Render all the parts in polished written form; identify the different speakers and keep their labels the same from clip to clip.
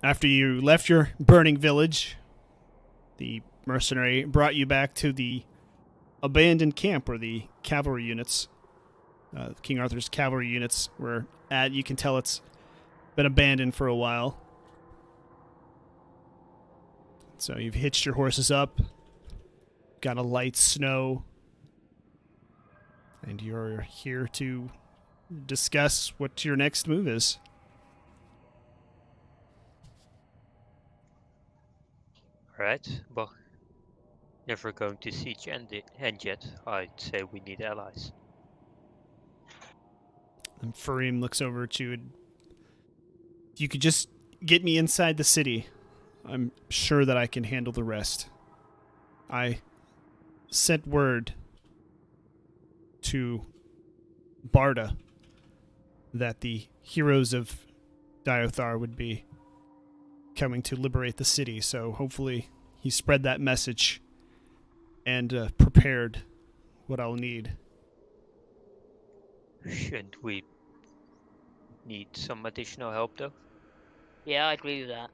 Speaker 1: After you left your burning village, the mercenary brought you back to the abandoned camp where the cavalry units, King Arthur's cavalry units, were at. You can tell it's been abandoned for a while. So you've hitched your horses up, got a light snow, and you're here to discuss what your next move is.
Speaker 2: Alright, well, never going to siege end yet. I'd say we need allies.
Speaker 1: And Fareem looks over at you and, if you could just get me inside the city, I'm sure that I can handle the rest. I sent word to Barda that the heroes of Diothar would be coming to liberate the city, so hopefully he spread that message and prepared what I'll need.
Speaker 2: Shouldn't we need some additional help though?
Speaker 3: Yeah, I agree with that.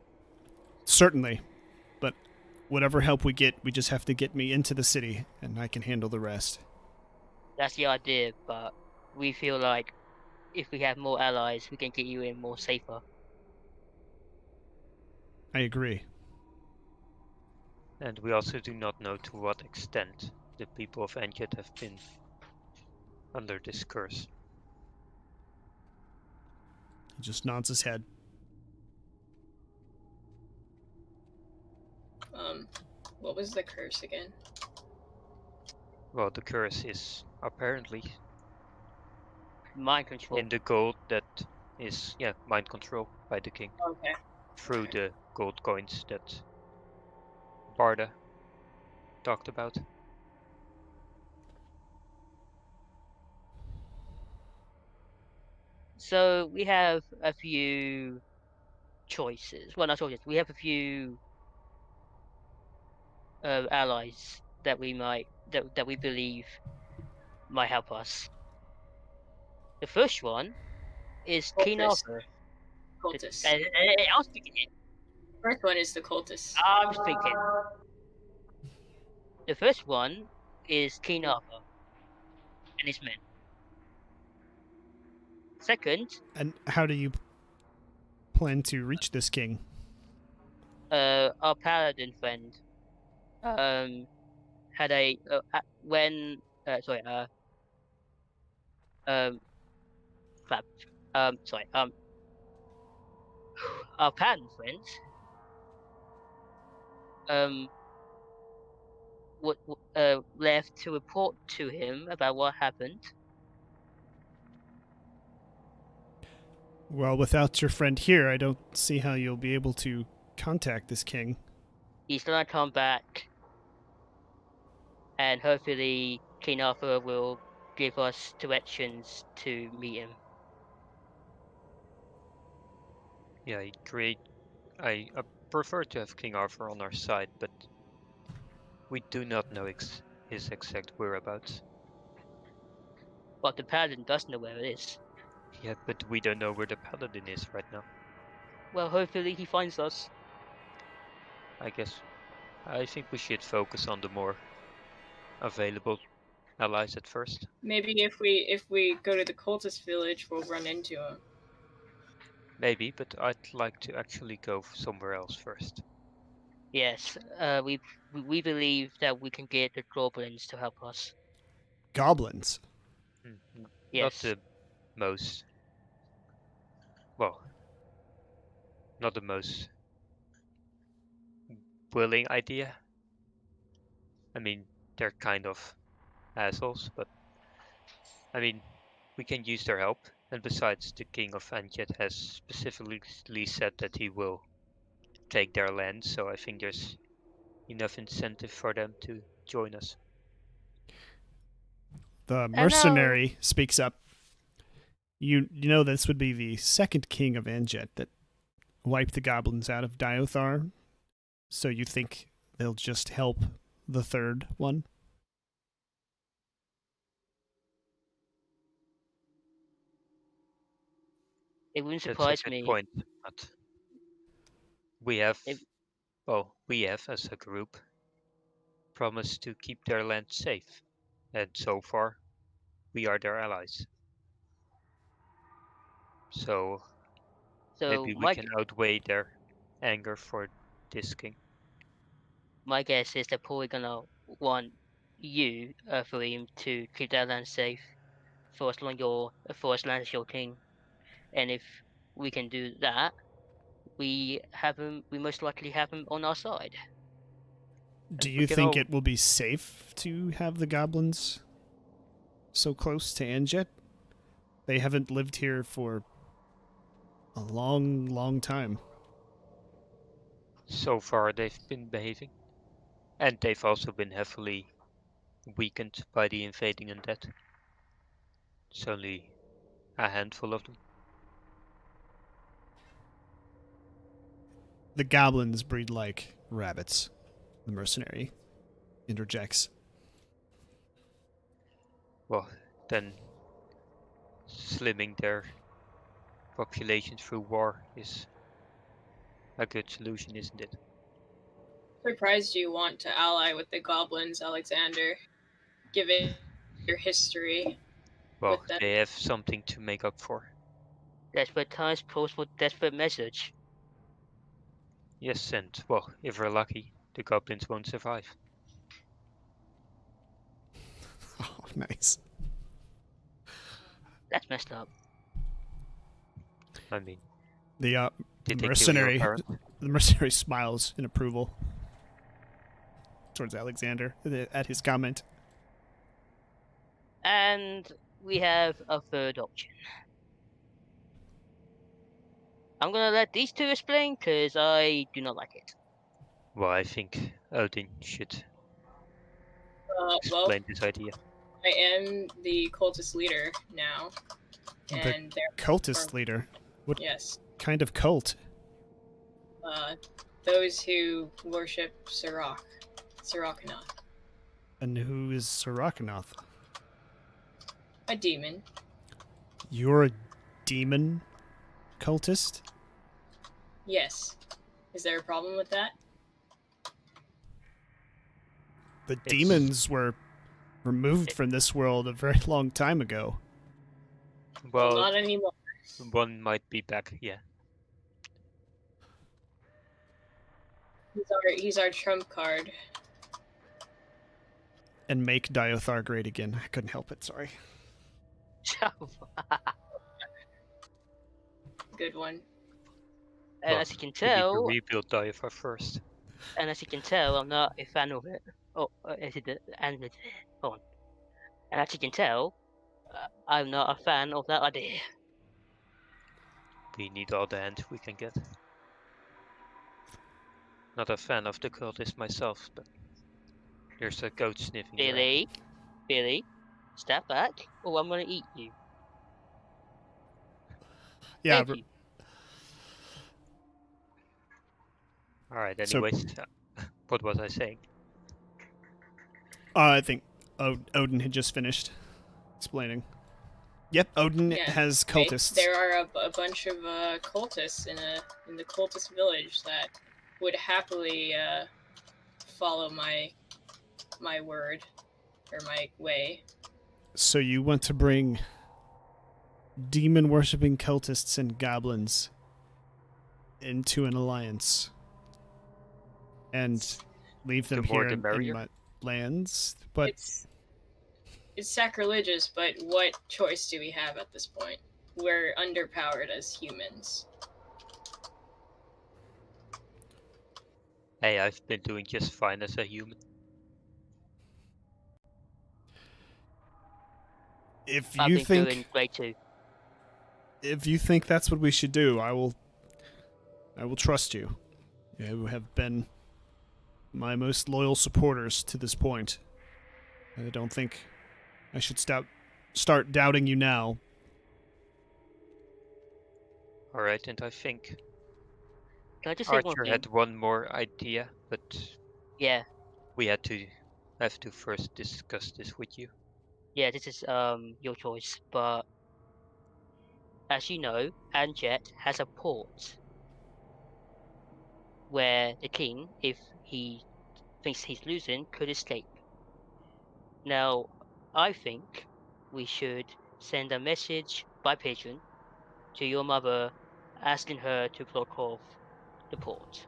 Speaker 1: Certainly, but whatever help we get, we just have to get me into the city, and I can handle the rest.
Speaker 3: That's the idea, but we feel like if we have more allies, we can get you in more safer.
Speaker 1: I agree.
Speaker 2: And we also do not know to what extent the people of Enjet have been under this curse.
Speaker 1: He just nods his head.
Speaker 4: What was the curse again?
Speaker 2: Well, the curse is apparently
Speaker 3: Mind control.
Speaker 2: in the gold that is, mind control by the king.
Speaker 4: Okay.
Speaker 2: Through the gold coins that Barda talked about.
Speaker 3: So we have a few choices. Well, not choices. We have a few allies that we believe might help us. The first one is King
Speaker 4: Cultist.
Speaker 3: Arthur.
Speaker 4: Cultist.
Speaker 3: I'm speaking it.
Speaker 4: First one is the cultist.
Speaker 3: I'm speaking. The first one is King Arthur and his men. Second,
Speaker 1: And how do you plan to reach this king?
Speaker 3: our paladin friend had a crap. Our paladin friend left to report to him about what happened.
Speaker 1: Well, without your friend here, I don't see how you'll be able to contact this king.
Speaker 3: He's gonna come back, and hopefully King Arthur will give us directions to meet him.
Speaker 2: Yeah, I prefer to have King Arthur on our side, but we do not know his exact whereabouts.
Speaker 3: But the paladin does know where it is.
Speaker 2: Yeah, but we don't know where the paladin is right now.
Speaker 3: Well, hopefully he finds us.
Speaker 2: I think we should focus on the more available allies at first.
Speaker 4: Maybe if we go to the cultist village, we'll run into him.
Speaker 2: Maybe, but I'd like to actually go somewhere else first.
Speaker 3: Yes, we believe that we can get the goblins to help us.
Speaker 1: Goblins?
Speaker 3: Yes.
Speaker 2: Not the most... Well, not the most willing idea. I mean, they're kind of assholes, but I mean, we can use their help. And besides, the king of Anjet has specifically said that he will take their land, so I think there's enough incentive for them to join us.
Speaker 1: The mercenary speaks up. You know this would be the second king of Anjet that wiped the goblins out of Diothar, so you think they'll just help the third one?
Speaker 3: It wouldn't
Speaker 2: That's
Speaker 3: surprise
Speaker 2: a good
Speaker 3: me.
Speaker 2: point, but We have,
Speaker 3: If-
Speaker 2: we have as a group promised to keep their land safe, and so far, we are their allies. So
Speaker 3: So
Speaker 2: maybe we can outweigh their anger for this king.
Speaker 3: my guess is they're probably gonna want you, Ephraim, to keep their land safe for as long as your king. And if we can do that, we most likely have him on our side.
Speaker 1: Do
Speaker 2: And we
Speaker 1: you
Speaker 2: can
Speaker 1: think
Speaker 2: all
Speaker 1: it will be safe to have the goblins so close to Anjet? They haven't lived here for a long, long time.
Speaker 2: So far they've been behaving. And they've also been heavily weakened by the invading undead. It's only a handful of them.
Speaker 1: The goblins breed like rabbits. The mercenary interjects.
Speaker 2: Well, then slimming their population through war is a good solution, isn't it?
Speaker 4: Surprised you want to ally with the goblins, Alexander, given your history
Speaker 2: Well,
Speaker 4: with them.
Speaker 2: they have something to make up for.
Speaker 3: Desperate times calls for desperate measures.
Speaker 2: Yes, and well, if we're lucky, the goblins won't survive.
Speaker 1: Oh, nice.
Speaker 3: That's messed up.
Speaker 2: I mean,
Speaker 1: The
Speaker 2: did they kill your
Speaker 1: mercenary,
Speaker 2: parent?
Speaker 1: the mercenary smiles in approval towards Alexander at his comment.
Speaker 3: And we have a third option. I'm gonna let these two explain because I do not like it.
Speaker 2: Well, I think Odin should
Speaker 4: Well,
Speaker 2: explain this idea.
Speaker 4: I am the cultist leader now,
Speaker 1: The
Speaker 4: and there
Speaker 1: cultist
Speaker 4: are-
Speaker 1: leader. What
Speaker 4: yes,
Speaker 1: kind of cult?
Speaker 4: those who worship Sirachanoth,
Speaker 1: And who is Sarakanoth?
Speaker 4: a demon.
Speaker 1: You're a demon cultist?
Speaker 4: Yes. Is there a problem with that?
Speaker 1: The demons were removed from this world a very long time ago.
Speaker 4: Well,
Speaker 2: Well,
Speaker 4: not anymore.
Speaker 2: one might be back, yeah.
Speaker 4: He's our trump card.
Speaker 1: And make Diothar great again. I couldn't help it, sorry.
Speaker 4: Good one.
Speaker 3: And
Speaker 2: Well,
Speaker 3: as you can
Speaker 2: we need to
Speaker 3: tell,
Speaker 2: rebuild Daifa first.
Speaker 3: I'm not a fan of it. Oh, is it and hold on. And as you can tell, I'm not a fan of that idea.
Speaker 2: We need all the hand we can get. Not a fan of the cultist myself, but there's a goat sniffing around.
Speaker 3: Billy, step back, or I'm gonna eat you.
Speaker 1: Yeah,
Speaker 3: Thank you.
Speaker 2: Alright,
Speaker 1: So-
Speaker 2: anyways, what was I saying?
Speaker 1: I think Odin had just finished explaining. Yep, Odin
Speaker 4: Yeah,
Speaker 1: has
Speaker 4: Okay,
Speaker 1: cultists.
Speaker 4: There are a bunch of cultists in the cultist village that would happily follow my word or my way.
Speaker 1: So you want to bring demon-worshipping cultists and goblins into an alliance and leave them
Speaker 2: The more
Speaker 1: here
Speaker 2: the
Speaker 1: in
Speaker 2: merrier.
Speaker 1: my lands? But
Speaker 4: It's sacrilegious, but what choice do we have at this point? We're underpowered as humans.
Speaker 2: Hey, I've been doing just fine as a human.
Speaker 1: if
Speaker 3: I've
Speaker 1: you
Speaker 3: been
Speaker 1: think
Speaker 3: doing great too.
Speaker 1: if you think that's what we should do, I will trust you. You have been my most loyal supporters to this point. I don't think I should start doubting you now.
Speaker 2: Alright, and I think
Speaker 3: Can I just say one
Speaker 2: Archer
Speaker 3: thing?
Speaker 2: had one more idea, but
Speaker 3: Yeah,
Speaker 2: we have to first discuss this with you.
Speaker 3: yeah, this is your choice, but as you know, Anjet has a port. where the king, if he thinks he's losing, could escape. Now, I think we should send a message by pigeon to your mother asking her to block off the port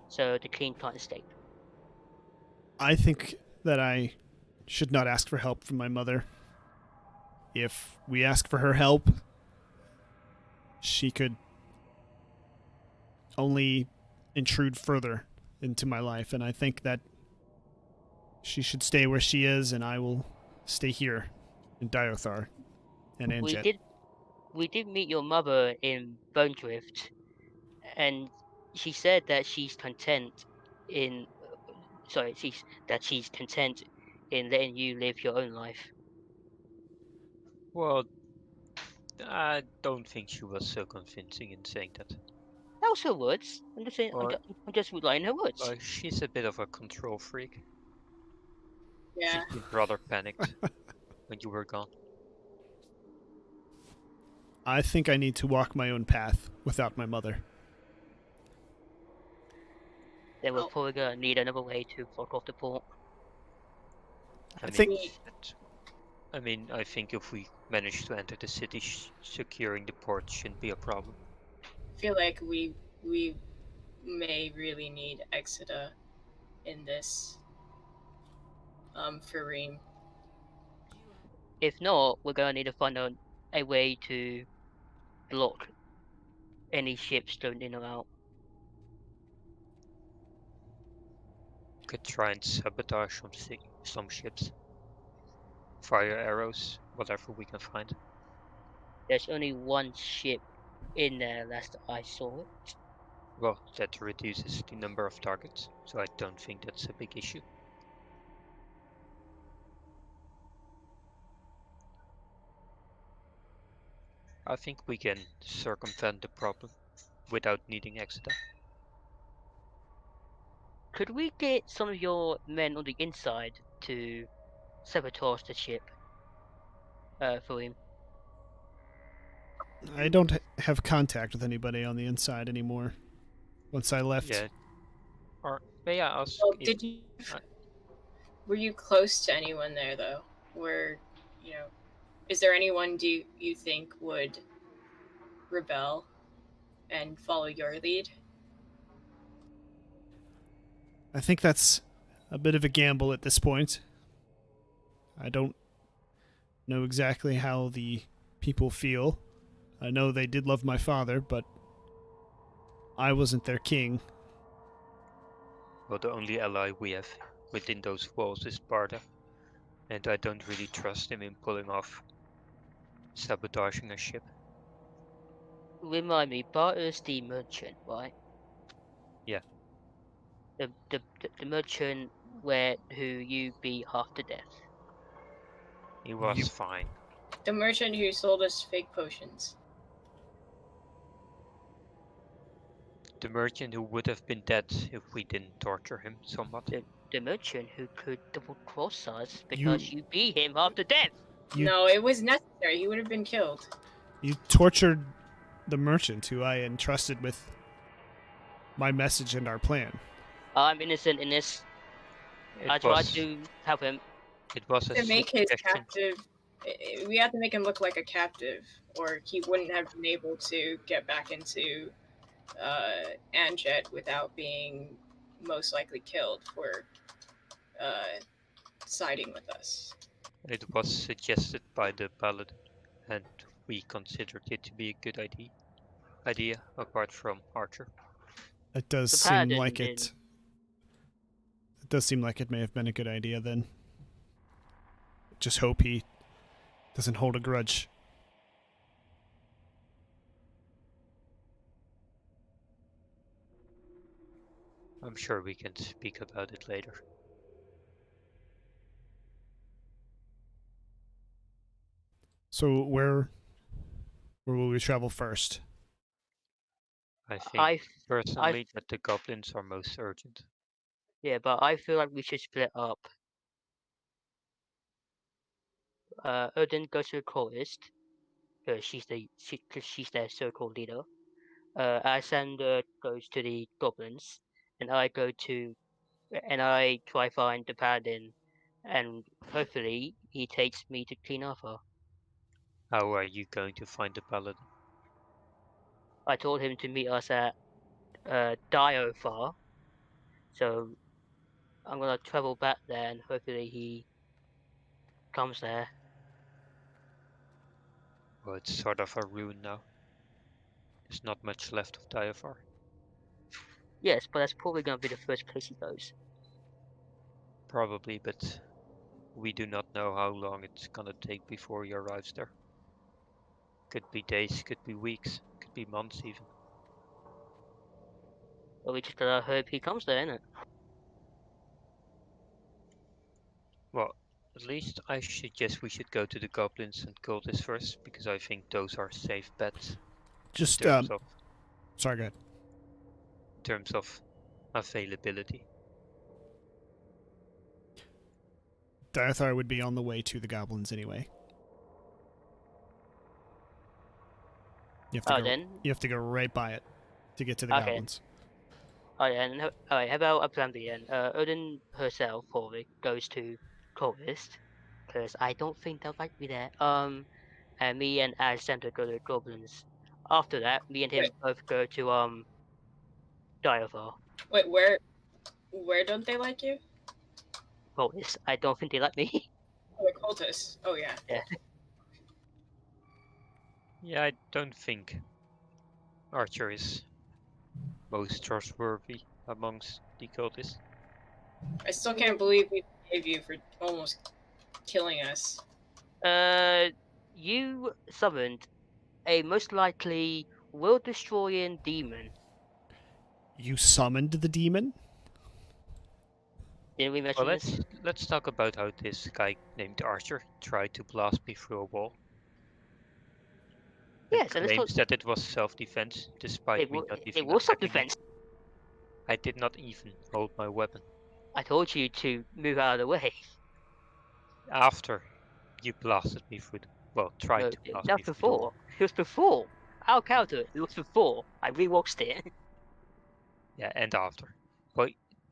Speaker 3: so the king can't escape.
Speaker 1: I think that I should not ask for help from my mother. If we ask for her help, she could only intrude further into my life, and I think that she should stay where she is, and I will stay here in Diothar and Anjet.
Speaker 3: We did meet your mother in Bone Drift, and she said that she's content in she's content in letting you live your own life.
Speaker 2: Well, I don't think she was so convincing in saying that.
Speaker 3: That was her words. I'm just saying.
Speaker 2: Or,
Speaker 3: I'm just relying on her words.
Speaker 2: like, she's a bit of a control freak.
Speaker 4: Yeah.
Speaker 2: She seemed rather panicked when you were gone.
Speaker 1: I think I need to walk my own path without my mother.
Speaker 3: Then we're
Speaker 4: Oh.
Speaker 3: probably gonna need another way to block off the port.
Speaker 1: I think
Speaker 2: I think if we manage to enter the city, securing the port shouldn't be a problem.
Speaker 4: I feel like we may really need Exeter in this. For Reem.
Speaker 3: If not, we're gonna need to find a way to block any ships going in or out.
Speaker 2: Could try and sabotage some ships. Fire arrows, whatever we can find.
Speaker 3: There's only one ship in there last I saw it.
Speaker 2: Well, that reduces the number of targets, so I don't think that's a big issue. I think we can circumvent the problem without needing Exeter.
Speaker 3: Could we get some of your men on the inside to sabotage the ship for him?
Speaker 1: I don't have contact with anybody on the inside anymore. Once I left,
Speaker 2: Yeah. Or may I ask
Speaker 4: Well,
Speaker 2: if
Speaker 4: did you? Were you close to anyone there though? Is there anyone do you think would rebel and follow your lead?
Speaker 1: I think that's a bit of a gamble at this point. I don't know exactly how the people feel. I know they did love my father, but I wasn't their king.
Speaker 2: well, the only ally we have within those walls is Barda, and I don't really trust him in pulling off sabotaging a ship.
Speaker 3: Remind me, Barter's the merchant, right?
Speaker 2: Yeah.
Speaker 3: The merchant who you beat half to death.
Speaker 2: He was fine.
Speaker 4: The merchant who sold us fake potions.
Speaker 2: The merchant who would have been dead if we didn't torture him somewhat.
Speaker 3: The merchant who could double cross us because you beat him half to death.
Speaker 4: No, it was necessary. He would have been killed.
Speaker 1: You tortured the merchant who I entrusted with my message and our plan.
Speaker 3: I'm innocent in this. I tried to help him.
Speaker 2: It was a
Speaker 4: to make his
Speaker 2: suggestion.
Speaker 4: captive. We had to make him look like a captive, or he wouldn't have been able to get back into Anjet without being most likely killed for siding with us.
Speaker 2: It was suggested by the paladin, and we considered it to be a good idea apart from Archer.
Speaker 1: It does seem like it. It does seem like it may have been a good idea then. Just hope he doesn't hold a grudge.
Speaker 2: I'm sure we can speak about it later.
Speaker 1: So where will we travel first?
Speaker 2: I think personally that the goblins are most urgent.
Speaker 3: Yeah, but I feel like we should split up. Odin goes to the chorist because she's their circle leader. Alexander goes to the goblins, and I try find the paladin, and hopefully he takes me to King Arthur.
Speaker 2: How are you going to find the paladin?
Speaker 3: I told him to meet us at Diofar, so I'm gonna travel back there, and hopefully he comes there.
Speaker 2: Well, it's sort of a ruin now. There's not much left of Diafar.
Speaker 3: Yes, but that's probably gonna be the first place he goes.
Speaker 2: Probably, but we do not know how long it's gonna take before he arrives there. Could be days, could be weeks, could be months even.
Speaker 3: But we just gotta hope he comes there, innit?
Speaker 2: Well, at least I suggest we should go to the goblins and cultists first, because I think those are safe bets
Speaker 1: Just,
Speaker 2: in terms of
Speaker 1: sorry, go ahead.
Speaker 2: Availability.
Speaker 1: Diathar would be on the way to the goblins anyway. You have to go right by it to get to the goblins.
Speaker 3: Alright, how about a plan B then? Odin herself probably goes to Chorist, because I don't think they'll like me there. And me and Alexander go to the goblins. After that, me and him both go to Diofar.
Speaker 4: Wait, where don't they like you?
Speaker 3: Chorist. I don't think they like me.
Speaker 4: Oh, the cultists. Oh yeah.
Speaker 3: Yeah.
Speaker 2: Yeah, I don't think Archer is most trustworthy amongst the cultists.
Speaker 4: I still can't believe we forgave you for almost killing us.
Speaker 3: You summoned a most likely world-destroying demon.
Speaker 1: You summoned the demon?
Speaker 3: Didn't we mention
Speaker 2: Well,
Speaker 3: this?
Speaker 2: let's talk about how this guy named Archer tried to blast me through a wall.
Speaker 3: Yes,
Speaker 2: and
Speaker 3: and
Speaker 2: claims that it was self-defense, despite me not
Speaker 3: it
Speaker 2: even
Speaker 3: was
Speaker 2: attacking him.
Speaker 3: self-defense.
Speaker 2: I did not even hold my weapon.
Speaker 3: I told you to move out of the way.
Speaker 2: After you blasted me through tried
Speaker 3: No,
Speaker 2: to blast
Speaker 3: that
Speaker 2: me
Speaker 3: was
Speaker 2: through the wall.
Speaker 3: before. It was before. I'll counter it. It was before. I rewatched it.
Speaker 2: Yeah, and after. Well,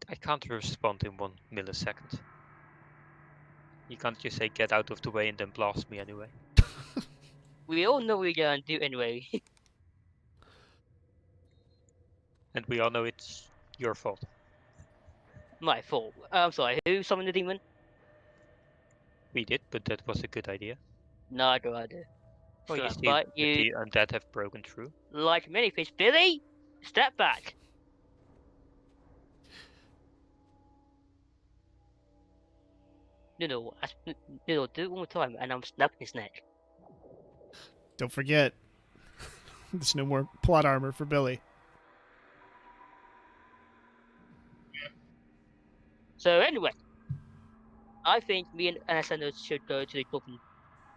Speaker 2: I can't respond in 1 millisecond. You can't just say get out of the way and then blast me anyway.
Speaker 3: We all know what you're gonna do anyway.
Speaker 2: And we all know it's your fault.
Speaker 3: My fault. I'm sorry, who summoned the demon?
Speaker 2: We did, but that was a good idea.
Speaker 3: No, I don't idea.
Speaker 2: Well, you see,
Speaker 3: But
Speaker 2: the undead have broken through.
Speaker 3: like many fish, Billy, step back. No, do it one more time, and I'm snapping his neck.
Speaker 1: Don't forget, there's no more plot armor for Billy.
Speaker 3: So anyway, I think me and Alessandro should go to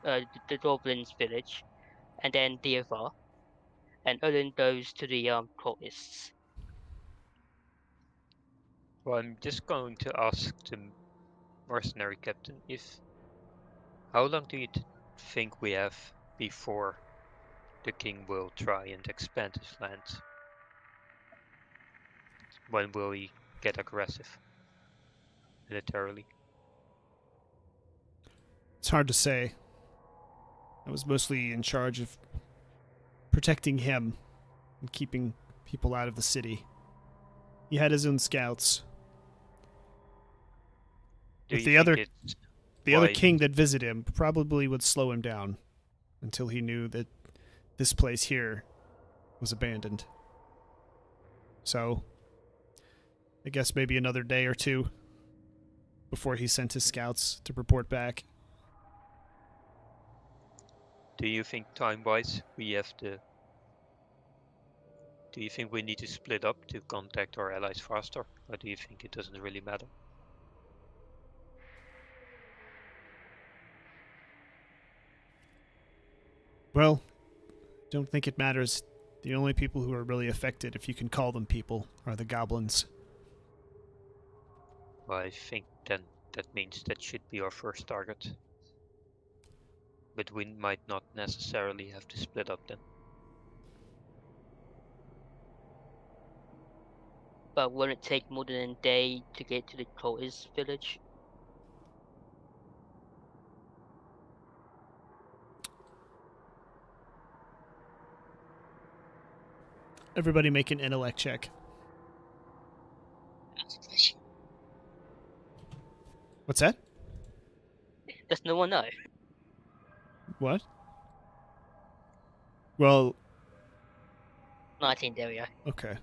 Speaker 3: the Goblin's village, and then DFR, and Odin goes to the cultists.
Speaker 2: Well, I'm just going to ask the mercenary captain how long do you think we have before the king will try and expand his lands? When will he get aggressive militarily?
Speaker 1: It's hard to say. I was mostly in charge of protecting him and keeping people out of the city. He had his own scouts. If the other king that visited him probably would slow him down until he knew that this place here was abandoned. So, I guess maybe another day or two before he sent his scouts to report back.
Speaker 2: Do you think time-wise we have to... Do you think we need to split up to contact our allies faster? Or do you think it doesn't really matter?
Speaker 1: Well, don't think it matters. The only people who are really affected, if you can call them people, are the goblins.
Speaker 2: Well, I think then that means that should be our first target. But we might not necessarily have to split up then.
Speaker 3: But won't it take more than a day to get to the cultist village?
Speaker 1: Everybody make an intellect check. What's that?
Speaker 3: Does no one know?
Speaker 1: What? Well,
Speaker 3: 19, there we go.
Speaker 1: okay.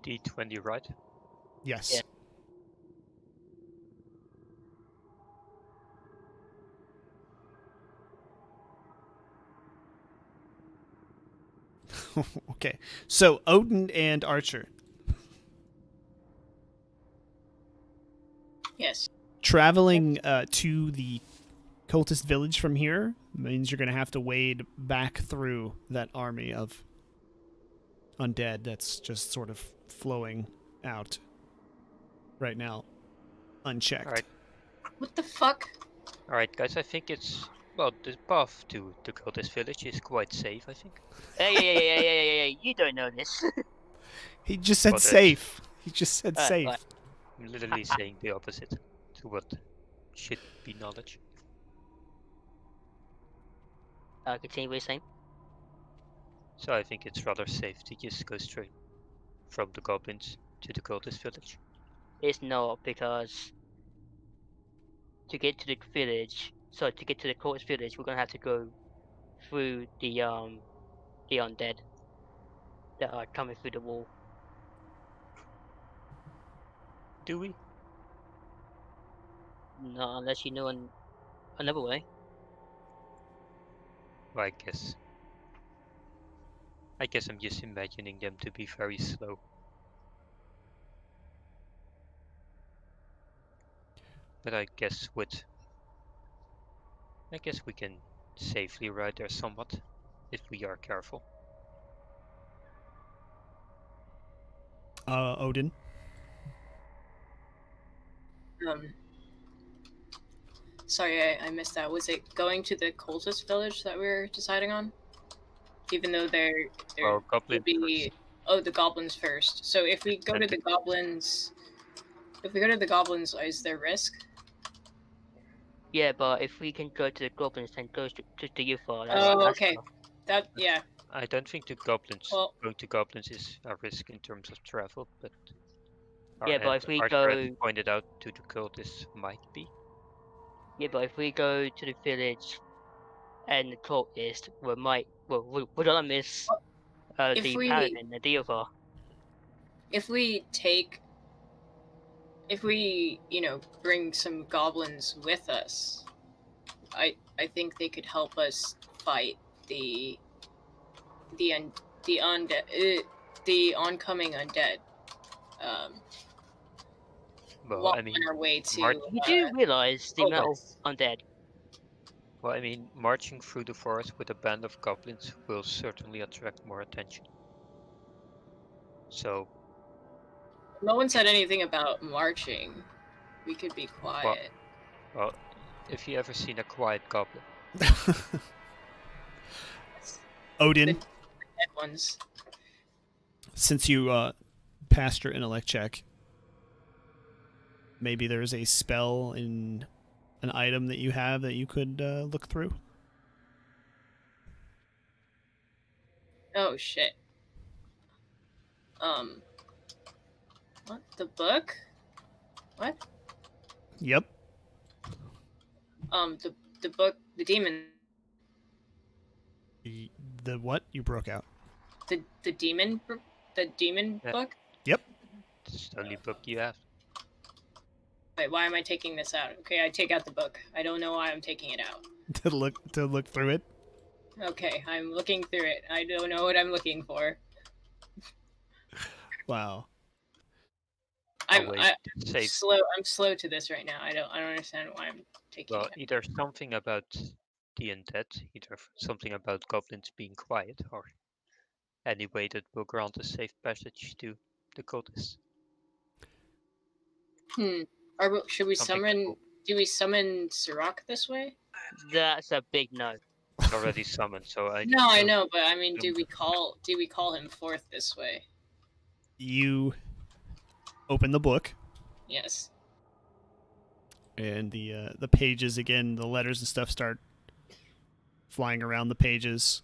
Speaker 2: D20, right?
Speaker 1: Yes.
Speaker 3: Yeah.
Speaker 1: Okay. So Odin and Archer
Speaker 4: Yes.
Speaker 1: traveling to the cultist village from here means you're going to have to wade back through that army of undead that's just sort of flowing out right now, unchecked.
Speaker 2: Alright.
Speaker 4: What the fuck?
Speaker 2: Alright, guys, I think it's... Well, the path to the cultist village is quite safe, I think.
Speaker 3: Hey, you don't know this.
Speaker 1: He just said
Speaker 2: Well, that's-
Speaker 1: safe. He just said safe.
Speaker 3: Right.
Speaker 2: I'm literally saying the opposite to what should be knowledge.
Speaker 3: Continue what you're saying.
Speaker 2: So I think it's rather safe to just go straight from the goblins to the cultist village.
Speaker 3: It's not, because to get to the village, so to get to the cultist village, we're gonna have to go through the undead that are coming through the wall.
Speaker 2: Do we?
Speaker 3: No, unless you know another way.
Speaker 2: Well, I guess I'm just imagining them to be very slow. But I guess we can safely ride there somewhat if we are careful.
Speaker 1: Odin.
Speaker 4: Sorry, I missed that. Was it going to the cultist village that we were deciding on? Even though there
Speaker 2: Well,
Speaker 4: will
Speaker 2: goblin
Speaker 4: be
Speaker 2: first.
Speaker 4: the goblins first. So if we go
Speaker 2: And
Speaker 4: to the goblins, is there risk?
Speaker 3: Yeah, but if we can go to the goblins, then go to the UFO.
Speaker 4: Oh, okay. That yeah.
Speaker 2: I don't think the goblins
Speaker 4: Well,
Speaker 2: going to goblins is a risk in terms of travel, but
Speaker 3: Yeah, but if we
Speaker 2: our
Speaker 3: go,
Speaker 2: friend pointed out to the cultists might be.
Speaker 3: yeah, but if we go to the village and the cultist, we're gonna miss
Speaker 4: if
Speaker 3: the
Speaker 4: we
Speaker 3: paladin, the UFO.
Speaker 4: if we take if we bring some goblins with us, I think they could help us fight the undead, the oncoming undead.
Speaker 2: Well,
Speaker 4: While
Speaker 2: I mean,
Speaker 4: on our way to
Speaker 3: You do realize the amount of
Speaker 4: Cultist.
Speaker 3: undead.
Speaker 2: well, I mean, marching through the forest with a band of goblins will certainly attract more attention. So,
Speaker 4: No one said anything about marching. We could be quiet.
Speaker 2: well, if you ever seen a quiet goblin,
Speaker 1: Odin,
Speaker 4: The dead ones.
Speaker 1: since you passed your intellect check, maybe there's a spell in an item that you have that you could look through.
Speaker 4: Oh shit. What? The book? What?
Speaker 1: Yep.
Speaker 4: The book, the demon,
Speaker 1: The what? You broke out.
Speaker 4: the demon, the demon
Speaker 2: Yeah.
Speaker 4: book.
Speaker 1: Yep.
Speaker 2: it's the only book you have.
Speaker 4: Wait, why am I taking this out? Okay, I take out the book. I don't know why I'm taking it out.
Speaker 1: To look through it.
Speaker 4: Okay, I'm looking through it. I don't know what I'm looking for.
Speaker 1: Wow.
Speaker 2: Oh, wait, it's safe.
Speaker 4: I'm slow to this right now. I don't understand why I'm taking
Speaker 2: Well,
Speaker 4: it.
Speaker 2: either something about the undead, either something about goblins being quiet, or any way that will grant a safe passage to the cultists.
Speaker 4: Should we
Speaker 2: Something
Speaker 4: summon?
Speaker 2: simple.
Speaker 4: Do we summon Sirach this way?
Speaker 3: That's a big no.
Speaker 2: It's already summoned, so I
Speaker 4: No, I
Speaker 2: don't-
Speaker 4: know, but I mean, do we call him forth this way?
Speaker 1: You open the book,
Speaker 4: Yes.
Speaker 1: and the pages again, the letters and stuff start flying around the pages,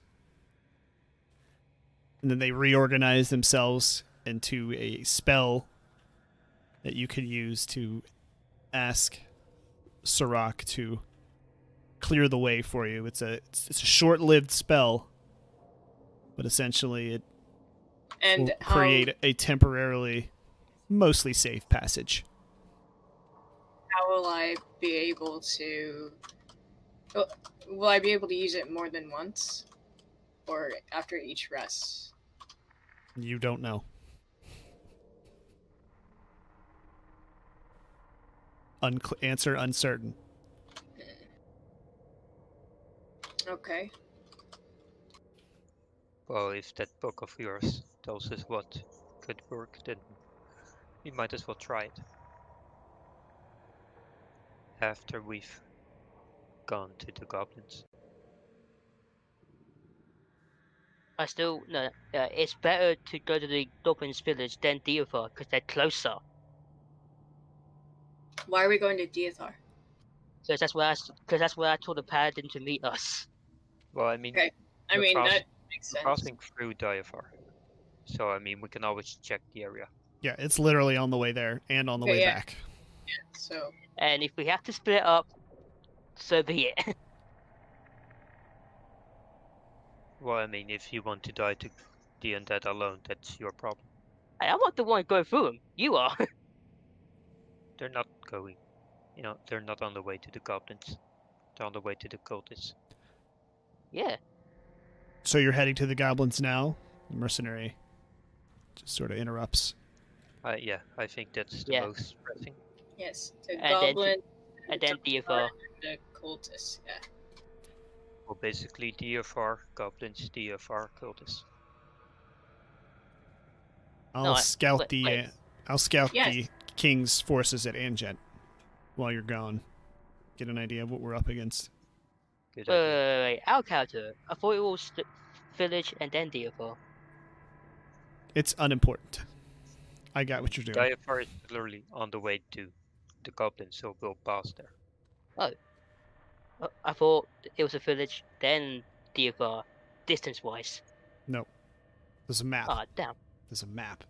Speaker 1: and then they reorganize themselves into a spell that you can use to ask Sirach to clear the way for you. It's a short-lived spell, but essentially it
Speaker 4: And
Speaker 1: will create a temporarily mostly safe passage.
Speaker 4: how will I be able to? Will I be able to use it more than once, or after each rest?
Speaker 1: You don't know. Answer uncertain.
Speaker 4: Okay.
Speaker 2: Well, if that book of yours tells us what could work, then we might as well try it. After we've gone to the goblins.
Speaker 3: I still no. It's better to go to the Goblins village than Diathar because they're closer.
Speaker 4: Why are we going to Diathar?
Speaker 3: Because that's where I told the paladin to meet us.
Speaker 2: Well, I mean,
Speaker 4: Okay. I
Speaker 2: we're
Speaker 4: mean,
Speaker 2: pass-
Speaker 4: that makes
Speaker 2: we're
Speaker 4: sense.
Speaker 2: passing through Diafar. So, I mean, we can always check the area.
Speaker 1: Yeah, it's literally on the way there and on the
Speaker 4: Okay,
Speaker 1: way
Speaker 4: yeah.
Speaker 1: back.
Speaker 4: So,
Speaker 3: And if we have to split up, so be it.
Speaker 2: Well, I mean, if you want to die to the undead alone, that's your problem.
Speaker 3: I'm not the one going through them. You are.
Speaker 2: They're not going. You know, they're not on the way to the goblins. They're on the way to the cultists.
Speaker 3: Yeah.
Speaker 1: So you're heading to the goblins now? The mercenary just sort of interrupts.
Speaker 2: Yeah, I think that's the
Speaker 3: Yeah.
Speaker 2: most pressing.
Speaker 4: yes, to
Speaker 3: And then
Speaker 4: Goblin,
Speaker 3: And then Diathar.
Speaker 4: the cultists. Yeah.
Speaker 2: Well, basically, DFR, goblins, DFR, cultists.
Speaker 1: I'll scout
Speaker 3: wait,
Speaker 1: the
Speaker 3: wait.
Speaker 4: Yes.
Speaker 1: the king's forces at Anjet while you're gone. Get an idea of what we're up against.
Speaker 2: Good
Speaker 3: Wait,
Speaker 2: idea.
Speaker 3: wait. Our character. I thought it was the village and then Diathar.
Speaker 1: It's unimportant. I got what you're doing.
Speaker 2: DFR is literally on the way to the goblins, so we'll pass there.
Speaker 3: I thought it was a village, then Diathar, distance-wise.
Speaker 1: No. There's a map.
Speaker 3: Ah, damn.
Speaker 1: There's a map.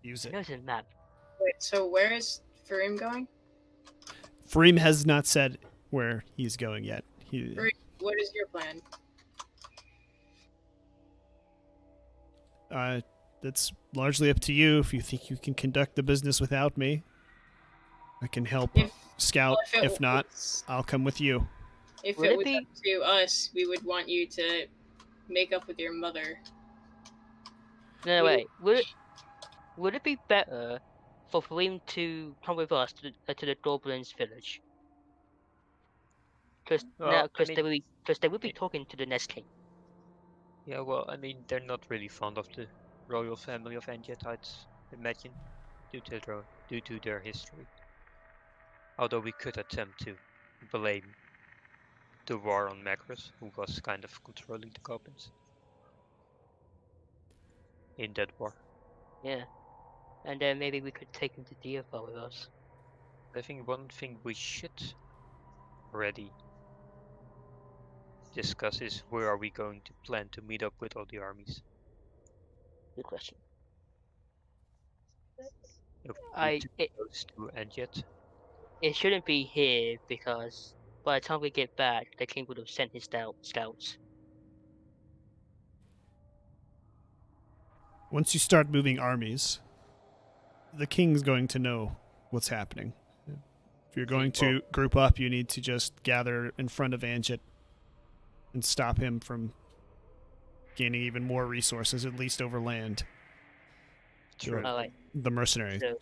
Speaker 1: Use
Speaker 3: I
Speaker 1: it.
Speaker 3: know it's a map.
Speaker 4: Wait, so where is Farim going?
Speaker 1: Freem has not said where he's going yet.
Speaker 4: Farim, what is your plan?
Speaker 1: That's largely up to you. If you think you can conduct the business without me, I can help scout.
Speaker 4: Well,
Speaker 1: If not, I'll come with you.
Speaker 4: If
Speaker 3: Would
Speaker 4: it
Speaker 3: it
Speaker 4: was
Speaker 3: be-
Speaker 4: up to us, we would want you to make up with your mother.
Speaker 3: No,
Speaker 4: We-
Speaker 3: wait. Would it be better for Farim to come with us to the Goblins village? Because
Speaker 2: Well, I mean-
Speaker 3: they will be talking to the Nest King.
Speaker 2: Yeah, well, I mean, they're not really fond of the royal family of Anjet, I'd imagine, due to their history. Although we could attempt to blame the war on Macros, who was kind of controlling the goblins in that war.
Speaker 3: Yeah. And then maybe we could take him to Diathar with us.
Speaker 2: I think one thing we should already discuss is where are we going to plan to meet up with all the armies?
Speaker 3: Good question.
Speaker 2: If we too
Speaker 3: It
Speaker 2: close to Anjet,
Speaker 3: shouldn't be here because by the time we get back, the king would have sent his scouts.
Speaker 1: Once you start moving armies, the king's going to know what's happening. If you're going to group up, you need to just gather in front of Anjet and stop him from gaining even more resources, at least over land.
Speaker 2: true.
Speaker 3: Oh, wait.
Speaker 1: The mercenary.
Speaker 3: So,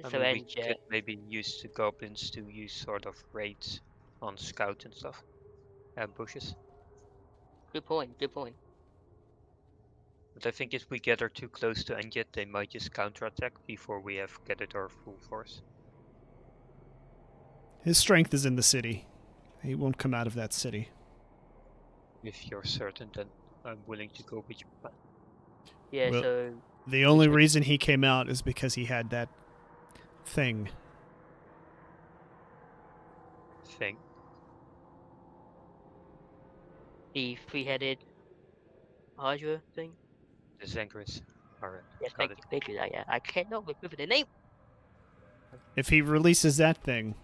Speaker 2: I
Speaker 3: so
Speaker 2: mean, we
Speaker 3: Anjet.
Speaker 2: could maybe use the goblins to use sort of raids on scout and stuff, ambushes.
Speaker 3: Good point. Good point.
Speaker 2: But I think if we gather too close to Anjet, they might just counterattack before we have gathered our full force.
Speaker 1: His strength is in the city. He won't come out of that city.
Speaker 2: If you're certain, then I'm willing to go with your plan.
Speaker 3: Yeah,
Speaker 1: Well,
Speaker 3: so
Speaker 1: The only
Speaker 3: should-
Speaker 1: reason he came out is because he had that thing.
Speaker 2: Thing.
Speaker 3: the three-headed Hydra thing.
Speaker 2: The Zengris. Alright,
Speaker 3: Yes,
Speaker 2: got it.
Speaker 3: thank you. That, yeah, I cannot remember the name.
Speaker 1: If he releases that thing,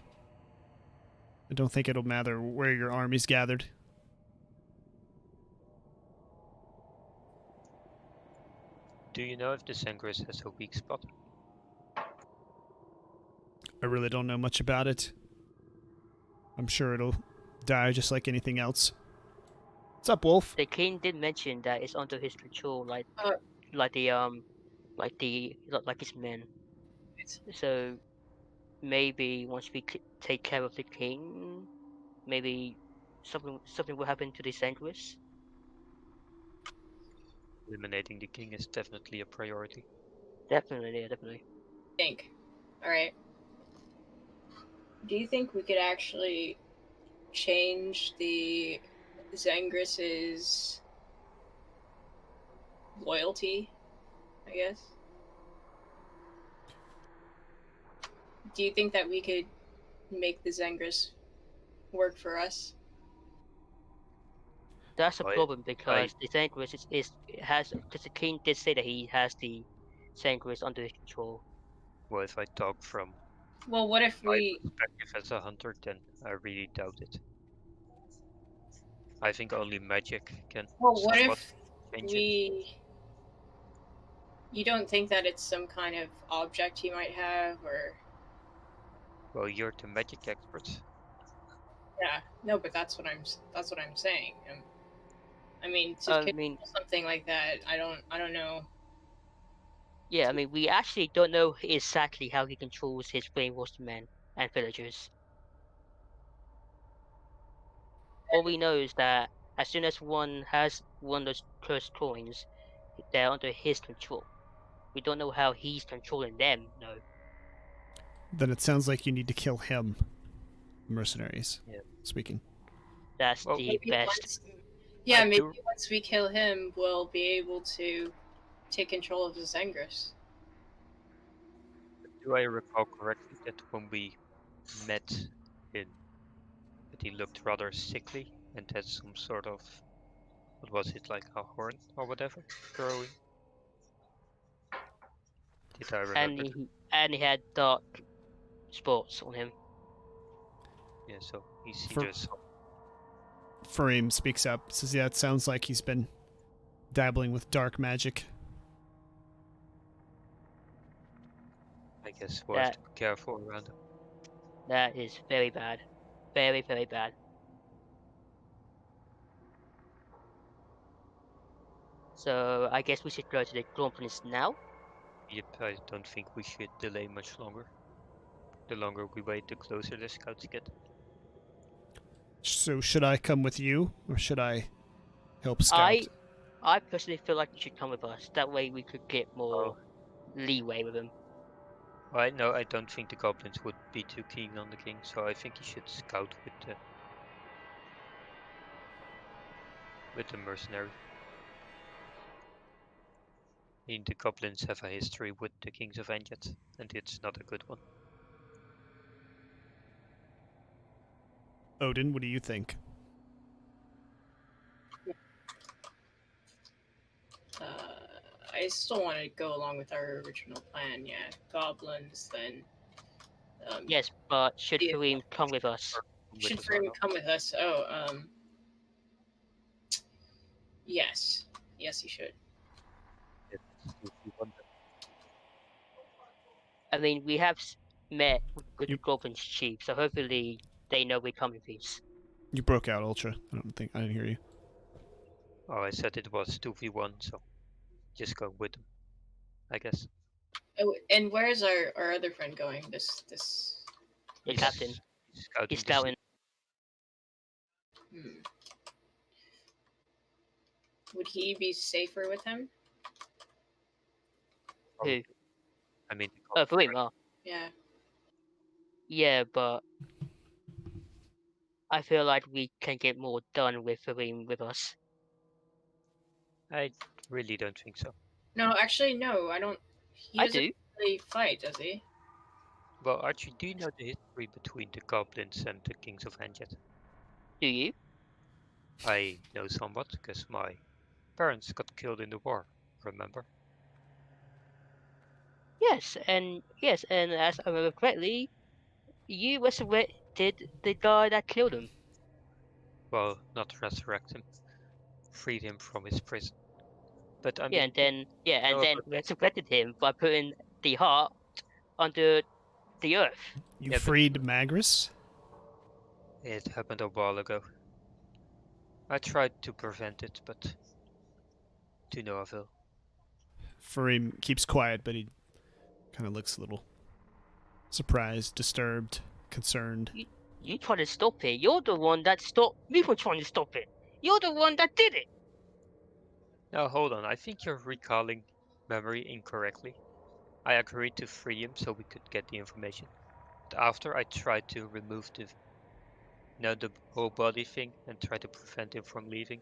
Speaker 1: I don't think it'll matter where your army's gathered.
Speaker 2: Do you know if the Zengris has a weak spot?
Speaker 1: I really don't know much about it. I'm sure it'll die just like anything else. What's up, Wolf?
Speaker 3: The king did mention that it's under his control, like his men. So maybe once we take care of the king, maybe something will happen to the Sangris.
Speaker 2: Eliminating the king is definitely a priority.
Speaker 3: Definitely, yeah, definitely.
Speaker 4: Think. All right. Do you think we could actually change the Zengris's loyalty? I guess. Do you think that we could make the Zengris work for us?
Speaker 3: That's a
Speaker 2: Well,
Speaker 3: problem because the Sangris because the king did say that he has the Sangris under his control.
Speaker 2: Well, if I talk from
Speaker 4: Well, what if
Speaker 2: my
Speaker 4: we?
Speaker 2: perspective as a hunter, then I really doubt it. I think only magic can
Speaker 4: Well, what
Speaker 2: somewhat
Speaker 4: if
Speaker 2: change it.
Speaker 4: we? You don't think that it's some kind of object he might have, or?
Speaker 2: Well, you're the magic expert.
Speaker 4: Yeah, no, but that's what I'm saying. I mean, to
Speaker 3: I
Speaker 4: control
Speaker 3: mean,
Speaker 4: something like that, I don't know.
Speaker 3: yeah, I mean, we actually don't know exactly how he controls his brainwashed men and villagers. All we know is that as soon as one has one of those cursed coins, they're under his control. We don't know how he's controlling them, no.
Speaker 1: Then it sounds like you need to kill him. Mercenaries.
Speaker 2: Yeah.
Speaker 1: Speaking.
Speaker 3: That's
Speaker 2: Well,
Speaker 3: the
Speaker 4: Maybe
Speaker 3: best.
Speaker 4: once, yeah,
Speaker 2: I
Speaker 4: maybe
Speaker 2: do-
Speaker 4: once we kill him, we'll be able to take control of the Zengris.
Speaker 2: Do I recall correctly that when we met him, that he looked rather sickly and had some sort of, what was it, like a horn or whatever, growing? Did I remember?
Speaker 3: And he had dark spots on him.
Speaker 2: Yeah, so he's
Speaker 1: For-
Speaker 2: just
Speaker 1: Fareem speaks up, says, yeah, it sounds like he's been dabbling with dark magic.
Speaker 2: I guess we'll have to be careful around him.
Speaker 3: That is very bad. Very, very bad. So I guess we should go to the conference now.
Speaker 2: Yep, I don't think we should delay much longer. The longer we wait, the closer the scouts get.
Speaker 1: So should I come with you, or should I help scout?
Speaker 3: I personally feel like you should come with us. That way we could get more leeway with him.
Speaker 2: Right, no, I don't think the goblins would be too keen on the king, so I think he should scout with the mercenary. I mean, the goblins have a history with the kings of Anjet, and it's not a good one.
Speaker 1: Odin, what do you think?
Speaker 4: I still want to go along with our original plan. Yeah, goblins. Then.
Speaker 3: Yes, but should
Speaker 4: Yeah.
Speaker 3: Fareem come with us?
Speaker 4: Should Fareem come with us? Oh, yes, yes, he should.
Speaker 3: I mean, we have met with the Goblin's chief, so hopefully they know we come in peace.
Speaker 1: You broke out, Ultra. I didn't hear you.
Speaker 2: Oh, I said it was 2v1, so just go with them, I guess.
Speaker 4: Oh, and where's our other friend going?
Speaker 3: The
Speaker 2: He's
Speaker 3: captain.
Speaker 2: Scouting
Speaker 3: He's
Speaker 2: the
Speaker 3: scouting.
Speaker 4: Would he be safer with him?
Speaker 3: Who?
Speaker 2: I mean,
Speaker 3: Oh, Fareem. Oh,
Speaker 4: Yeah.
Speaker 3: yeah, but I feel like we can get more done with Fareem with us.
Speaker 2: I really don't think so.
Speaker 4: No, actually, no. I don't. He
Speaker 3: I
Speaker 4: doesn't
Speaker 3: do.
Speaker 4: really fight, does he?
Speaker 2: Well, Archie, do you know the history between the goblins and the kings of Anjet?
Speaker 3: Do you?
Speaker 2: I know somewhat, because my parents got killed in the war, remember?
Speaker 3: Yes, and as I remember correctly, you resurrected the guy that killed him.
Speaker 2: Well, not resurrect him, freed him from his prison. But I
Speaker 3: Yeah,
Speaker 2: mean,
Speaker 3: and
Speaker 2: know
Speaker 3: then
Speaker 2: about that.
Speaker 3: resurrected him by putting the heart under the earth.
Speaker 1: You
Speaker 2: Yeah, but-
Speaker 1: freed Magris?
Speaker 2: It happened a while ago. I tried to prevent it, but to no avail.
Speaker 1: Fareem keeps quiet, but he kind of looks a little surprised, disturbed, concerned.
Speaker 3: You tried to stop it. You're the one that stopped me from trying to stop it. You're the one that did it.
Speaker 2: Now hold on, I think you're recalling memory incorrectly. I agreed to free him so we could get the information. But after I tried to remove the whole body thing and try to prevent him from leaving.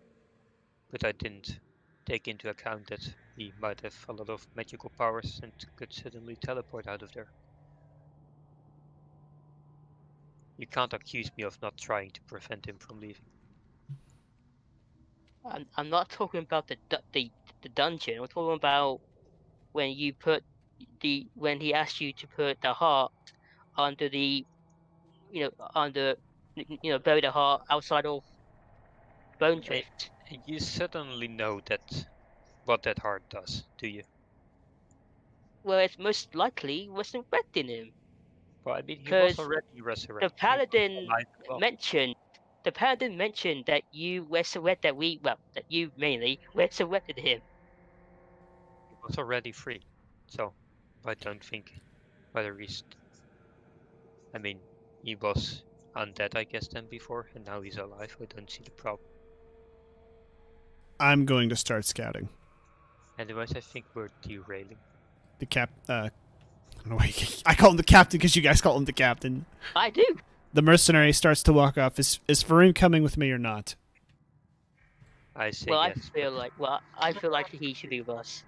Speaker 2: But I didn't take into account that he might have a lot of magical powers and could suddenly teleport out of there. You can't accuse me of not trying to prevent him from leaving.
Speaker 3: I'm not talking about the dungeon. I'm talking about when you put when he asked you to put the heart under the bury the heart outside of Bone Drift.
Speaker 2: And you certainly know that what that heart does, do you?
Speaker 3: Well, it's most likely resurrecting him.
Speaker 2: Well, I mean, he was
Speaker 3: Because
Speaker 2: already resurrected.
Speaker 3: The paladin
Speaker 2: alive as well.
Speaker 3: mentioned that you that you mainly resurrected him.
Speaker 2: He was already free, so I don't think whether he's. I mean, he was undead, I guess, then before, and now he's alive. I don't see the problem.
Speaker 1: I'm going to start scouting.
Speaker 2: Otherwise, I think we're derailing.
Speaker 1: The I don't know why I call him the captain because you guys call him the captain.
Speaker 3: I do.
Speaker 1: The mercenary starts to walk off. Is Fareem coming with me or not?
Speaker 2: I say
Speaker 3: Well,
Speaker 2: yes.
Speaker 3: I feel like he should be with us.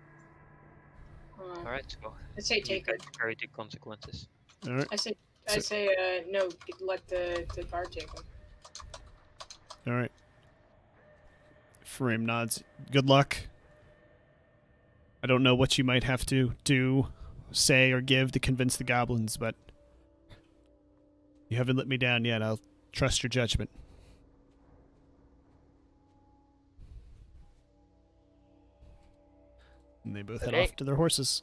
Speaker 2: All right, well,
Speaker 4: I say
Speaker 2: you
Speaker 4: take
Speaker 2: guys
Speaker 4: it.
Speaker 2: carry the consequences.
Speaker 1: All right.
Speaker 4: I say no. Let the guard take him.
Speaker 1: All right. Fareem nods. Good luck. I don't know what you might have to do, say, or give to convince the goblins, but you haven't let me down yet. I'll trust your judgment. And they both head
Speaker 3: Okay.
Speaker 1: off to their horses.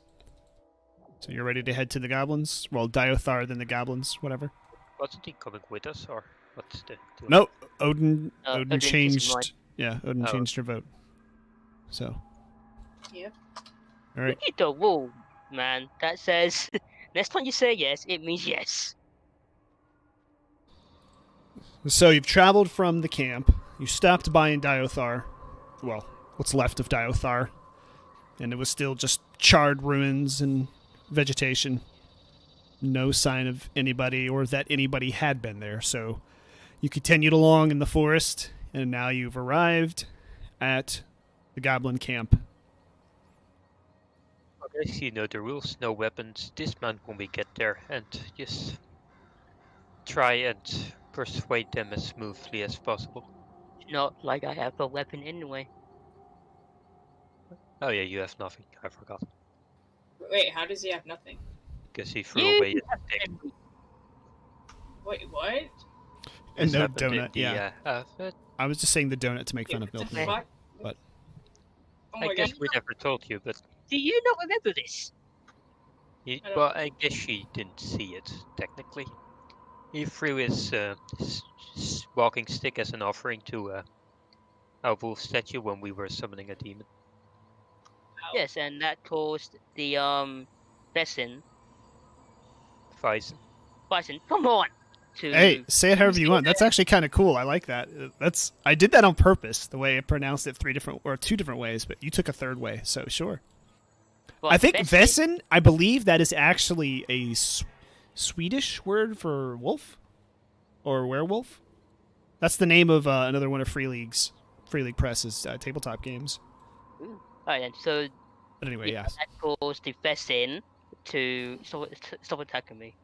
Speaker 1: So you're ready to head to the goblins? Well, Diothar, then the goblins, whatever.
Speaker 2: Wasn't he coming with us, or what's the deal?
Speaker 1: No, Odin
Speaker 3: Odin changed his mind.
Speaker 1: changed. Yeah, Odin
Speaker 2: Oh.
Speaker 1: changed her vote. So,
Speaker 4: Yep.
Speaker 1: all right.
Speaker 3: Look at the rule, man. That says next time you say yes, it means yes.
Speaker 1: So you've traveled from the camp. You stopped by in Diothar. Well, what's left of Diothar. And it was still just charred ruins and vegetation. No sign of anybody or that anybody had been there. So you continued along in the forest, and now you've arrived at the Goblin Camp.
Speaker 2: I guess you know the rules. No weapons. Dismount when we get there, and just try and persuade them as smoothly as possible.
Speaker 3: Not like I have a weapon anyway.
Speaker 2: Oh yeah, you have nothing. I forgot.
Speaker 4: Wait, how does he have nothing?
Speaker 2: Because he threw
Speaker 3: You
Speaker 2: away his
Speaker 3: have
Speaker 2: stick.
Speaker 3: every-
Speaker 4: Wait, what?
Speaker 1: And
Speaker 2: This
Speaker 1: no
Speaker 2: happened in
Speaker 1: donut,
Speaker 2: the,
Speaker 1: yeah.
Speaker 2: but
Speaker 1: I was just saying the donut to make fun of
Speaker 4: What the
Speaker 1: Milton.
Speaker 4: fuck?
Speaker 1: But-
Speaker 4: Oh
Speaker 2: I
Speaker 4: my
Speaker 2: guess
Speaker 4: god.
Speaker 2: we never told you, but
Speaker 3: Do you not remember this?
Speaker 2: he,
Speaker 4: I don't-
Speaker 2: well, I guess she didn't see it technically. He threw his walking stick as an offering to our wolf statue when we were summoning a demon.
Speaker 3: Yes, and that caused the Besson
Speaker 2: Ryzen.
Speaker 3: Bison. Come on. To
Speaker 1: Hey, say it however you want. That's actually kind of cool. I like that. I did that on purpose. The way I pronounced it two different ways, but you took a third way. So sure.
Speaker 3: well,
Speaker 1: I think
Speaker 3: Besson-
Speaker 1: Vesson. I believe that is actually a Swedish word for wolf or werewolf. That's the name of another one of Free League Press's tabletop games.
Speaker 3: Ooh. Alright then, so
Speaker 1: But anyway,
Speaker 3: yeah,
Speaker 1: yes.
Speaker 3: that caused the Vessin to stop attacking me.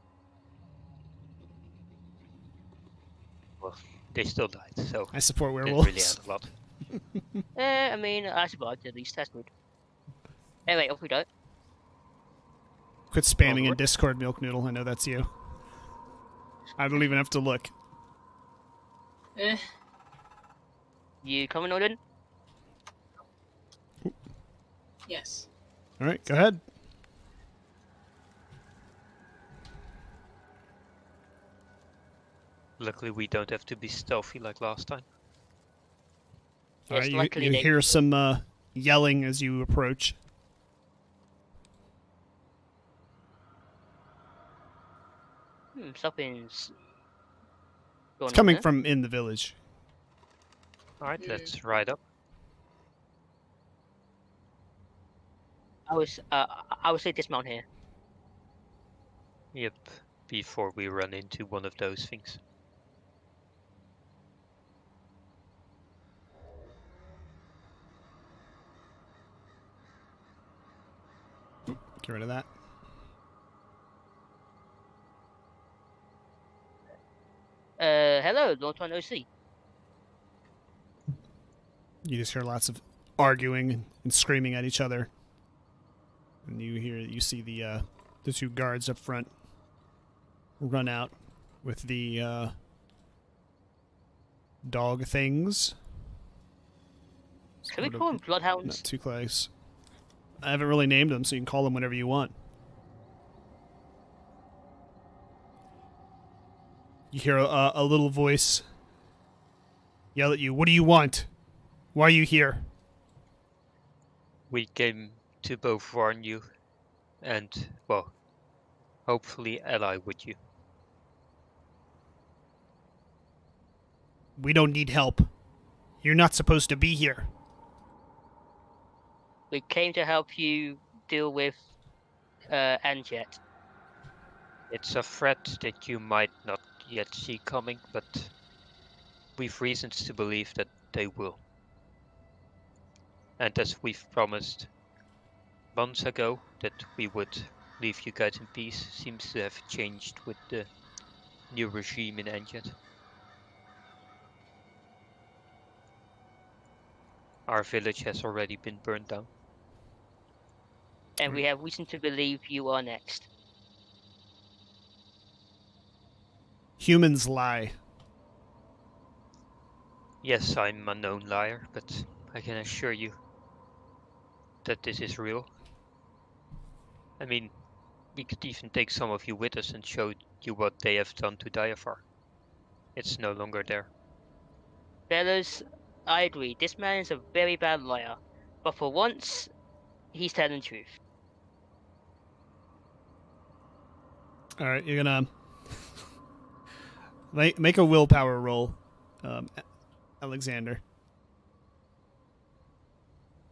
Speaker 2: Well, they still died, so
Speaker 1: I support
Speaker 2: didn't
Speaker 1: werewolves.
Speaker 2: really add a lot.
Speaker 3: I mean, I survived at least. That's good. Anyway, off we go.
Speaker 1: Quit spamming in
Speaker 3: Onward.
Speaker 1: Discord, Milk Noodle. I know that's you. I don't even have to look.
Speaker 4: Eh.
Speaker 3: You coming, Odin?
Speaker 4: Yes.
Speaker 1: All right, go ahead.
Speaker 2: Luckily, we don't have to be stealthy like last time.
Speaker 1: All
Speaker 3: Yes,
Speaker 1: right,
Speaker 3: luckily
Speaker 1: you
Speaker 3: they-
Speaker 1: hear some yelling as you approach.
Speaker 3: Something's going
Speaker 1: It's coming
Speaker 3: on
Speaker 1: from in the village.
Speaker 2: Alright,
Speaker 4: Hmm.
Speaker 2: let's ride up.
Speaker 3: there. I would say dismount here.
Speaker 2: Yep, before we run into one of those things.
Speaker 1: Get rid of that.
Speaker 3: Hello, long time no see.
Speaker 1: You just hear lots of arguing and screaming at each other. And you see the two guards up front run out with the dog things.
Speaker 3: Can we
Speaker 1: Sort of-
Speaker 3: call them
Speaker 1: Not
Speaker 3: bloodhounds?
Speaker 1: too close. I haven't really named them, so you can call them whatever you want. You hear a little voice yell at you, "What do you want? Why are you here?"
Speaker 2: We came to both warn you and, well, hopefully ally with you.
Speaker 1: "We don't need help. You're not supposed to be here."
Speaker 3: We came to help you deal with Anjet.
Speaker 2: It's a threat that you might not yet see coming, but we've reasons to believe that they will. And as we've promised months ago that we would leave you guys in peace, seems to have changed with the new regime in Anjet. Our village has already been burned down.
Speaker 3: And we have reason to believe you are next.
Speaker 1: Humans lie.
Speaker 2: Yes, I'm a known liar, but I can assure you that this is real. I mean, we could even take some of you with us and show you what they have done to Diafar. It's no longer there.
Speaker 3: Fellas, I agree. This man is a very bad liar. But for once, he's telling the truth.
Speaker 1: All right, you're gonna make a willpower roll, Alexander.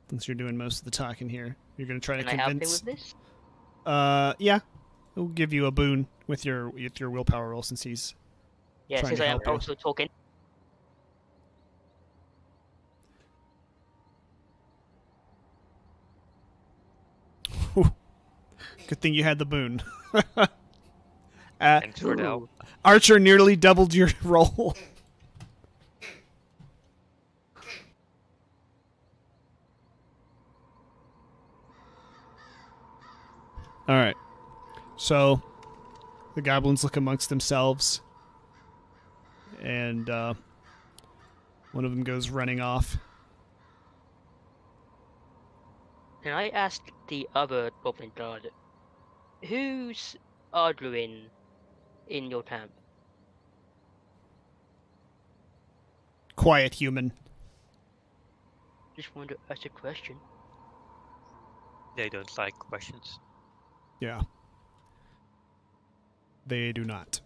Speaker 1: Since you're doing most of the talking here, you're gonna try
Speaker 3: Can
Speaker 1: to
Speaker 3: I help him
Speaker 1: convince.
Speaker 3: with this?
Speaker 1: Yeah, we'll give you a boon with your willpower roll since he's.
Speaker 3: Yeah,
Speaker 1: Trying
Speaker 3: since
Speaker 1: to
Speaker 3: I am
Speaker 1: help you.
Speaker 3: also talking.
Speaker 1: Good thing you had the boon.
Speaker 2: Thanks for the help.
Speaker 3: Ooh.
Speaker 1: Archer nearly doubled your roll. All right. So the goblins look amongst themselves, and one of them goes running off.
Speaker 3: Can I ask the other goblin guard, who's arguing in your camp?
Speaker 1: Quiet human.
Speaker 3: Just want to ask a question.
Speaker 2: They don't like questions.
Speaker 1: Yeah. They do not.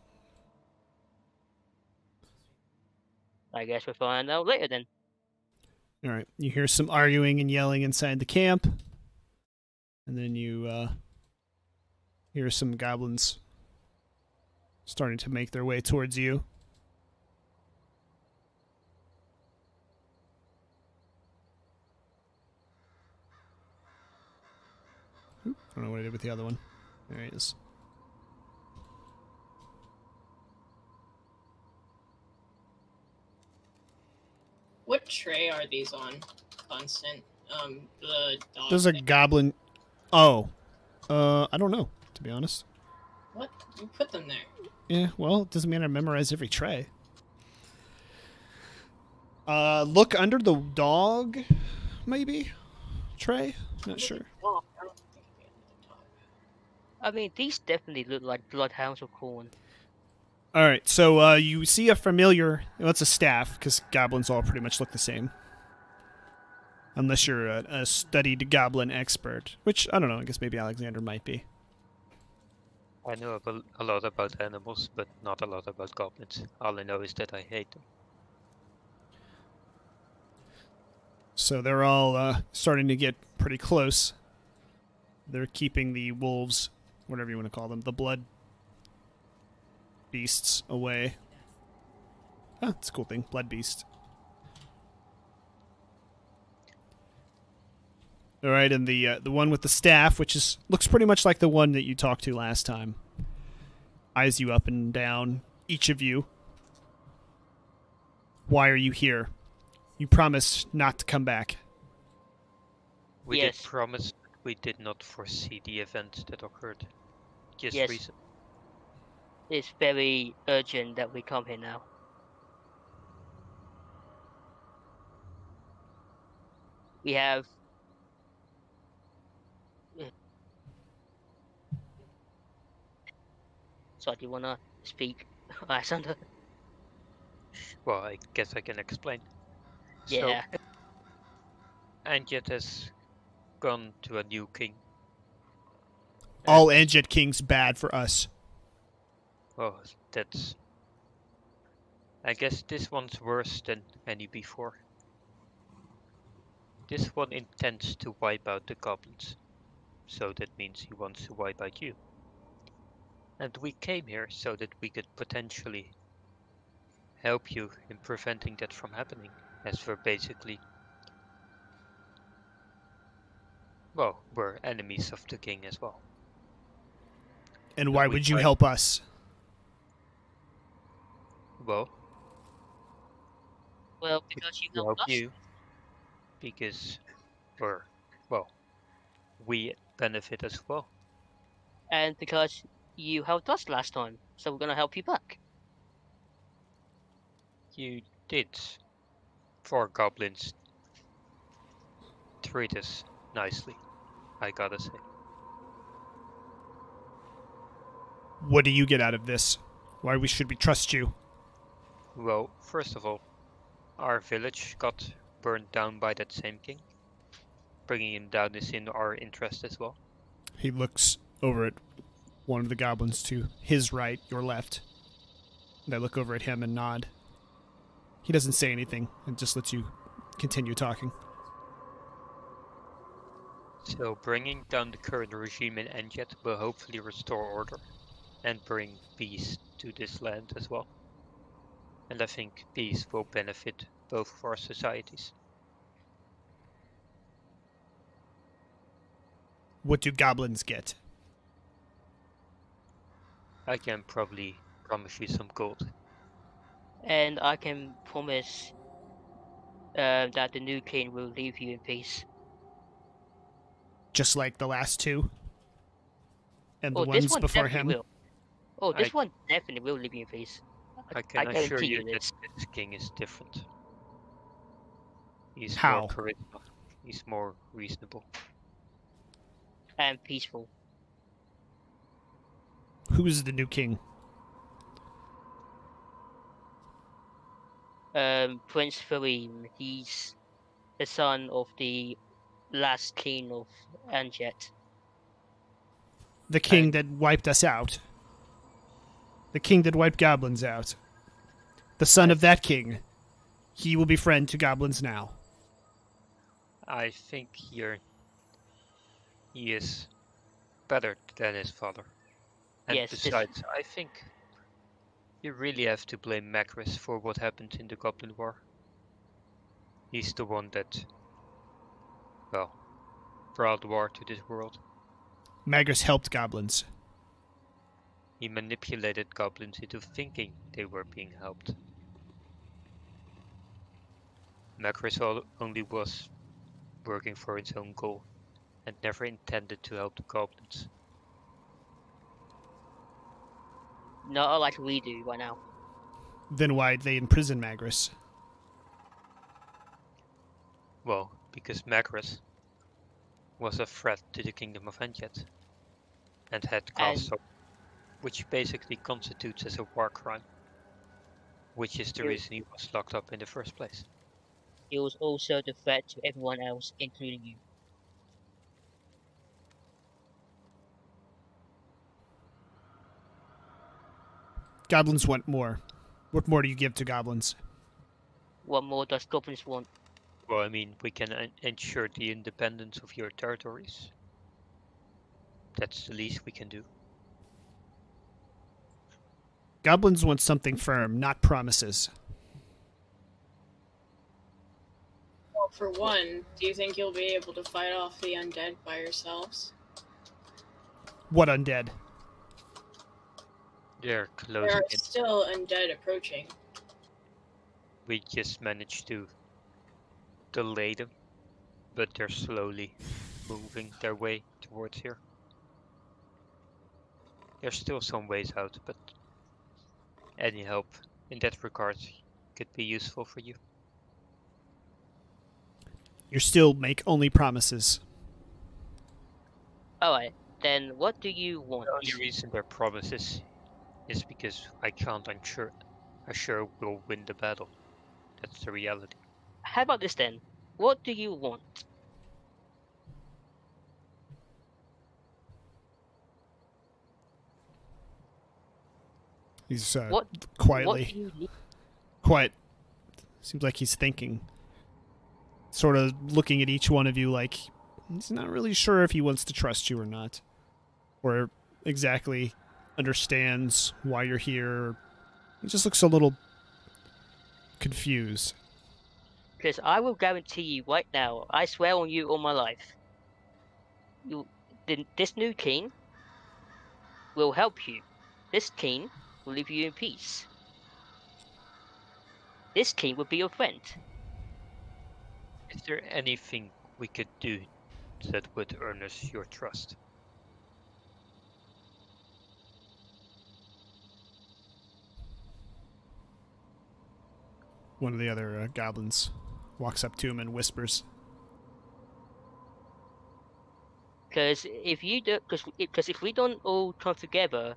Speaker 3: I guess we'll find out later then.
Speaker 1: All right. You hear some arguing and yelling inside the camp, and then you hear some goblins starting to make their way towards you. don't know what I did with the other one. There he is.
Speaker 4: What tray are these on? Constant. The dog.
Speaker 1: There's a
Speaker 4: thing.
Speaker 1: goblin. Oh. I don't know, to be honest.
Speaker 4: What? You put them there.
Speaker 1: Yeah, well, it doesn't mean I memorize every tray. Look under the dog, maybe? Tray? Not sure.
Speaker 4: Oh, I don't think it'd be under the dog.
Speaker 3: I mean, these definitely look like bloodhounds or corn.
Speaker 1: All right, so you see a familiar. Well, it's a staff because goblins all pretty much look the same, unless you're a studied goblin expert. Which I don't know. I guess maybe Alexander might be.
Speaker 2: I know a lot about animals, but not a lot about goblins. All I know is that I hate them.
Speaker 1: So they're all starting to get pretty close. They're keeping the wolves, whatever you want to call them, the blood beasts away. Ah, it's a cool thing, blood beast. All right, and the one with the staff, which looks pretty much like the one that you talked to last time, eyes you up and down, each of you. Why are you here? You promised not to come back.
Speaker 2: We
Speaker 3: Yes.
Speaker 2: did promise, but we did not foresee the event that occurred just
Speaker 3: Yes.
Speaker 2: recently.
Speaker 3: It's very urgent that we come here now. We have... So, do you wanna speak, Alexander?
Speaker 2: Well, I guess I can explain.
Speaker 3: Yeah.
Speaker 2: So, Anjet has gone to a new king.
Speaker 1: All
Speaker 2: And,
Speaker 1: Anjet King's bad for us.
Speaker 2: well, that's... I guess this one's worse than any before. This one intends to wipe out the goblins. So that means he wants to wipe out you. And we came here so that we could potentially help you in preventing that from happening, as we're basically, well, we're enemies of the king as well.
Speaker 1: And why
Speaker 2: we
Speaker 1: would you
Speaker 2: tried-
Speaker 1: help us?
Speaker 2: Well,
Speaker 3: Well, because you
Speaker 2: to
Speaker 3: helped
Speaker 2: help
Speaker 3: us.
Speaker 2: you, because we benefit as well.
Speaker 3: And because you helped us last time, so we're gonna help you back.
Speaker 2: You did. 4 goblins treat us nicely, I gotta say.
Speaker 1: What do you get out of this? Why should we trust you?
Speaker 2: Well, first of all, our village got burned down by that same king. Bringing him down is in our interest as well.
Speaker 1: He looks over at one of the goblins to his right, your left. And I look over at him and nod. He doesn't say anything and just lets you continue talking.
Speaker 2: So bringing down the current regime in Enjet will hopefully restore order and bring peace to this land as well. And I think peace will benefit both of our societies.
Speaker 1: What do goblins get?
Speaker 2: I can probably promise you some gold.
Speaker 3: And I can promise that the new king will leave you in peace.
Speaker 1: Just like the last two? And the
Speaker 3: Oh, this
Speaker 1: ones
Speaker 3: one
Speaker 1: before
Speaker 3: definitely
Speaker 1: him?
Speaker 3: will. Oh, this
Speaker 2: I-
Speaker 3: one definitely will leave you in peace.
Speaker 2: I can assure
Speaker 3: guarantee
Speaker 2: you that
Speaker 3: this.
Speaker 2: this king is different. He's
Speaker 1: How?
Speaker 2: more charisma. He's more reasonable.
Speaker 3: And peaceful.
Speaker 1: Who's the new king?
Speaker 3: Prince Farim, he's the son of the last king of Anjet.
Speaker 1: The king that wiped us out. The king that wiped goblins out. The son of that king. He will be friend to goblins now.
Speaker 2: I think he is better than his father. And
Speaker 3: Yes, this-
Speaker 2: besides, I think you really have to blame Macris for what happened in the Goblin War. He's the one that, well, brought war to this world.
Speaker 1: Magnus helped goblins.
Speaker 2: He manipulated goblins into thinking they were being helped. Macris only was working for its own goal and never intended to help the goblins.
Speaker 3: Not like we do right now.
Speaker 1: Then why'd they imprison Magnus?
Speaker 2: Well, because Macris was a threat to the kingdom of Enjet and had caused so, which basically constitutes as a war crime, which is the reason he was locked up in the first place.
Speaker 3: It was also the threat to everyone else, including you.
Speaker 1: Goblins want more. What more do you give to goblins?
Speaker 3: What more does goblins want?
Speaker 2: Well, I mean, we can ensure the independence of your territories. That's the least we can do.
Speaker 1: Goblins want something firm, not promises.
Speaker 4: Well, for one, do you think you'll be able to fight off the undead by yourselves?
Speaker 1: What undead?
Speaker 2: They're closing
Speaker 4: There are
Speaker 2: in.
Speaker 4: still undead approaching.
Speaker 2: We just managed to delay them, but they're slowly moving their way towards here. There's still some ways out, but any help in that regard could be useful for you.
Speaker 1: You still make only promises.
Speaker 3: Alright, then what do you want?
Speaker 2: The only reason they're promises is because I can't assure we'll win the battle. That's the reality.
Speaker 3: How about this then? What do you want?
Speaker 1: He's
Speaker 3: What
Speaker 1: quietly.
Speaker 3: What do you need?
Speaker 1: Quiet. Seems like he's thinking. Sort of looking at each one of you like he's not really sure if he wants to trust you or not. Or exactly understands why you're here. He just looks a little confused.
Speaker 3: Because I will guarantee you right now, I swear on you all my life, this new king will help you. This king will leave you in peace. This king will be your friend.
Speaker 2: Is there anything we could do that would earn us your trust?
Speaker 1: One of the other goblins walks up to him and whispers.
Speaker 3: Because if we don't all come together,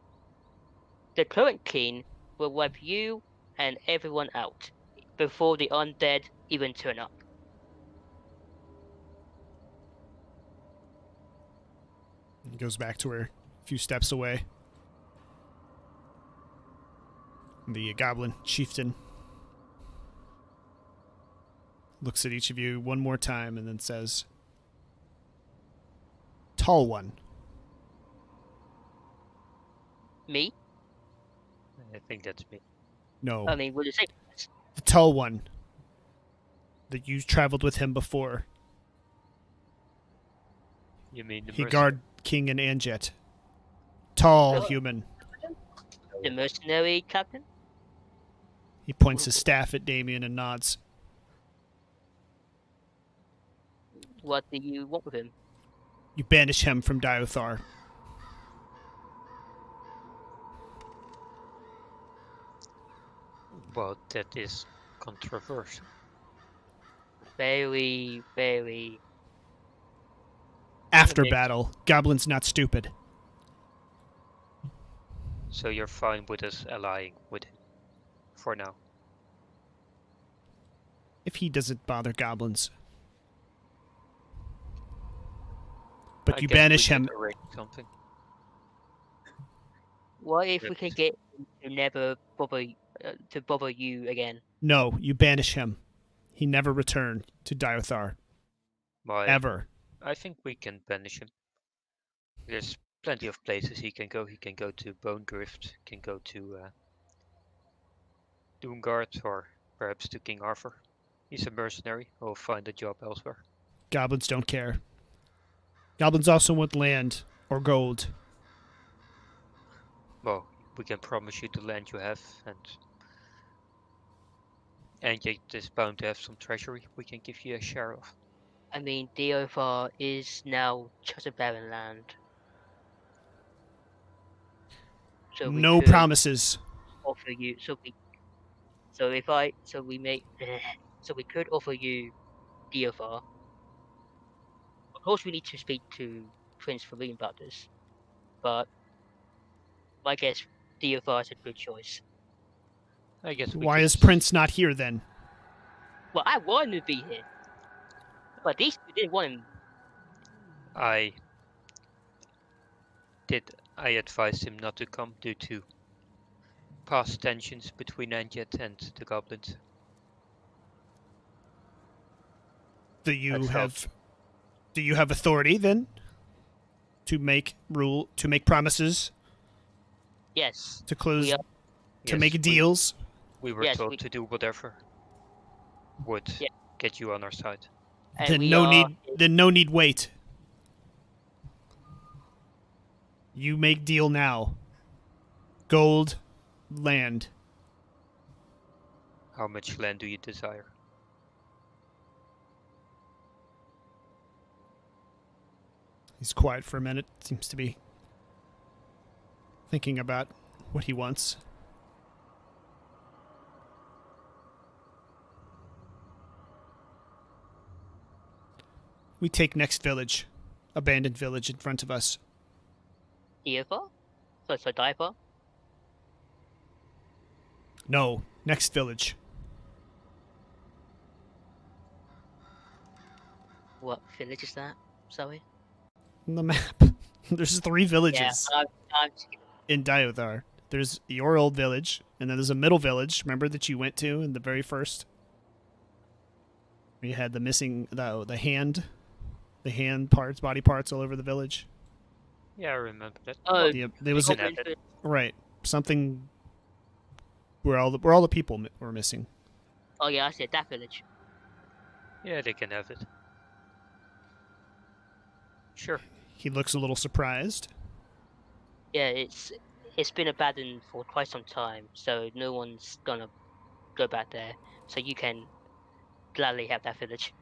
Speaker 3: the current king will wipe you and everyone out before the undead even turn up.
Speaker 1: He goes back to her a few steps away. The goblin chieftain looks at each of you one more time and then says, "Tall one."
Speaker 3: Me?
Speaker 2: I think that's me.
Speaker 1: No,
Speaker 3: I mean, what do you say?
Speaker 1: the tall one. That you traveled with him before.
Speaker 2: You mean the
Speaker 1: He
Speaker 2: mercenary?
Speaker 1: guard King and Anjet. Tall
Speaker 3: Oh.
Speaker 1: human.
Speaker 3: The mercenary captain?
Speaker 1: He points his staff at Damien and nods.
Speaker 3: What do you want with him?
Speaker 1: You banish him from Diothar.
Speaker 2: Well, that is controversial.
Speaker 3: Very, very.
Speaker 1: After
Speaker 2: Okay.
Speaker 1: battle, Goblin's not stupid.
Speaker 2: So you're fine with us allying with him for now.
Speaker 1: If he doesn't bother goblins. But
Speaker 2: I
Speaker 1: you
Speaker 2: guess we
Speaker 1: banish
Speaker 2: can
Speaker 1: him.
Speaker 2: arrange something.
Speaker 3: What if we
Speaker 2: Yep.
Speaker 3: can get him to never bother you again?
Speaker 1: No, you banish him. He never returned to Diothar.
Speaker 2: Well,
Speaker 1: Ever.
Speaker 2: I think we can banish him. There's plenty of places he can go. He can go to Bone Grift, can go to Doomguard, or perhaps to King Arthur. He's a mercenary. He'll find a job elsewhere.
Speaker 1: Goblins don't care. Goblins also want land or gold?
Speaker 2: Well, we can promise you the land you have, and it is bound to have some treasury we can give you a share of.
Speaker 3: I mean, Diofar is now just a barren land. So we
Speaker 1: No
Speaker 3: could
Speaker 1: promises.
Speaker 3: offer you. So we could offer you Diofar. Of course, we need to speak to Prince Farim about this, but I guess Diofar is a good choice.
Speaker 2: I guess we
Speaker 1: Why
Speaker 2: could
Speaker 1: is Prince not here then?
Speaker 3: Well, I want him to be here, but these two didn't want him.
Speaker 2: I advised him not to come due to past tensions between Anjet and the goblins.
Speaker 1: Do you have authority then to make promises,
Speaker 3: Yes,
Speaker 1: to close,
Speaker 3: we are.
Speaker 1: to
Speaker 2: Yes,
Speaker 1: make deals?
Speaker 2: We were
Speaker 3: Yes,
Speaker 2: told to do whatever would
Speaker 3: Yeah.
Speaker 2: get you on our side.
Speaker 3: And
Speaker 1: Then
Speaker 3: we
Speaker 1: no
Speaker 3: are.
Speaker 1: need wait. You make deal now. Gold, land.
Speaker 2: How much land do you desire?
Speaker 1: He's quiet for a minute. Seems to be thinking about what he wants. We take next village. Abandoned village in front of us.
Speaker 3: Diofar? So Diofar?
Speaker 1: No, next village.
Speaker 3: What village is that? Sorry.
Speaker 1: On the map. There's 3 villages
Speaker 3: Yeah, I'm
Speaker 1: in Diothar. There's your old village, and then there's a middle village, remember, that you went to in the very first? We had the missing the hand parts, body parts all over the village.
Speaker 2: Yeah, I remember that.
Speaker 3: Oh,
Speaker 1: There was
Speaker 2: Goblin Camp.
Speaker 1: right, something where all the people were missing.
Speaker 3: Oh yeah, I said that village.
Speaker 2: Yeah, they can have it. Sure.
Speaker 1: He looks a little surprised.
Speaker 3: Yeah, it's been abandoned for quite some time, so no one's gonna go back there. So you can gladly have that village.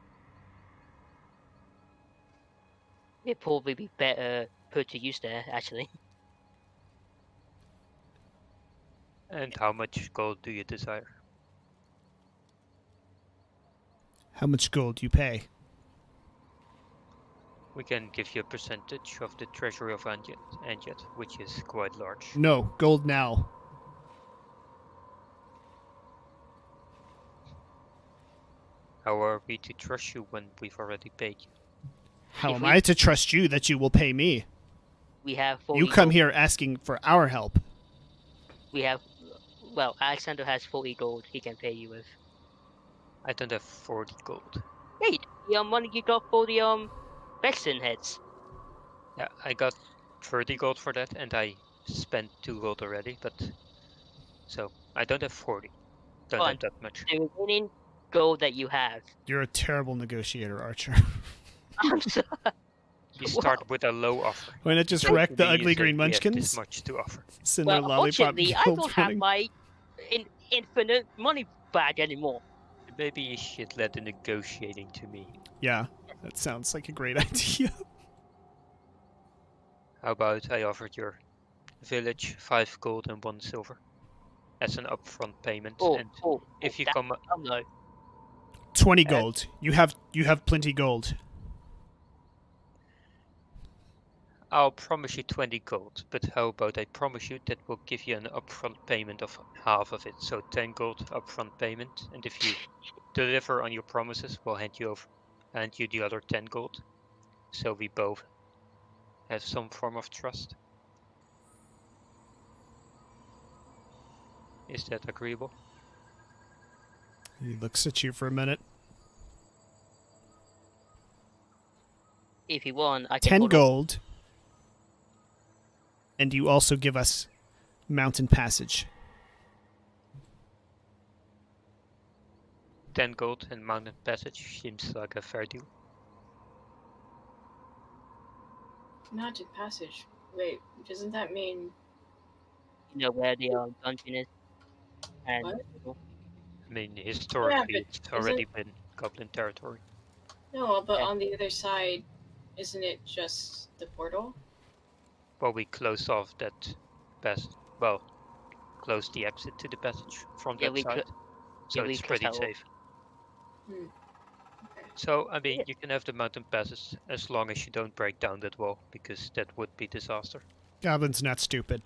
Speaker 3: It'd probably be better put to use there, actually.
Speaker 2: And how much gold do you desire?
Speaker 1: How much gold do you pay?
Speaker 2: We can give you a percentage of the treasury of Anjet, which is quite large.
Speaker 1: No, gold now.
Speaker 2: How are we to trust you when we've already paid you?
Speaker 1: How
Speaker 3: If
Speaker 1: am
Speaker 3: we-
Speaker 1: I to trust you that you will pay me?
Speaker 3: We have 40
Speaker 1: You come
Speaker 3: gold.
Speaker 1: here asking for our help.
Speaker 3: We have, well, Alexander has 40 gold he can pay you with.
Speaker 2: I don't have 40 gold.
Speaker 3: Hey, the money you got for the Vexen heads.
Speaker 2: Yeah, I got 30 gold for that, and I spent 2 gold already, but... So, I don't have 40. Don't
Speaker 3: Fine.
Speaker 2: have that much.
Speaker 3: The remaining gold that you have.
Speaker 1: You're a terrible negotiator, Archer.
Speaker 3: I'm sorry.
Speaker 2: You start with a low offer.
Speaker 1: Why not just
Speaker 2: So
Speaker 1: wreck
Speaker 2: to
Speaker 1: the
Speaker 2: me, you
Speaker 1: ugly
Speaker 2: say,
Speaker 1: green
Speaker 2: "We have this
Speaker 1: munchkins?
Speaker 2: much to offer."
Speaker 1: Send
Speaker 3: Well,
Speaker 1: their lollipop
Speaker 3: unfortunately, I
Speaker 1: guild
Speaker 3: don't have
Speaker 1: running.
Speaker 3: my infinite money bag anymore.
Speaker 2: Maybe you should let the negotiating to me.
Speaker 1: Yeah, that sounds like a great idea.
Speaker 2: How about I offered your village 5 gold and 1 silver as an upfront payment, and if you come,
Speaker 3: no.
Speaker 1: 20 gold. You have plenty gold.
Speaker 2: I'll promise you 20 gold. But how about I promise you that we'll give you an upfront payment of half of it, so 10 gold upfront payment, and if you deliver on your promises, we'll hand you the other 10 gold, so we both have some form of trust. Is that agreeable?
Speaker 1: He looks at you for a minute.
Speaker 3: If you want, I can
Speaker 1: 10
Speaker 3: hold
Speaker 1: gold. And you also give us mountain passage.
Speaker 2: 10 gold and mountain passage seems like a fair deal.
Speaker 4: Haunted passage. Wait, doesn't that mean
Speaker 3: You know where the dungeon is, and
Speaker 4: what?
Speaker 2: I mean,
Speaker 4: Yeah,
Speaker 2: historically,
Speaker 4: but
Speaker 2: it's already been Goblin territory.
Speaker 4: no, but
Speaker 3: Yeah.
Speaker 4: on the other side, isn't it just the portal?
Speaker 2: Well, we closed off that passage. Well, closed the exit to the passage from
Speaker 3: Yeah,
Speaker 2: that
Speaker 3: we
Speaker 2: side, so
Speaker 3: we
Speaker 2: it's
Speaker 3: closed
Speaker 2: pretty
Speaker 3: that off.
Speaker 2: safe.
Speaker 4: Hmm. Okay.
Speaker 2: So, I mean,
Speaker 3: Yeah.
Speaker 2: you can have the mountain passes as long as you don't break down that wall, because that would be disaster.
Speaker 1: Goblin's not stupid.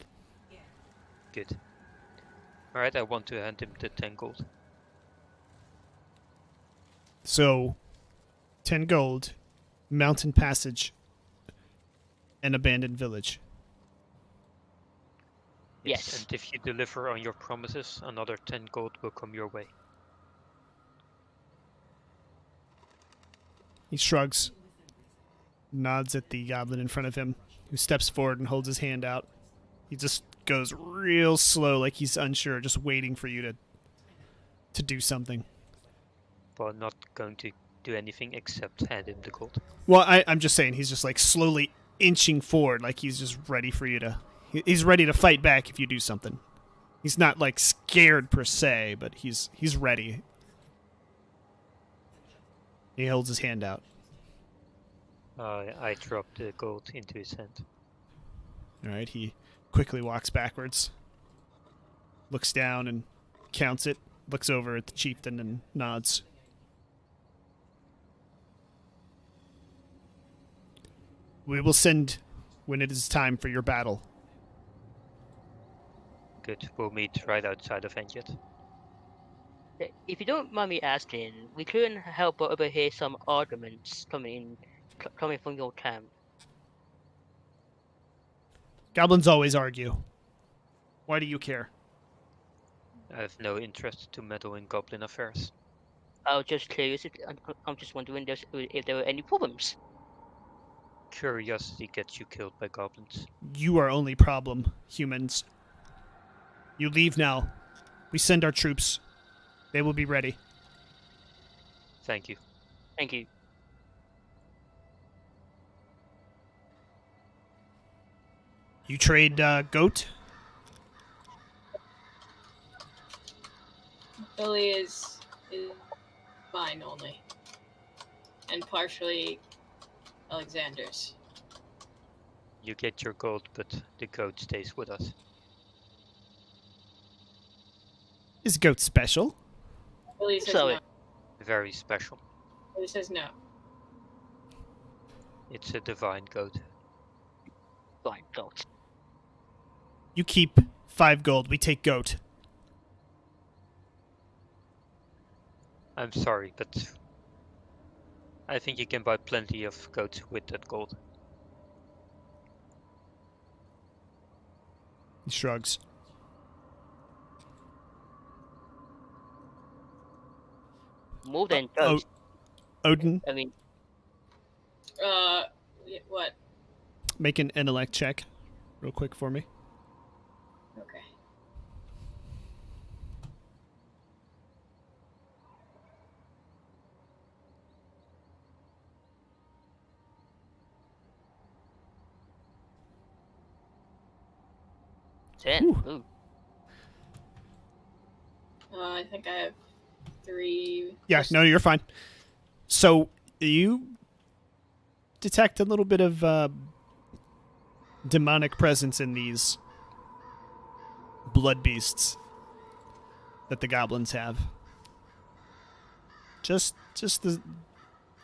Speaker 2: Good. Alright, I want to hand him the 10 gold.
Speaker 1: So, 10 gold, mountain passage, and abandoned village.
Speaker 3: Yes.
Speaker 2: And if you deliver on your promises, another 10 gold will come your way.
Speaker 1: He shrugs, nods at the goblin in front of him, who steps forward and holds his hand out. He just goes real slow, like he's unsure, just waiting for you to do something.
Speaker 2: Well, not going to do anything except hand him the gold.
Speaker 1: Well, I'm just saying he's just like slowly inching forward, like he's just ready for you to... He's ready to fight back if you do something. He's not like scared per se, but he's ready. He holds his hand out.
Speaker 2: I drop the gold into his hand.
Speaker 1: All right, he quickly walks backwards, looks down and counts it, looks over at the chieftain and nods. We will send when it is time for your battle.
Speaker 2: Good, we'll meet right outside of Enjet.
Speaker 3: If you don't mind me asking, we couldn't help but overhear some arguments coming from your camp.
Speaker 1: Goblins always argue. Why do you care?
Speaker 2: I have no interest to meddle in goblin affairs.
Speaker 3: I was just curious. I'm just wondering if there were any problems.
Speaker 2: Curiosity gets you killed by goblins.
Speaker 1: You are only problem, humans. You leave now. We send our troops. They will be ready.
Speaker 2: Thank you.
Speaker 3: Thank you.
Speaker 1: You trade goat?
Speaker 4: Billy is mine only, and partially Alexander's.
Speaker 2: You get your gold, but the goat stays with us.
Speaker 1: Is goat special?
Speaker 4: Billy says
Speaker 3: Sorry.
Speaker 4: no.
Speaker 2: Very special.
Speaker 4: Billy says no.
Speaker 2: It's a divine goat.
Speaker 3: Fine, goat.
Speaker 1: You keep 5 gold. We take goat.
Speaker 2: I'm sorry, but I think you can buy plenty of goats with that gold.
Speaker 1: He shrugs.
Speaker 3: More than goats.
Speaker 1: Odin,
Speaker 3: I mean,
Speaker 4: What?
Speaker 1: make an intellect check real quick for me.
Speaker 4: Okay.
Speaker 3: ten.
Speaker 1: Whew.
Speaker 3: Ooh.
Speaker 4: I think I have 3.
Speaker 1: Yeah, no, you're fine. So you detect a little bit of demonic presence in these blood beasts that the goblins have. Just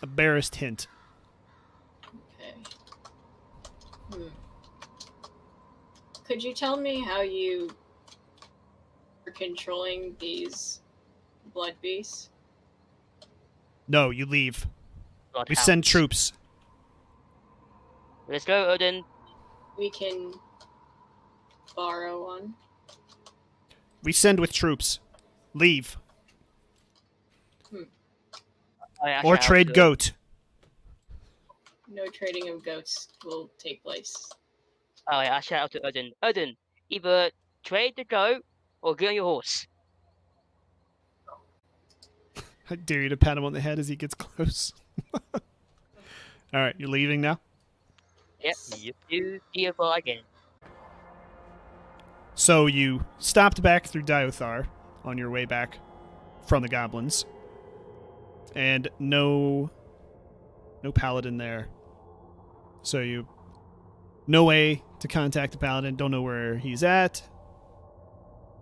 Speaker 1: a barest hint.
Speaker 4: Okay. Could you tell me how you are controlling these blood beasts?
Speaker 1: No, you leave.
Speaker 3: Blood
Speaker 1: We send
Speaker 3: hounds.
Speaker 1: troops.
Speaker 3: Let's go, Odin.
Speaker 4: We can borrow one.
Speaker 1: We send with troops. Leave. Or trade goat.
Speaker 4: No trading of goats will take place.
Speaker 3: I shout out to Odin. Odin, either trade the goat or get on your horse.
Speaker 1: I dare you to pat him on the head as he gets close. All right, you're leaving now?
Speaker 3: Yep.
Speaker 2: Yep.
Speaker 3: Do DFR again.
Speaker 1: So you stopped back through Diothar on your way back from the goblins, and no paladin there. So you no way to contact the paladin. Don't know where he's at.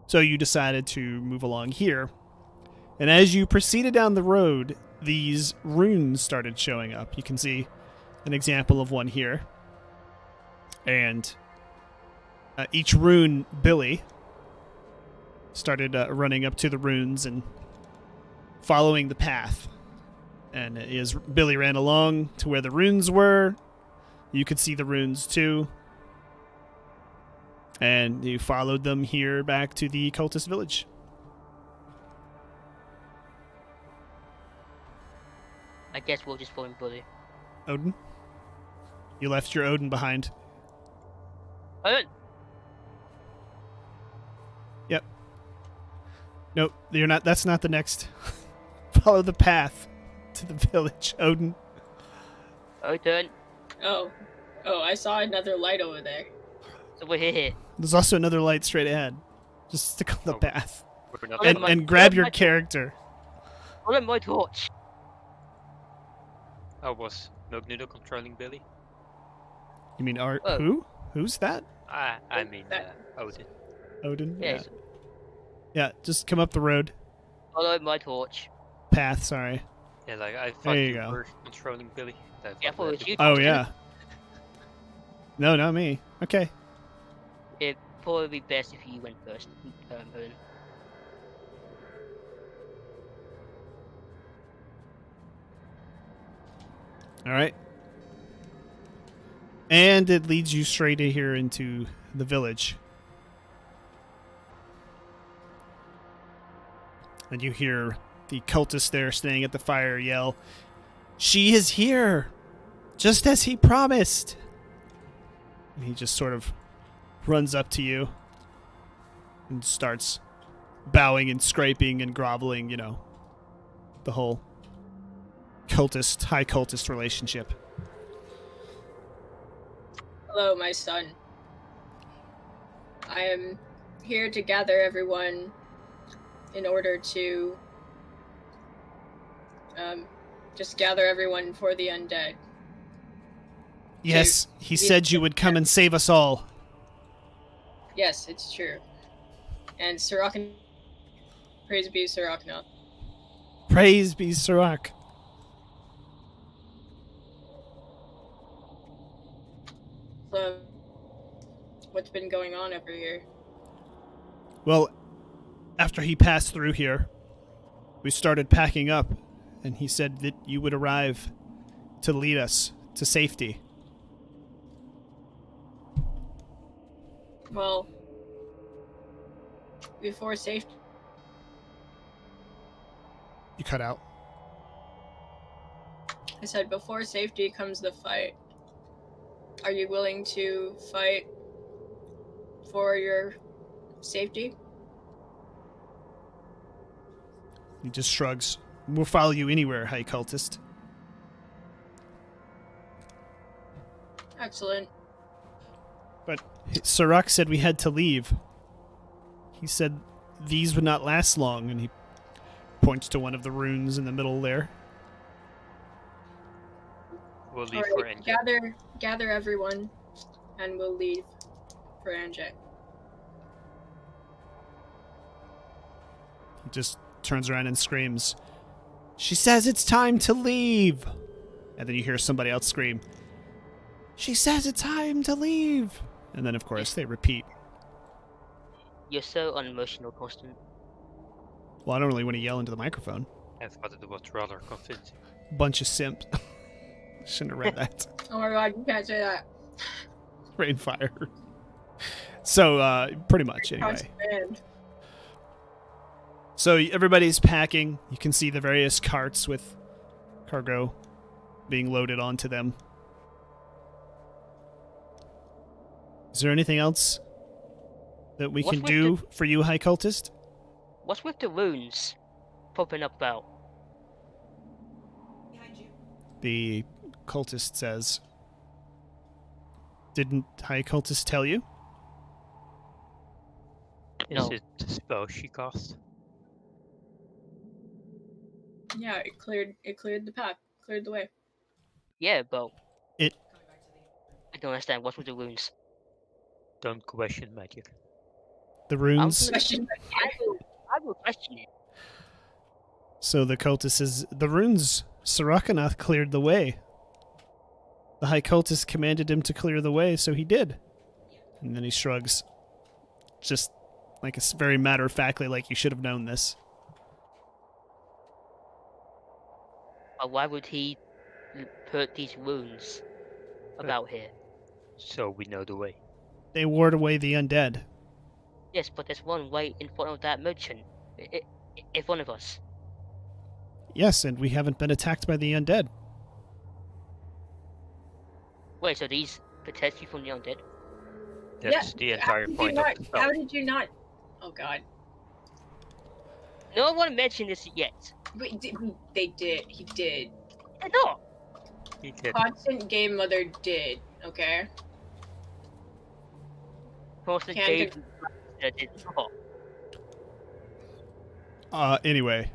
Speaker 1: So you decided to move along here. And as you proceeded down the road, these runes started showing up. You can see an example of one here. And each rune, Billy, started running up to the runes and following the path. And as Billy ran along to where the runes were, you could see the runes too. And you followed them here back to the cultist village.
Speaker 3: I guess we'll just phone Bully.
Speaker 1: Odin? You left your Odin behind.
Speaker 3: Odin!
Speaker 1: Yep. Nope, you're not. That's not the next. Follow the path to the village, Odin.
Speaker 3: Odin!
Speaker 4: Oh, I saw another light over there.
Speaker 3: So we're here.
Speaker 1: There's also another light straight ahead. Just stick on the
Speaker 2: Oh.
Speaker 1: path.
Speaker 2: We're not
Speaker 3: Odin,
Speaker 1: And grab your character.
Speaker 3: Odin, my torch!
Speaker 2: I was Milk Noodle controlling Billy.
Speaker 1: You mean Art?
Speaker 3: Oh.
Speaker 1: Who? Who's that?
Speaker 2: I mean,
Speaker 4: That-
Speaker 2: Odin.
Speaker 1: Odin?
Speaker 3: Yes.
Speaker 1: Yeah, just come up the road.
Speaker 3: Follow my torch.
Speaker 1: Path, sorry.
Speaker 2: Yeah, like I thought
Speaker 1: There you
Speaker 2: you
Speaker 1: go.
Speaker 2: were controlling Billy.
Speaker 3: Yeah, I thought it was you.
Speaker 1: Oh, yeah. No, not me. Okay.
Speaker 3: It'd probably be best if you went first, Odin.
Speaker 1: All right. And it leads you straight in here into the village. And you hear the cultist there staying at the fire yell, "She is here! Just as he promised!" And he just sort of runs up to you and starts bowing and scraping and groveling, you know, the whole high cultist relationship.
Speaker 4: Hello, my son. I am here to gather everyone in order to just gather everyone for the undead.
Speaker 1: Yes, he said you would come and save us all.
Speaker 4: Yes, it's true. And Sirach, praise be Sirachna.
Speaker 1: Praise be Sirach.
Speaker 4: So, what's been going on over here?
Speaker 1: Well, after he passed through here, we started packing up, and he said that you would arrive to lead us to safety.
Speaker 4: Well, before safety,
Speaker 1: You cut out.
Speaker 4: I said before safety comes the fight. Are you willing to fight for your safety?
Speaker 1: He just shrugs. We'll follow you anywhere, high cultist.
Speaker 4: Excellent.
Speaker 1: But Sirach said we had to leave. He said these would not last long, and he points to one of the runes in the middle there.
Speaker 2: We'll leave for
Speaker 4: Alright,
Speaker 2: Anja.
Speaker 4: gather everyone, and we'll leave for Anja.
Speaker 1: He just turns around and screams, "She says it's time to leave!" And then you hear somebody else scream, "She says it's time to leave!" And then, of course, they repeat.
Speaker 3: You're so unemotional, Constant.
Speaker 1: Well, I don't really want to yell into the microphone.
Speaker 2: I thought it was rather convincing.
Speaker 1: Bunch of simps. Shouldn't have read that.
Speaker 4: Oh my god, you can't say that.
Speaker 1: Rainfire. So, pretty much, anyway.
Speaker 4: Constant.
Speaker 1: So everybody's packing. You can see the various carts with cargo being loaded onto them. Is there anything else that we
Speaker 3: What's
Speaker 1: can
Speaker 3: with
Speaker 1: do for you, High Cultist?
Speaker 3: What's with the runes popping up about?
Speaker 1: The cultist says, Didn't High Cultist tell you?
Speaker 2: Is
Speaker 3: No.
Speaker 2: it the spell she cast?
Speaker 4: Yeah, it cleared the path, cleared the way.
Speaker 3: Yeah, but
Speaker 1: It
Speaker 3: I don't understand. What's with the runes?
Speaker 2: Don't question magic.
Speaker 1: the runes.
Speaker 4: Question.
Speaker 3: I will question it.
Speaker 1: So the cultist says the runes. Sarakanath cleared the way. The High Cultist commanded him to clear the way, so he did. And then he shrugs, just like it's very matter of factly, like you should have known this.
Speaker 3: But why would he put these runes about here?
Speaker 2: So we know the way.
Speaker 1: They ward away the undead.
Speaker 3: Yes, but there's one right in front of that merchant. In front of us.
Speaker 1: Yes, and we haven't been attacked by the undead.
Speaker 3: Wait, so these protect you from the undead?
Speaker 2: That's the entire point of the spell.
Speaker 4: How did you not? Oh God.
Speaker 3: No one mentioned this yet.
Speaker 4: Wait, they did. He did.
Speaker 3: They're not.
Speaker 2: He did.
Speaker 4: Constant Game Mother did. Okay.
Speaker 3: Constant
Speaker 4: Can't
Speaker 3: Game
Speaker 4: do-
Speaker 3: did not.
Speaker 1: Anyway.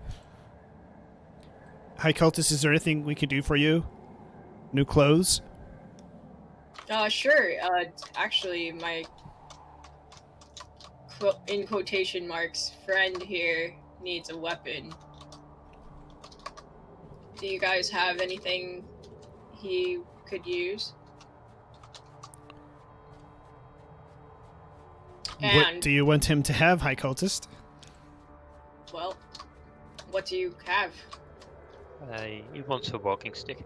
Speaker 1: High Cultist, is there anything we can do for you? New clothes?
Speaker 4: Sure. Actually, my in quotation marks friend here needs a weapon. Do you guys have anything he could use?
Speaker 1: What
Speaker 4: And
Speaker 1: do you want him to have, High Cultist?
Speaker 4: well, what do you have?
Speaker 2: He wants a walking stick.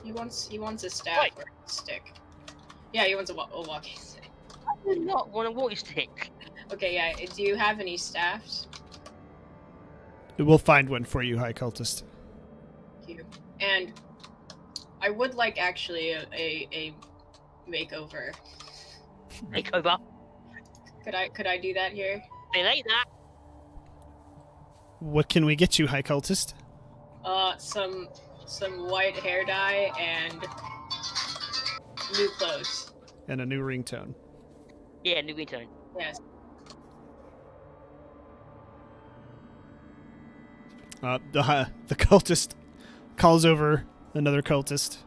Speaker 4: He wants a staff
Speaker 3: Wait.
Speaker 4: or a stick. Yeah, he wants a walking stick.
Speaker 3: I do not want a walking stick.
Speaker 4: Okay, yeah. Do you have any staffs?
Speaker 1: We'll find one for you, High Cultist.
Speaker 4: Thank you. And I would like actually a makeover.
Speaker 3: Makeover.
Speaker 4: Could I do that here?
Speaker 3: They like that.
Speaker 1: What can we get you, High Cultist?
Speaker 4: Some white hair dye and new clothes.
Speaker 1: And a new ringtone.
Speaker 3: Yeah, new return.
Speaker 4: Yes.
Speaker 1: The cultist calls over another cultist.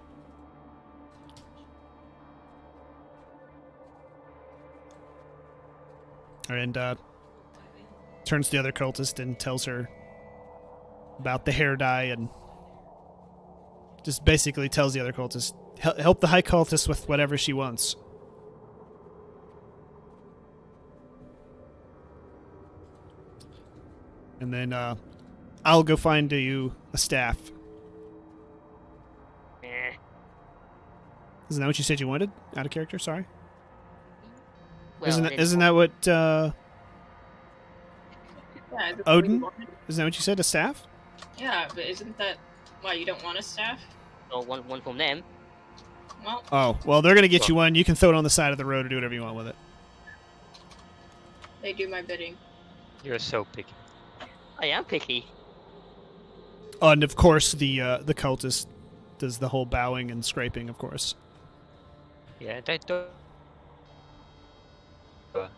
Speaker 1: And turns to the other cultist and tells her about the hair dye and just basically tells the other cultist, help the High Cultist with whatever she wants. And then I'll go find you a staff.
Speaker 3: Eh.
Speaker 1: Isn't that what you said you wanted? Out of character, sorry.
Speaker 3: Well,
Speaker 1: Isn't that what
Speaker 4: Yeah. is it
Speaker 1: Odin?
Speaker 4: what we want?
Speaker 1: isn't that what you said? A staff?
Speaker 4: Yeah, but isn't that why you don't want a staff?
Speaker 3: Or one from them.
Speaker 4: Well,
Speaker 1: Oh, well, they're gonna get you one. You can throw it on the side of the road or do whatever you want with it.
Speaker 4: they do my bidding.
Speaker 2: You're so picky.
Speaker 3: I am picky.
Speaker 1: Oh, and of course the cultist does the whole bowing and scraping, of course.
Speaker 2: Yeah, they don't.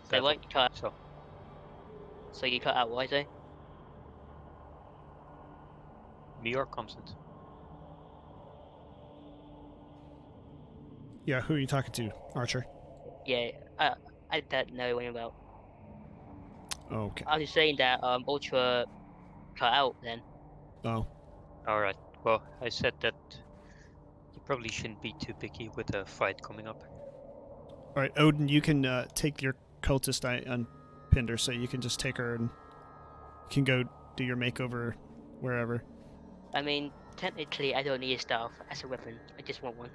Speaker 3: They like you cut.
Speaker 2: So
Speaker 3: So you cut out Ryzen.
Speaker 2: me or consent.
Speaker 1: Yeah, who are you talking to, Archer?
Speaker 3: Yeah, I don't know anything about.
Speaker 1: Oh, okay.
Speaker 3: I was just saying that Ultra cut out then.
Speaker 1: Oh,
Speaker 2: All right. Well, I said that you probably shouldn't be too picky with a fight coming up.
Speaker 1: all right, Odin. You can take your cultist. I unpinned her, so you can just take her and you can go do your makeover wherever.
Speaker 3: I mean, technically, I don't need a staff as a weapon. I just want one.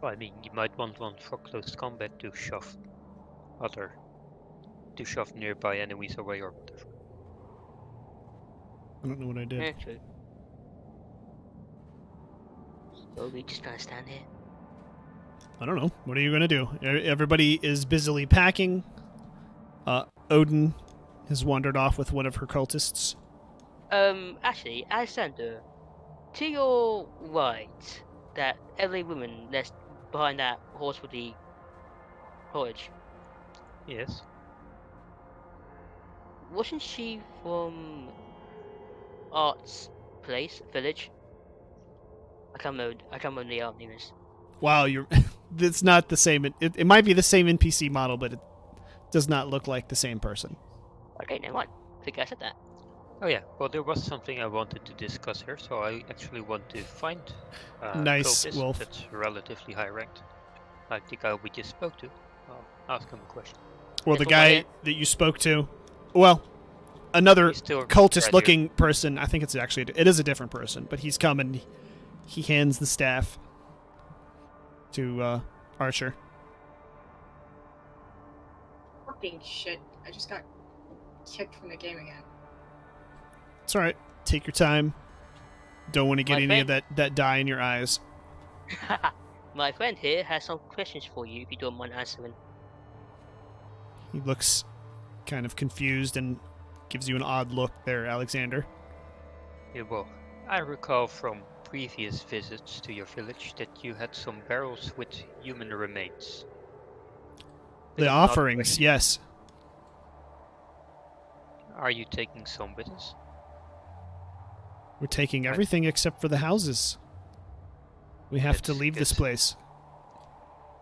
Speaker 2: Well, I mean, you might want one for close combat to shove nearby enemies away or whatever.
Speaker 1: I don't know what I did.
Speaker 3: Yeah, true. So we just gonna stand here.
Speaker 1: I don't know. What are you gonna do? Everybody is busily packing. Odin has wandered off with one of her cultists.
Speaker 3: Actually, Alexander, to your right, that elderly woman behind that horse with the porridge.
Speaker 2: Yes.
Speaker 3: Wasn't she from Art's place, village? I can't remember the name is.
Speaker 1: Wow, you're. It's not the same. It might be the same NPC model, but it does not look like the same person.
Speaker 3: Okay, never mind. I think I said that.
Speaker 2: Oh yeah, well there was something I wanted to discuss here, so I actually want to find
Speaker 1: Nice,
Speaker 2: cultist
Speaker 1: Wolf.
Speaker 2: that's relatively high ranked. Like the guy we just spoke to. I'll ask him a question.
Speaker 1: Well, the
Speaker 3: That's all I
Speaker 1: guy
Speaker 3: get.
Speaker 1: that you spoke to, well, another
Speaker 2: He's still
Speaker 1: cultist-looking person. I think it is a different person, but he's come and he hands the staff to Archer.
Speaker 4: Fucking shit. I just got kicked from the game again.
Speaker 1: It's all right. Take your time. Don't want to get
Speaker 3: My
Speaker 1: any of
Speaker 3: friend-
Speaker 1: that dye in your eyes.
Speaker 3: My friend here has some questions for you if you don't mind answering.
Speaker 1: He looks kind of confused and gives you an odd look there, Alexander.
Speaker 2: Yeah, well, I recall from previous visits to your village that you had some barrels with human remains.
Speaker 1: The
Speaker 2: That's not
Speaker 1: offerings,
Speaker 2: correct.
Speaker 1: yes.
Speaker 2: Are you taking some with us?
Speaker 1: We're taking everything except for the houses. We have to
Speaker 2: That's
Speaker 1: leave this
Speaker 2: good.
Speaker 1: place.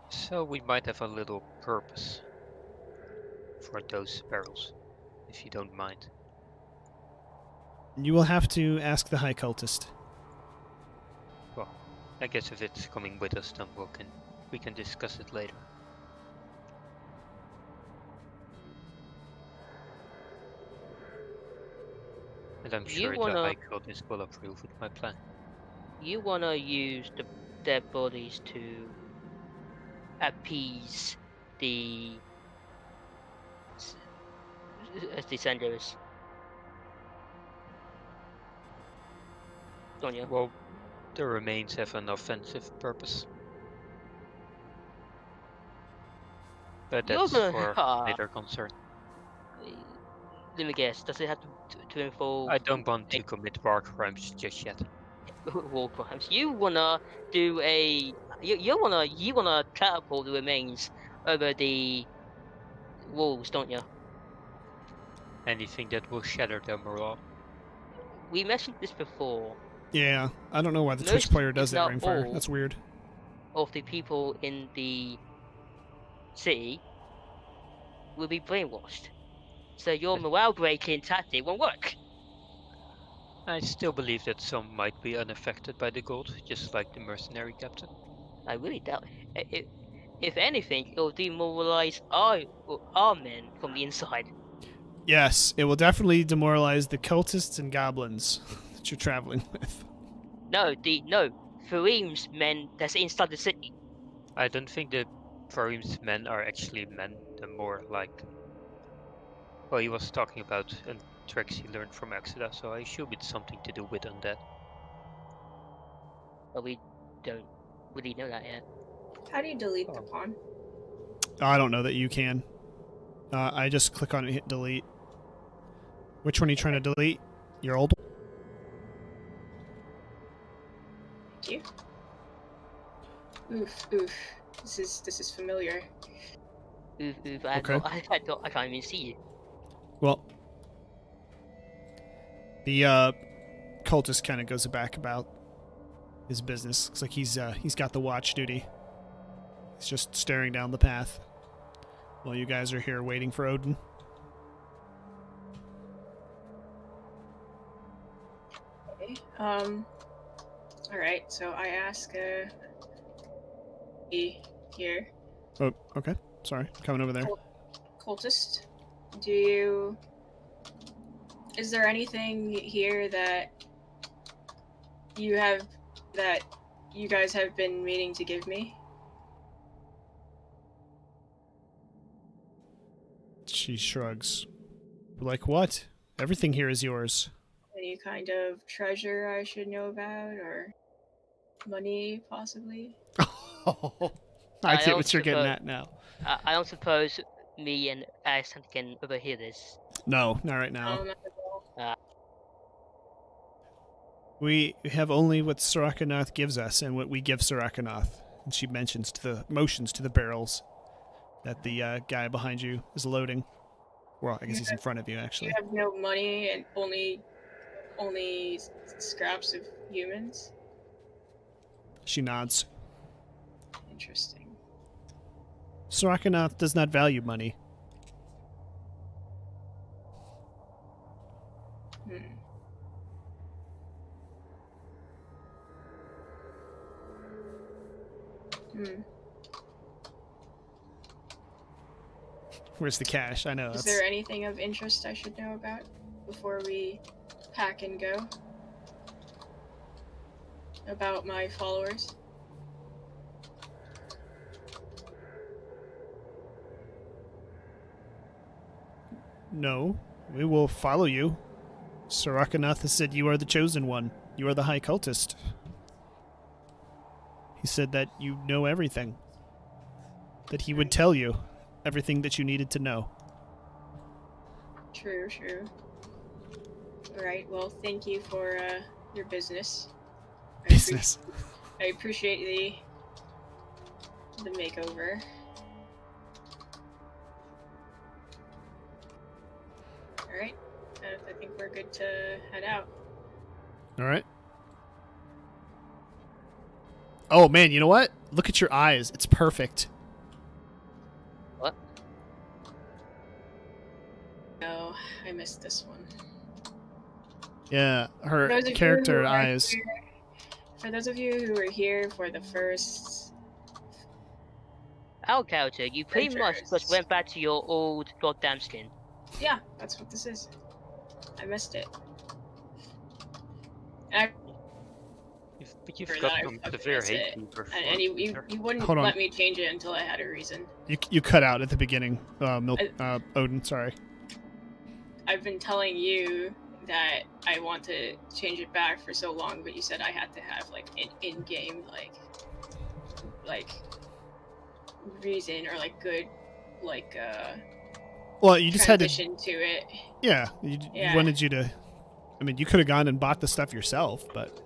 Speaker 2: So we might have a little purpose for those barrels, if you don't mind.
Speaker 1: You will have to ask the High Cultist.
Speaker 2: Well, I guess if it's coming with us, then we can discuss it later. And I'm
Speaker 3: You
Speaker 2: sure the
Speaker 3: wanna-
Speaker 2: High Cultist will approve with my plan.
Speaker 3: You wanna use the dead bodies to appease the descenders. Don't you?
Speaker 2: Well, the remains have an offensive purpose. But
Speaker 3: You're
Speaker 2: that's
Speaker 3: gonna-
Speaker 2: for later concern.
Speaker 3: Let me guess. Does it have to involve
Speaker 2: I don't want to commit war crimes just yet.
Speaker 3: war crimes? You wanna do a you wanna catapult the remains over the walls, don't you?
Speaker 2: Anything that will shatter their morale.
Speaker 3: We mentioned this before.
Speaker 1: Yeah, I don't know why the
Speaker 3: Most,
Speaker 1: Twitch player does
Speaker 3: if
Speaker 1: that,
Speaker 3: not
Speaker 1: Rainfire.
Speaker 3: all,
Speaker 1: That's weird.
Speaker 3: of the people in the city will be brainwashed. So your morale breaking tactic won't work.
Speaker 2: I still believe that some might be unaffected by the gold, just like the mercenary captain.
Speaker 3: I really doubt it. If anything, it will demoralize our men from the inside.
Speaker 1: Yes, it will definitely demoralize the cultists and goblins that you're traveling with.
Speaker 3: No, Fareem's men that's inside the city.
Speaker 2: I don't think that Farim's men are actually men, they're more like... Well, he was talking about tricks he learned from Exodus, so I assume it's something to do with undead.
Speaker 3: But we don't really know that yet.
Speaker 4: How do you delete the
Speaker 2: Oh.
Speaker 4: pawn?
Speaker 1: I don't know that you can. I just click on it and hit delete. Which one are you trying to delete? Your old one?
Speaker 4: Thank you. Oof, oof. This is familiar.
Speaker 3: Oof,
Speaker 1: Okay.
Speaker 3: I can't even see you.
Speaker 1: Well, the cultist kind of goes back about his business. Looks like he's got the watch duty. He's just staring down the path while you guys are here waiting for Odin.
Speaker 4: Okay. All right. So I ask here,
Speaker 1: Oh, okay. Sorry, coming over there.
Speaker 4: cultist, is there anything here that you guys have been meaning to give me?
Speaker 1: She shrugs. Like what? Everything here is yours.
Speaker 4: Any kind of treasure I should know about, or money, possibly?
Speaker 1: I
Speaker 3: I
Speaker 1: get
Speaker 3: don't
Speaker 1: what you're getting
Speaker 3: suppose-
Speaker 1: at now.
Speaker 3: I don't suppose me and Alexander can overhear this.
Speaker 1: No, not right now.
Speaker 4: Not at all.
Speaker 1: We have only what Sarakanath gives us and what we give Sarakanath. And she motions to the barrels that the guy behind you is loading. Well, I guess he's in front of you, actually.
Speaker 4: You have no money and only scraps of humans?
Speaker 1: She nods.
Speaker 4: Interesting.
Speaker 1: Sorokanath does not value money. Where's the cash? I know.
Speaker 4: Is there anything of interest I should know about before we pack and go? About my followers?
Speaker 1: No, we will follow you. Sorokanath has said you are the chosen one. You are the high cultist. He said that you know everything. That he would tell you everything that you needed to know.
Speaker 4: True. Alright, well, thank you for your business. I appreciate the makeover. Alright, I think we're good to head out.
Speaker 1: Alright. Oh man, you know what? Look at your eyes. It's perfect.
Speaker 3: What?
Speaker 4: No, I missed this one.
Speaker 1: Yeah, her character eyes.
Speaker 4: For those of you who were here for the first...
Speaker 3: Our character, you pretty much just went back to your old goddamn skin.
Speaker 4: Yeah, that's what this is. I missed it.
Speaker 2: You've got some severe hate
Speaker 4: and you wouldn't let me change it until I had a reason.
Speaker 1: You cut out at the beginning, Odin, sorry.
Speaker 4: I've been telling you that I want to change it back for so long, but you said I had to have like an in-game like reason or like good
Speaker 1: well, you just had to
Speaker 4: to it.
Speaker 1: Yeah, you wanted you to. I mean, you could have gone and bought the stuff yourself, but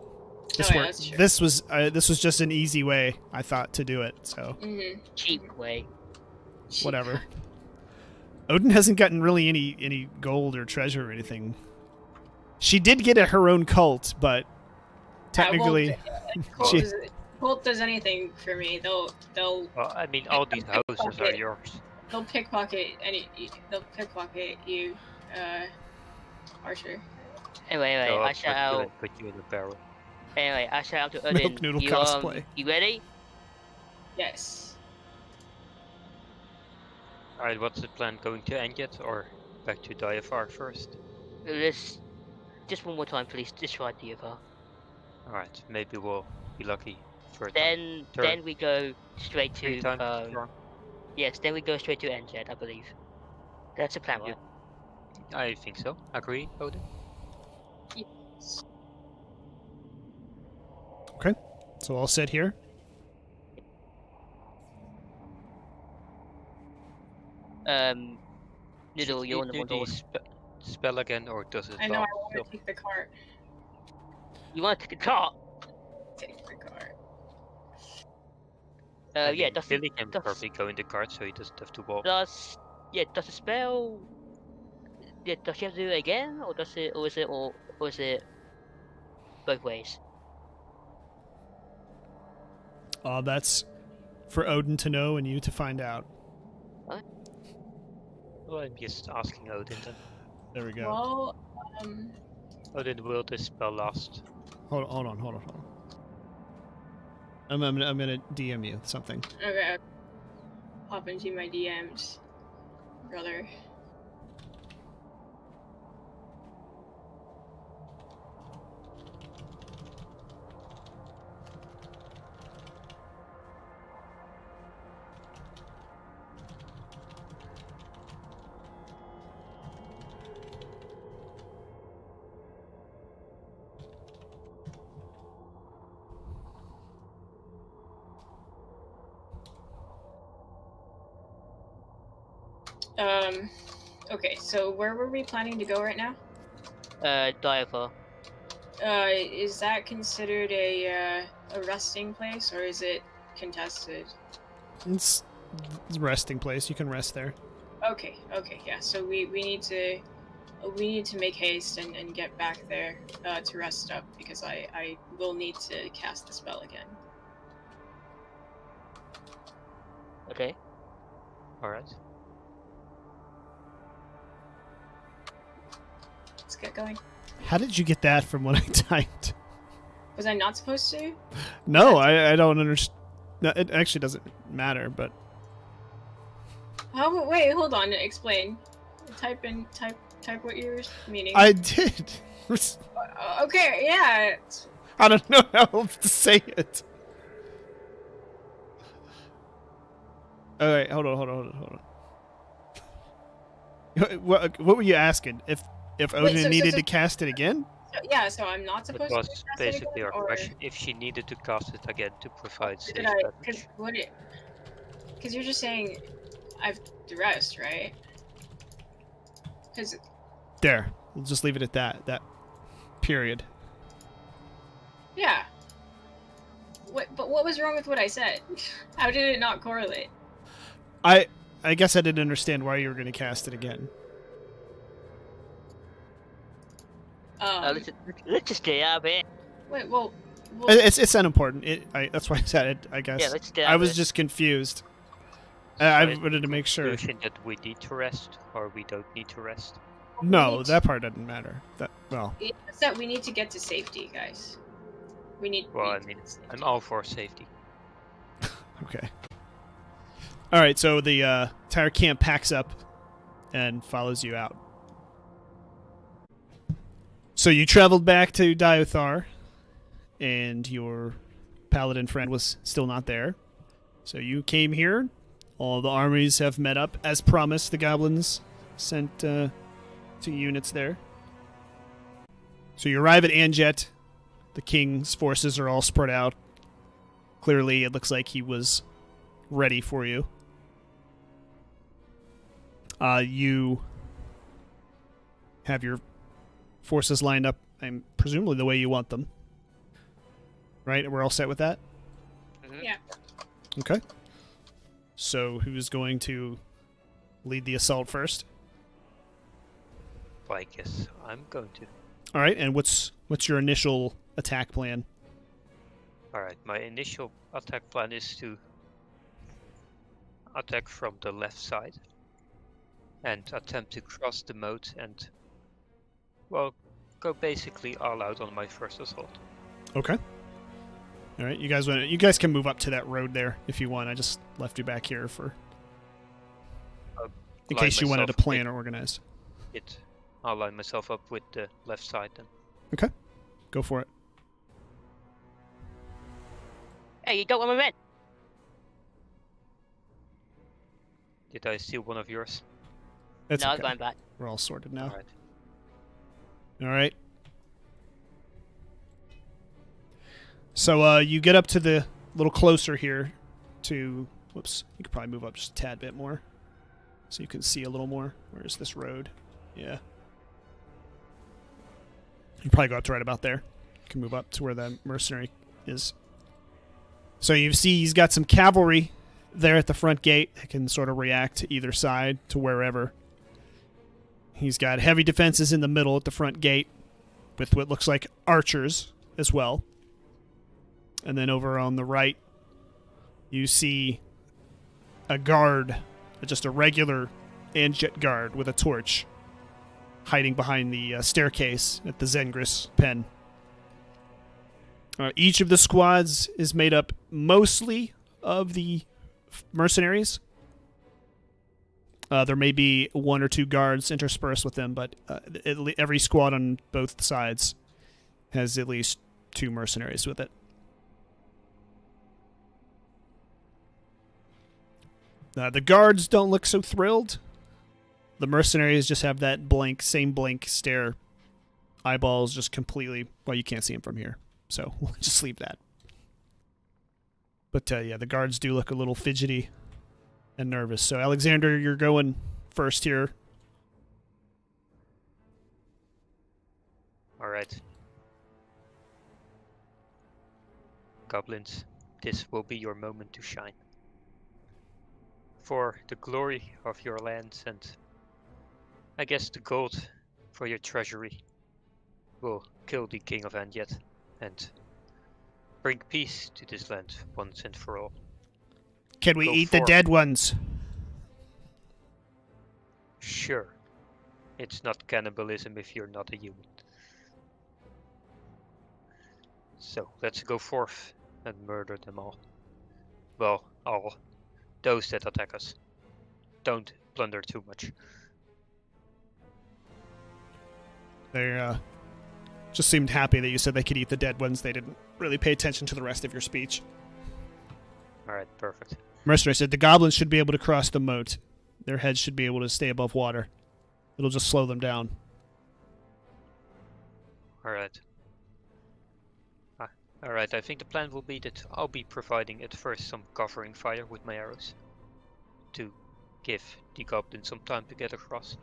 Speaker 1: this was just an easy way, I thought, to do it. So
Speaker 3: cheap way.
Speaker 1: Whatever. Odin hasn't gotten really any gold or treasure or anything. She did get her own cult, but technically,
Speaker 4: cult does anything for me. They'll.
Speaker 2: Well, I mean, all these houses are yours.
Speaker 4: They'll pickpocket you, Archer.
Speaker 3: Anyway, I shout out.
Speaker 2: Put you in a barrel.
Speaker 3: Anyway, I shout out to Odin.
Speaker 1: Milk noodle cosplay.
Speaker 3: You ready?
Speaker 4: Yes.
Speaker 2: Alright, what's the plan? Going to Enjet or back to Diafar first?
Speaker 3: Let's just one more time, please. Just try Diafar.
Speaker 2: Alright, maybe we'll be lucky for
Speaker 3: then we go straight to yes, then we go straight to Enjet, I believe. That's the plan, right?
Speaker 2: I think so. Agree, Odin?
Speaker 4: Yes.
Speaker 1: Okay, so all set here.
Speaker 3: Noodle, you're on the one
Speaker 2: spell again, or does it?
Speaker 4: I know. I want to take the cart.
Speaker 3: You want to take the cart?
Speaker 4: Take the cart.
Speaker 3: Yeah. Does
Speaker 2: Billy can probably go in the cart, so he doesn't have to walk.
Speaker 3: Does the spell? Yeah, does she have to do it again, or is it both ways?
Speaker 1: That's for Odin to know and you to find out.
Speaker 3: What?
Speaker 2: Well, I'm just asking Odin then.
Speaker 1: There we go.
Speaker 4: Well,
Speaker 2: Odin, will this spell last?
Speaker 1: Hold on. I'm gonna DM you something.
Speaker 4: Okay. Hop into my DMs, brother. Okay, so where were we planning to go right now?
Speaker 3: Diafar.
Speaker 4: Is that considered a resting place, or is it contested?
Speaker 1: It's a resting place. You can rest there.
Speaker 4: Okay, yeah. So we need to make haste and get back there to rest up because I will need to cast the spell again.
Speaker 3: Okay.
Speaker 2: All right.
Speaker 4: Let's get going.
Speaker 1: How did you get that from what I typed?
Speaker 4: Was I not supposed to?
Speaker 1: No, I don't understand. No, it actually doesn't matter, but...
Speaker 4: Oh, wait, hold on. Explain. Type what you're meaning.
Speaker 1: I did.
Speaker 4: Okay, yeah.
Speaker 1: I don't know how else to say it. Alright, hold on. What were you asking? If Odin needed to cast it again?
Speaker 4: Yeah, so I'm not
Speaker 2: It
Speaker 4: supposed to
Speaker 2: was
Speaker 4: cast it
Speaker 2: basically
Speaker 4: again,
Speaker 2: our
Speaker 4: or
Speaker 2: question if she needed to cast it again to provide safe
Speaker 4: did
Speaker 2: coverage.
Speaker 4: because you're just saying I've the rest, right? Because
Speaker 1: There. We'll just leave it at that. That period.
Speaker 4: yeah. But what was wrong with what I said? How did it not correlate?
Speaker 1: I guess I didn't understand why you were going to cast it again.
Speaker 3: Let's just get out of here.
Speaker 4: Wait, well
Speaker 1: It's unimportant. That's why I said it, I guess.
Speaker 3: Yeah, let's get
Speaker 1: I
Speaker 3: out of
Speaker 1: was
Speaker 3: here.
Speaker 1: just confused. I
Speaker 2: So
Speaker 1: wanted to make sure.
Speaker 2: Conclusion that we need to rest or we don't need to rest.
Speaker 1: No,
Speaker 4: need
Speaker 1: that part doesn't matter. Well,
Speaker 4: it's that we need to get to safety, guys. We need.
Speaker 2: Well,
Speaker 4: need
Speaker 2: I
Speaker 4: to
Speaker 2: mean,
Speaker 4: get to safety.
Speaker 2: I'm all for safety.
Speaker 1: okay. All right, so the entire camp packs up and follows you out. So you traveled back to Diothar, and your paladin friend was still not there. So you came here. All the armies have met up. As promised, the goblins sent 2 units there. So you arrive at Anjet. The king's forces are all spread out. Clearly, it looks like he was ready for you. You have your forces lined up, presumably the way you want them. Right? We're all set with that?
Speaker 4: Yeah.
Speaker 1: Okay. So who's going to lead the assault first?
Speaker 2: Well, I guess I'm going to.
Speaker 1: All right, and what's your initial attack plan?
Speaker 2: Alright, my initial attack plan is to attack from the left side and attempt to cross the moat and, well, go basically all out on my first assault.
Speaker 1: Okay. All right, you guys can move up to that road there if you want. I just left you back here for in case you wanted to plan or organize.
Speaker 2: I'll line myself up with the left side then.
Speaker 1: Okay, go for it.
Speaker 3: Hey, you got one of my men.
Speaker 2: Did I steal one of yours?
Speaker 1: It's
Speaker 3: No, I'm
Speaker 1: okay.
Speaker 3: going back.
Speaker 1: We're all sorted now.
Speaker 2: Alright.
Speaker 1: All right. So you get up to the little closer here to... Whoops. You could probably move up just a tad bit more so you can see a little more. Where's this road? Yeah. You can probably go up to right about there. You can move up to where the mercenary is. So you see he's got some cavalry there at the front gate that can sort of react to either side, to wherever. He's got heavy defenses in the middle at the front gate with what looks like archers as well. And then over on the right, you see a guard, just a regular Anjet guard with a torch hiding behind the staircase at the Zengris pen. Each of the squads is made up mostly of the mercenaries. There may be 1 or 2 guards interspersed with them, but every squad on both sides has at least 2 mercenaries with it. The guards don't look so thrilled. The mercenaries just have that same blank stare. Eyeballs just completely... Well, you can't see them from here, so we'll just leave that. But yeah, the guards do look a little fidgety and nervous. So Alexander, you're going first here.
Speaker 2: Alright. Goblins, this will be your moment to shine. For the glory of your lands and I guess the gold for your treasury will kill the King of Anjet and bring peace to this land once and for all.
Speaker 1: Can we
Speaker 2: Go
Speaker 1: eat the
Speaker 2: forth.
Speaker 1: dead ones?
Speaker 2: Sure, it's not cannibalism if you're not a human. So let's go forth and murder them all. Well, all those that attack us. Don't plunder too much.
Speaker 1: They just seemed happy that you said they could eat the dead ones. They didn't really pay attention to the rest of your speech.
Speaker 2: Alright, perfect.
Speaker 1: Mercenary said the goblins should be able to cross the moat. Their heads should be able to stay above water. It'll just slow them down.
Speaker 2: Alright. Alright, I think the plan will be that I'll be providing at first some covering fire with my arrows to give the goblins some time to get across.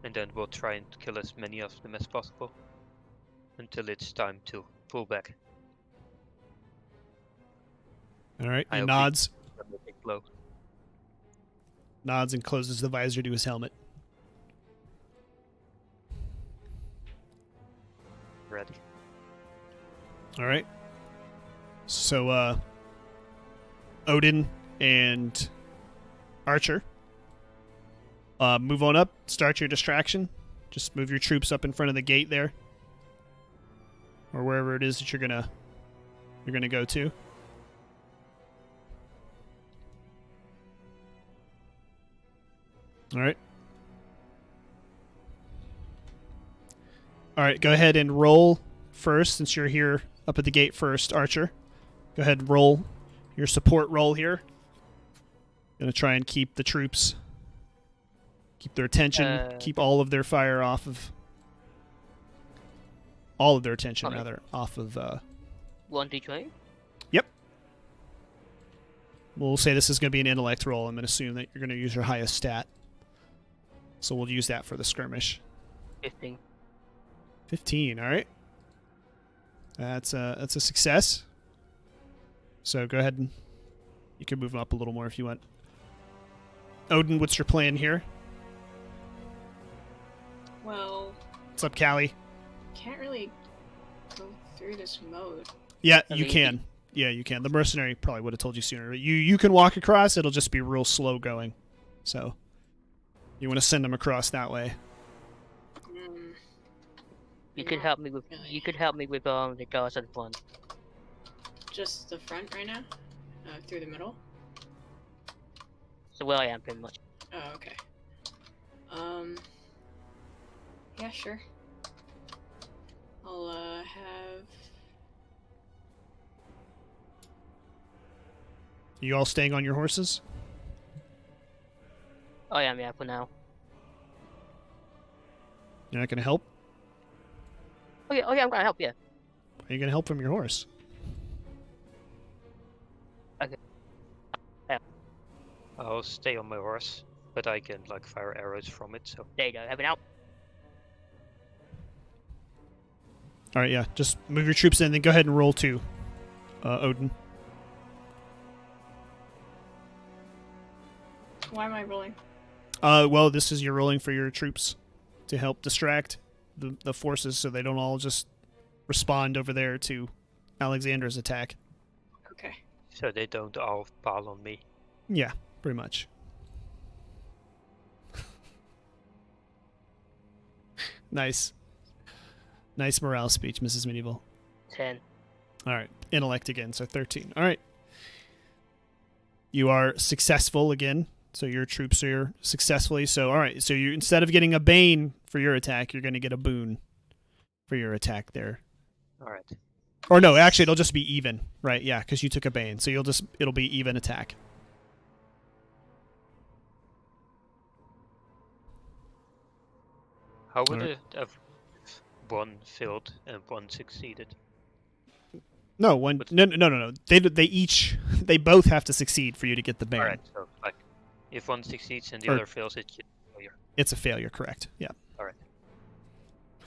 Speaker 2: And then we'll try and kill as many of them as possible until it's time to pull back.
Speaker 1: All right.
Speaker 2: I
Speaker 1: He
Speaker 2: hope
Speaker 1: nods.
Speaker 2: A big blow.
Speaker 1: Nods and closes the visor to his helmet.
Speaker 2: Ready.
Speaker 1: All right. So, Odin and Archer, move on up. Start your distraction. Just move your troops up in front of the gate there, or wherever it is that you're gonna go to. All right. All right. Go ahead and roll first, since you're here up at the gate first, Archer. Go ahead and roll your support roll here. Gonna try and keep the troops, keep their attention, keep all of their fire off of, all of their attention
Speaker 3: Okay.
Speaker 1: rather, off of.
Speaker 3: 1d20?
Speaker 1: Yep. We'll say this is gonna be an intellect roll. I'm gonna assume that you're gonna use your highest stat, so we'll use that for the skirmish.
Speaker 3: 15.
Speaker 1: 15. All right. That's a success. So go ahead and you can move them up a little more if you want. Odin, what's your plan here?
Speaker 4: Well,
Speaker 1: What's up, Callie?
Speaker 4: can't really go through this mode.
Speaker 1: Yeah,
Speaker 3: I
Speaker 1: you
Speaker 3: mean,
Speaker 1: can. Yeah, you can. The mercenary probably would have told you sooner. You can walk across. It'll just be real slow going. So you want to send them across that way.
Speaker 3: You could help me with
Speaker 4: Really?
Speaker 3: you could help me with the guards at the front.
Speaker 4: Just the front right now? Through the middle?
Speaker 3: So where I am pretty much.
Speaker 4: Oh, okay. Yeah, sure. I'll, have...
Speaker 1: You all staying on your horses?
Speaker 3: I am, yeah, for now.
Speaker 1: You're not going to help?
Speaker 3: Okay, I'm gonna help you.
Speaker 1: Are you going to help from your horse?
Speaker 2: I'll stay on my horse, but I can like fire arrows from it, so
Speaker 3: There you go, have an out.
Speaker 1: All right, yeah. Just move your troops in, then go ahead and roll too, Odin.
Speaker 4: Why am I rolling?
Speaker 1: Well, this is your rolling for your troops to help distract the forces so they don't all just respond over there to Alexander's attack.
Speaker 4: Okay.
Speaker 2: so they don't all pile on me.
Speaker 1: Yeah, pretty much. Nice. Nice morale speech, Mrs. Medieval.
Speaker 3: 10.
Speaker 1: All right. Intellect again, so 13. All right. You are successful again. So your troops are successfully. So, all right. So you, instead of getting a bane for your attack, you're going to get a boon for your attack there.
Speaker 2: All right.
Speaker 1: Or no, actually, it'll just be even. Right, yeah, because you took a bane. So it'll be even attack.
Speaker 2: How would
Speaker 1: Alright.
Speaker 2: it have one failed and one succeeded?
Speaker 1: No, one.
Speaker 2: But-
Speaker 1: No. They both have to succeed for you to get the bane.
Speaker 2: Alright, so like if one succeeds and the
Speaker 1: Or-
Speaker 2: other fails, it's just a failure.
Speaker 1: It's a failure, correct? Yeah.
Speaker 2: Alright.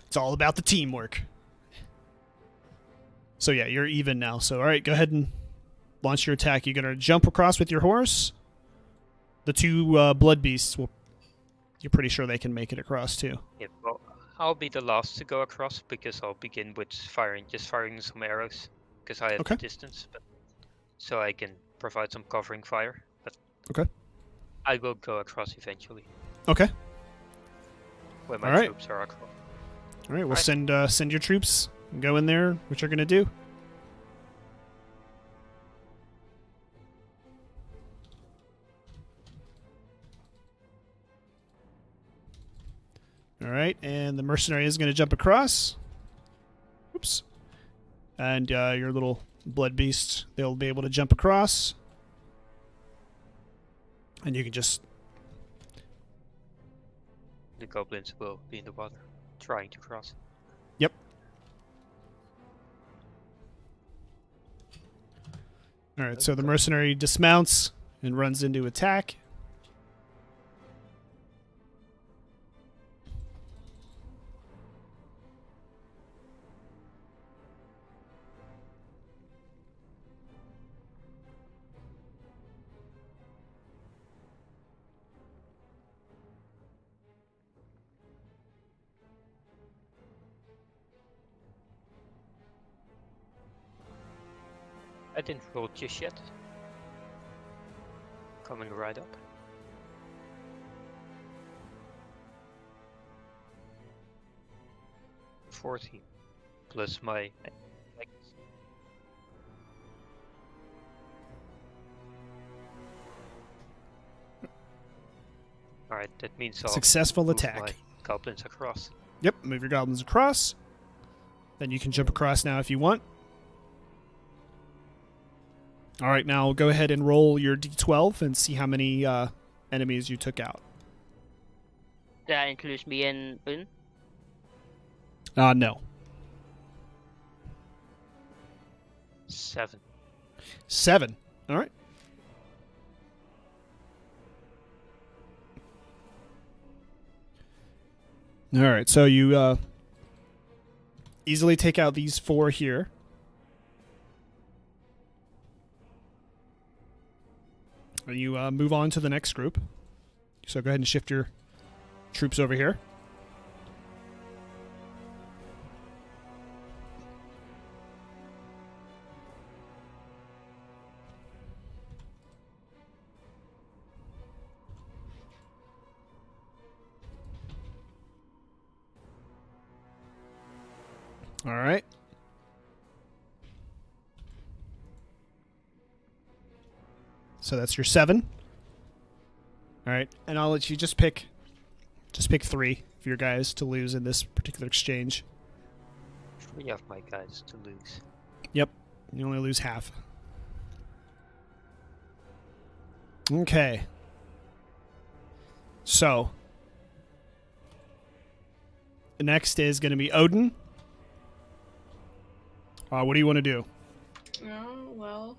Speaker 1: It's all about the teamwork. So yeah, you're even now. So all right, go ahead and launch your attack. You're going to jump across with your horse. The two blood beasts will. You're pretty sure they can make it across too.
Speaker 2: Yeah, well, I'll be the last to go across because I'll begin with firing some arrows because I have
Speaker 1: Okay.
Speaker 2: the distance, but so I can provide some covering fire. But
Speaker 1: Okay.
Speaker 2: I will go across eventually
Speaker 1: Okay.
Speaker 2: when my
Speaker 1: All right.
Speaker 2: troops are across.
Speaker 1: All right. We'll
Speaker 2: Alright.
Speaker 1: send your troops. And go in there. What you're going to do? All right, and the mercenary is going to jump across. Oops. And your little blood beasts, they'll be able to jump across. And you can just...
Speaker 2: The goblins will be in the water, trying to cross.
Speaker 1: Yep. All right, so the mercenary dismounts and runs into attack.
Speaker 2: I didn't roll just yet. Coming right up. 14 plus my. Alright, that means I'll
Speaker 1: Successful
Speaker 2: move
Speaker 1: attack.
Speaker 2: my goblins across.
Speaker 1: Yep, move your goblins across. Then you can jump across now if you want. All right, now go ahead and roll your d12 and see how many enemies you took out.
Speaker 3: That includes me and Un.
Speaker 1: No.
Speaker 2: 7.
Speaker 1: 7. All right. All right, so you easily take out these 4 here. And you move on to the next group. So go ahead and shift your troops over here. All right. So that's your 7. All right, and I'll let you just pick 3 for your guys to lose in this particular exchange.
Speaker 2: 3 of my guys to lose.
Speaker 1: Yep, you only lose half. Okay. So the next is going to be Odin. What do you want to do?
Speaker 4: Oh, well.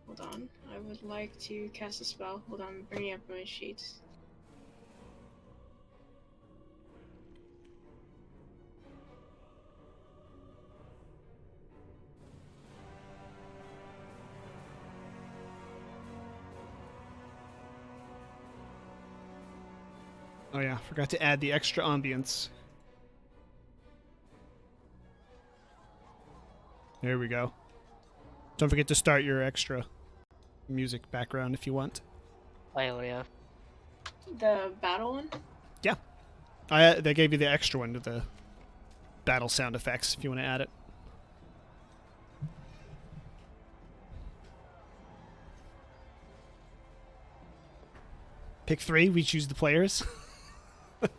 Speaker 4: Hold on. I would like to cast a spell. Hold on, I'm bringing up my sheets.
Speaker 1: Oh yeah, forgot to add the extra ambience. There we go. Don't forget to start your extra music background if you want.
Speaker 3: I already have.
Speaker 4: The battle one?
Speaker 1: Yeah. They gave you the extra one to the battle sound effects if you want to add it. Pick 3, we choose the players.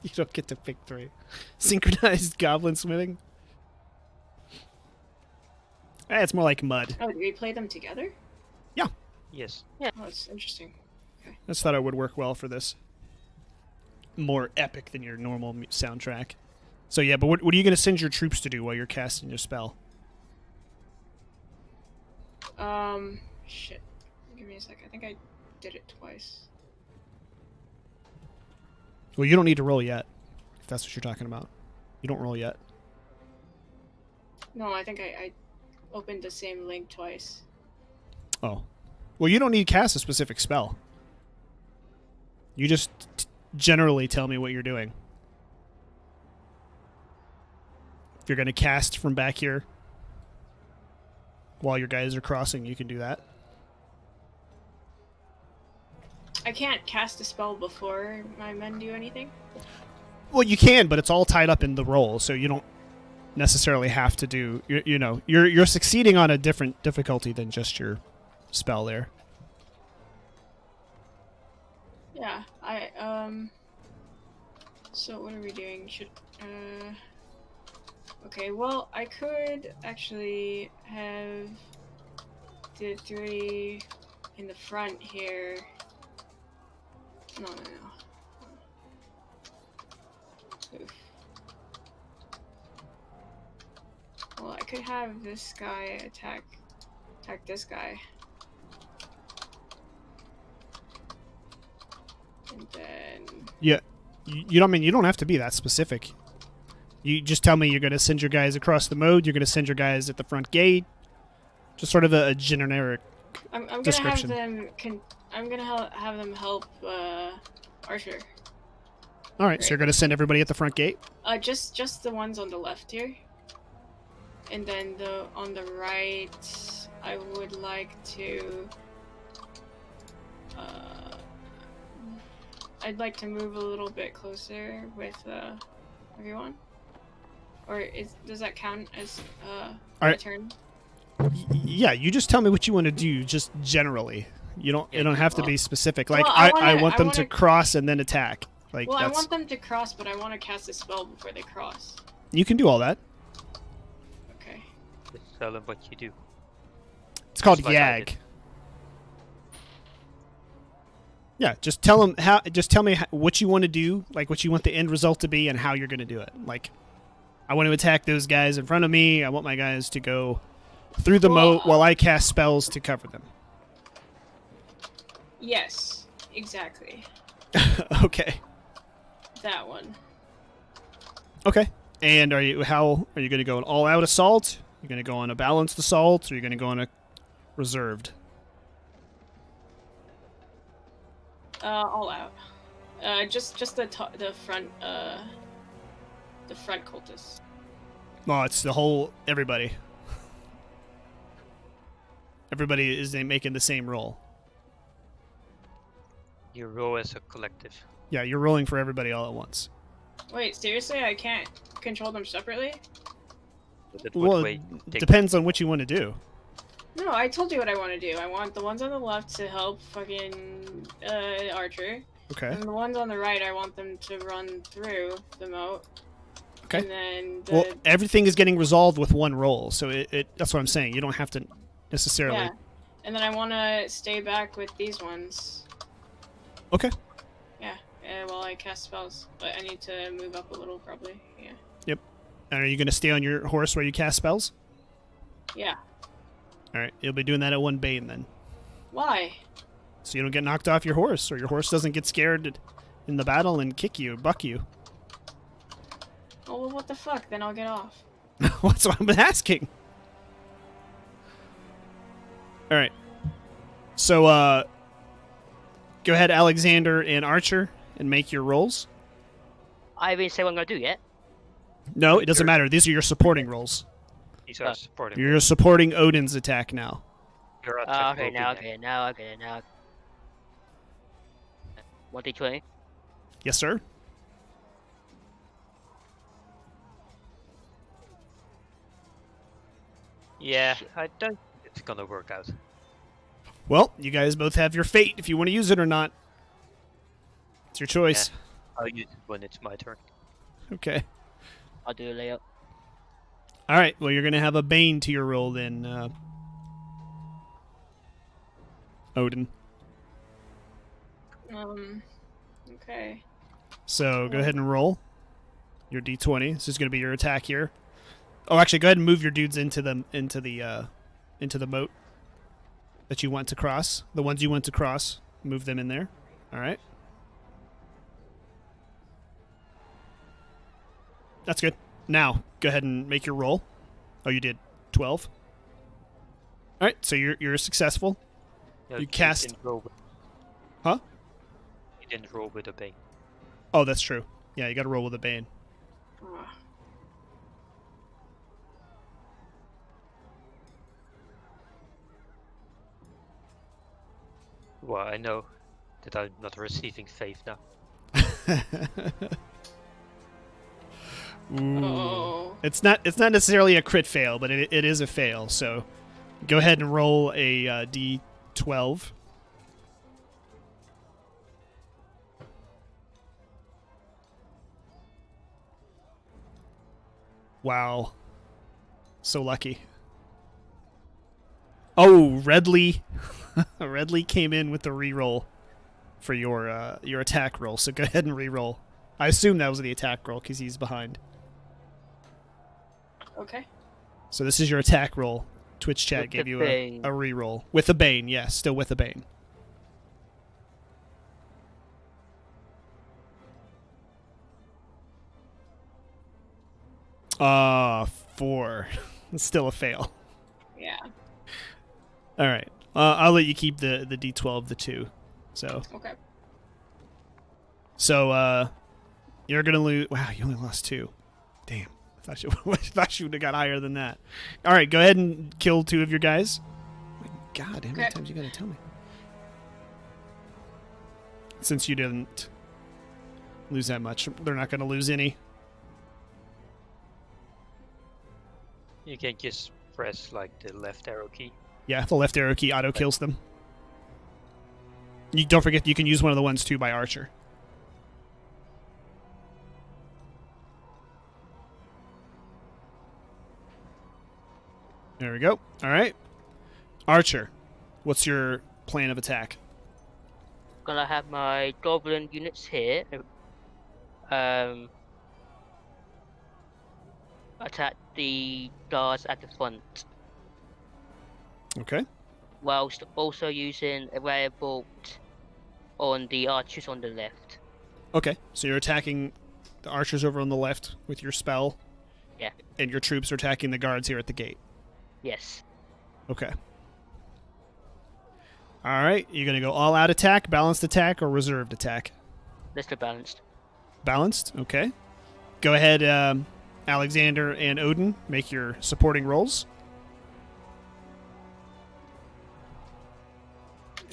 Speaker 1: You don't get to pick 3. Synchronized goblin smithing. It's more like mud.
Speaker 4: Oh, do we play them together?
Speaker 2: Yes.
Speaker 4: Oh, that's interesting.
Speaker 1: I just thought it would work well for this. More epic than your normal soundtrack. So yeah, but what are you going to send your troops to do while you're casting your spell?
Speaker 4: Shit. Give me a sec. I think I did it twice.
Speaker 1: Well, you don't need to roll yet, if that's what you're talking about. You don't roll yet.
Speaker 4: No, I think I opened the same link twice.
Speaker 1: Oh. Well, you don't need to cast a specific spell. You just generally tell me what you're doing. If you're going to cast from back here while your guys are crossing, you can do that.
Speaker 4: I can't cast a spell before my men do anything?
Speaker 1: Well, you can, but it's all tied up in the roll, so you don't necessarily have to do... You're succeeding on a different difficulty than just your spell there.
Speaker 4: Yeah, so what are we doing? Okay, well, I could actually have the 3 in the front here. No. Oof. Well, I could have this guy attack this guy. And then...
Speaker 1: Yeah, you don't have to be that specific. You just tell me you're going to send your guys across the moat, you're going to send your guys at the front gate. Just sort of a generic
Speaker 4: I'm
Speaker 1: description.
Speaker 4: I'm gonna have them help Archer.
Speaker 1: All right, so you're going to send everybody at the front gate?
Speaker 4: Just the ones on the left here. And then on the right, I would like to... I'd like to move a little bit closer with everyone. Or does that count as
Speaker 1: All right.
Speaker 4: turn?
Speaker 1: Yeah, you just tell me what you want to do, just generally. You don't have to be specific. Like,
Speaker 4: Well,
Speaker 1: I want them to cross and then attack. Like,
Speaker 4: Well, I
Speaker 1: that's...
Speaker 4: want them to cross, but I want to cast a spell before they cross.
Speaker 1: You can do all that.
Speaker 4: Okay.
Speaker 2: Just tell them what you do.
Speaker 1: It's called
Speaker 2: Just like I
Speaker 1: YAG.
Speaker 2: did.
Speaker 1: Yeah, just tell them how. Just tell me what you want to do, like what you want the end result to be, and how you're going to do it. Like, I want to attack those guys in front of me. I want my guys to go through the moat while I cast spells to cover them.
Speaker 4: Yes, exactly.
Speaker 1: Okay.
Speaker 4: That one.
Speaker 1: Okay. And are you going to go an all-out assault? You're going to go on a balanced assault, or you're going to go on a reserved?
Speaker 4: All out. Just the front cultists.
Speaker 1: Oh, it's the whole everybody. Everybody is making the same roll.
Speaker 2: You roll as a collective.
Speaker 1: Yeah, you're rolling for everybody all at once.
Speaker 4: Wait, seriously? I can't control them separately?
Speaker 2: That would
Speaker 1: Well,
Speaker 2: wait- take-
Speaker 1: depends on what you want to do.
Speaker 4: No, I told you what I want to do. I want the ones on the left to help fucking Archer.
Speaker 1: Okay.
Speaker 4: And the ones on the right, I want them to run through the moat.
Speaker 1: Okay.
Speaker 4: And then
Speaker 1: Well, everything is getting resolved with one roll, so that's what I'm saying. You don't have to necessarily...
Speaker 4: yeah. And then I want to stay back with these ones.
Speaker 1: Okay.
Speaker 4: Yeah, while I cast spells. But I need to move up a little, probably. Yeah.
Speaker 1: Yep. And are you going to stay on your horse where you cast spells?
Speaker 4: Yeah.
Speaker 1: All right. You'll be doing that at one bane then.
Speaker 4: Why?
Speaker 1: So you don't get knocked off your horse, or your horse doesn't get scared in the battle and kick you, buck you.
Speaker 4: Oh, well, what the fuck? Then I'll get off.
Speaker 1: That's what I'm asking. All right. So, go ahead, Alexander and Archer, and make your rolls.
Speaker 3: I haven't said what I'm gonna do yet.
Speaker 1: No, it doesn't matter. These are your supporting rolls.
Speaker 2: These are supporting.
Speaker 1: You're supporting Odin's attack now.
Speaker 2: Your attack
Speaker 3: Okay,
Speaker 2: will be
Speaker 3: now I
Speaker 2: next.
Speaker 3: get it. Now I get it. Now. 1d20.
Speaker 1: Yes, sir.
Speaker 2: Yeah, I don't think it's gonna work out.
Speaker 1: Well, you guys both have your fate if you want to use it or not. It's your choice.
Speaker 2: I'll use it when it's my turn.
Speaker 1: Okay.
Speaker 3: I'll do a layup.
Speaker 1: All right. Well, you're going to have a bane to your roll then, Odin.
Speaker 4: Okay.
Speaker 1: So go ahead and roll your d20. This is going to be your attack here. Oh, actually, go ahead and move your dudes into the moat that you want to cross. The ones you want to cross, move them in there. All right. That's good. Now, go ahead and make your roll. Oh, you did 12. All right, so you're successful.
Speaker 2: No,
Speaker 1: You cast-
Speaker 2: didn't roll with...
Speaker 1: Huh?
Speaker 2: You didn't roll with a bane.
Speaker 1: Oh, that's true. Yeah, you got to roll with a bane.
Speaker 4: Ugh.
Speaker 2: Well, I know that I'm not receiving faith now.
Speaker 1: Ooh.
Speaker 4: Oh.
Speaker 1: It's not necessarily a crit fail, but it is a fail. So go ahead and roll a d12. Wow. So lucky. Oh, Redley. Redley came in with the reroll for your attack roll. So go ahead and reroll. I assume that was the attack roll because he's behind.
Speaker 4: Okay.
Speaker 1: So this is your attack roll. Twitch chat
Speaker 3: With
Speaker 1: gave
Speaker 3: the
Speaker 1: you
Speaker 3: bane.
Speaker 1: a reroll. With a bane, yes. Still with a bane. Ah, 4. Still a fail.
Speaker 4: Yeah.
Speaker 1: All right. I'll let you keep the d12, the 2.
Speaker 4: Okay.
Speaker 1: So you're gonna lose. Wow, you only lost 2. Damn. I thought you would have got higher than that. All right, go ahead and kill 2 of your guys. My God, how many
Speaker 4: Okay.
Speaker 1: times you gotta tell me? Since you didn't lose that much, they're not gonna lose any.
Speaker 2: You can just press like the left arrow key.
Speaker 1: Yeah, the left arrow key auto kills them. You don't forget you can use one of the ones too by Archer. There we go. All right, Archer, what's your plan of attack?
Speaker 3: Gonna have my goblin units here. Attack the guards at the front,
Speaker 1: Okay.
Speaker 3: whilst also using a rare bolt on the archers on the left.
Speaker 1: Okay, so you're attacking the archers over on the left with your spell.
Speaker 3: Yeah.
Speaker 1: And your troops are attacking the guards here at the gate.
Speaker 3: Yes.
Speaker 1: Okay. All right, you're going to go all-out attack, balanced attack, or reserved attack?
Speaker 3: Let's do balanced.
Speaker 1: Balanced, okay. Go ahead, Alexander and Odin, make your supporting rolls.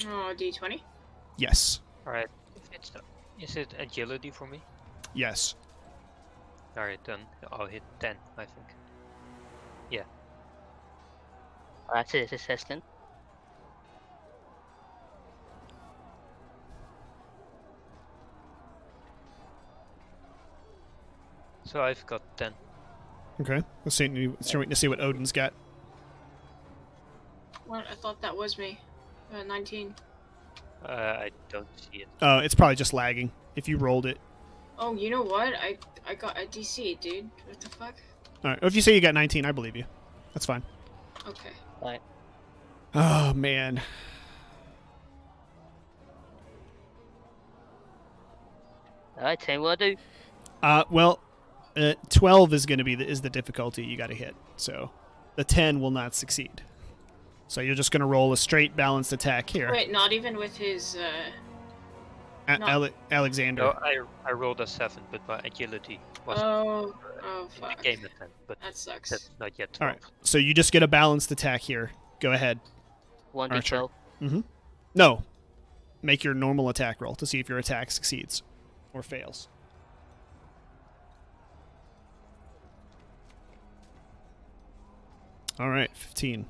Speaker 4: Oh, D20.
Speaker 1: Yes.
Speaker 2: Alright. Is it agility for me?
Speaker 1: Yes.
Speaker 2: Alright, then I'll hit 10, I think. Yeah.
Speaker 3: That's it, success then.
Speaker 2: So I've got 10.
Speaker 1: Okay. Let's wait to see what Odin's got.
Speaker 4: What? I thought that was me. 19.
Speaker 2: I don't see it.
Speaker 1: It's probably just lagging if you rolled it.
Speaker 4: Oh, you know what? I got a DC, dude. What the fuck?
Speaker 1: All right. If you say you got 19, I believe you. That's fine.
Speaker 4: Okay.
Speaker 3: Right.
Speaker 1: Oh, man.
Speaker 3: Alright, 10 will do.
Speaker 1: Well, 12 is going to be the difficulty you got to hit. So the 10 will not succeed. So you're just going to roll a straight balanced attack here.
Speaker 4: Wait, not even with his.
Speaker 1: Alexander.
Speaker 2: No, I rolled a 7, but my agility was
Speaker 4: Oh
Speaker 2: in
Speaker 4: fuck.
Speaker 2: the game a 10, but
Speaker 4: That sucks.
Speaker 2: that's not yet
Speaker 1: All
Speaker 2: 12.
Speaker 1: right. So you just get a balanced attack here. Go ahead.
Speaker 3: 1d12.
Speaker 1: Mm-hmm. No. Make your normal attack roll to see if your attack succeeds or fails. All right, 15.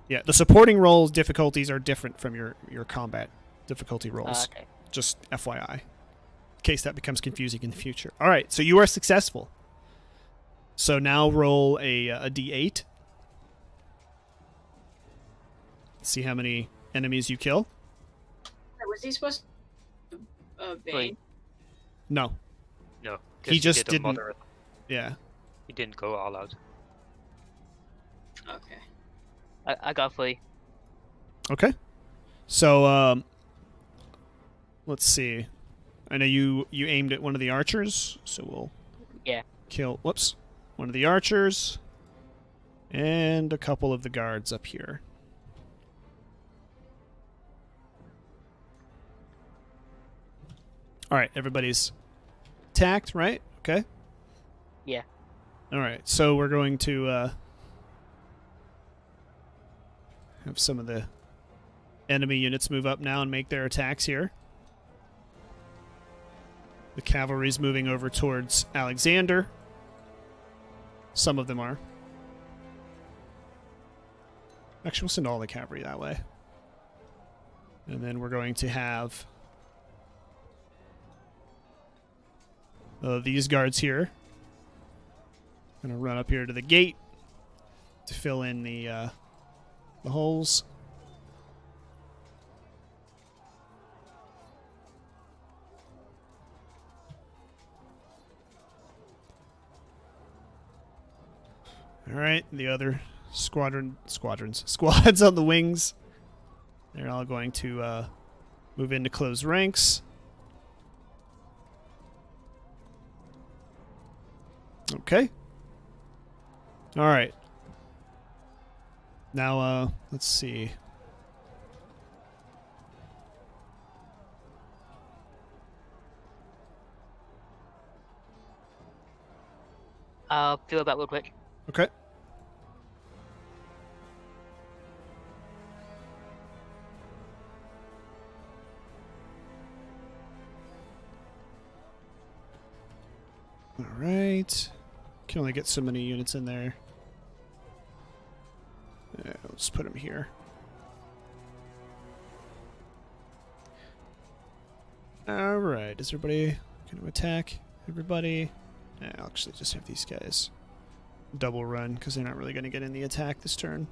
Speaker 1: Yeah, the supporting roles difficulties are different from your combat difficulty rolls.
Speaker 3: Okay.
Speaker 1: Just FYI. In case that becomes confusing in the future. All right, so you are successful. So now roll a d8. See how many enemies you kill.
Speaker 4: Was he supposed to Bane?
Speaker 3: Wait.
Speaker 1: No.
Speaker 2: No, 'cause
Speaker 1: He
Speaker 2: he
Speaker 1: just
Speaker 2: did a
Speaker 1: didn't-
Speaker 2: moderate.
Speaker 1: Yeah.
Speaker 2: He didn't go all out.
Speaker 4: Okay.
Speaker 3: I got 3.
Speaker 1: Okay. So let's see. I know you aimed at one of the archers, so we'll
Speaker 3: Yeah.
Speaker 1: kill one of the archers and a couple of the guards up here. All right, everybody's attacked, right? Okay.
Speaker 3: Yeah.
Speaker 1: All right, so we're going to have some of the enemy units move up now and make their attacks here. The cavalry's moving over towards Alexander. Some of them are. Actually, we'll send all the cavalry that way. And then we're going to have these guards here. Going to run up here to the gate to fill in the holes. All right, the other squads on the wings. They're all going to move into closed ranks. Okay. All right. Now, let's see.
Speaker 3: I'll fill that real quick.
Speaker 1: Okay. All right. Can only get so many units in there. Let's put them here. All right. Is everybody going to attack? Everybody? I'll actually just have these guys double run because they're not really going to get in the attack this turn.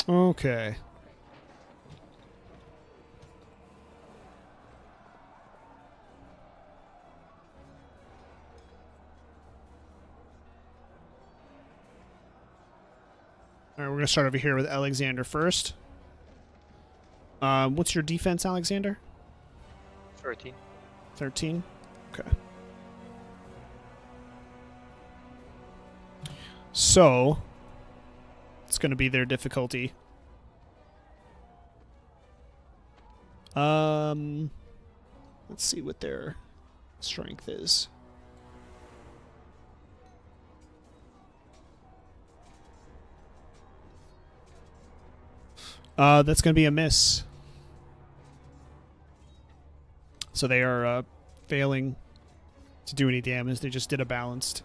Speaker 1: Okay. All right, we're going to start over here with Alexander first. What's your defense, Alexander?
Speaker 2: 13.
Speaker 1: 13? Okay. So, it's going to be their difficulty. Let's see what their strength is. That's going to be a miss. So they are failing to do any damage. They just did a balanced.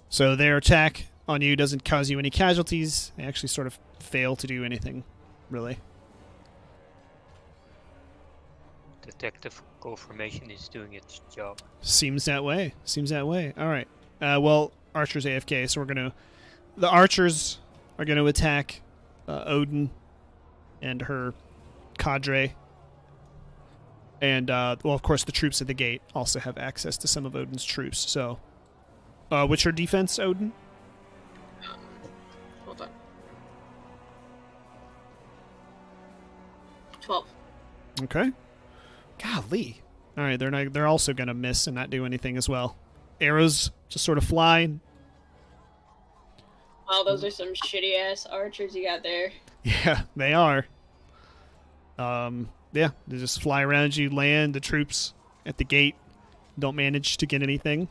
Speaker 1: So their attack on you doesn't cause you any casualties. They actually sort of fail to do anything, really.
Speaker 2: The tactical formation is doing its job.
Speaker 1: Seems that way. Seems that way. All right. Well, Archer's AFK, so we're going to... The Archers are going to attack Odin and her cadre. And, well, of course, the troops at the gate also have access to some of Odin's troops. So, what's your defense, Odin?
Speaker 4: Hold on. 12.
Speaker 1: Okay. Golly. All right, they're also going to miss and not do anything as well. Arrows just sort of fly.
Speaker 4: Wow, those are some shitty ass archers you got there.
Speaker 1: Yeah, they are. Yeah, they just fly around you, land. The troops at the gate don't manage to get anything.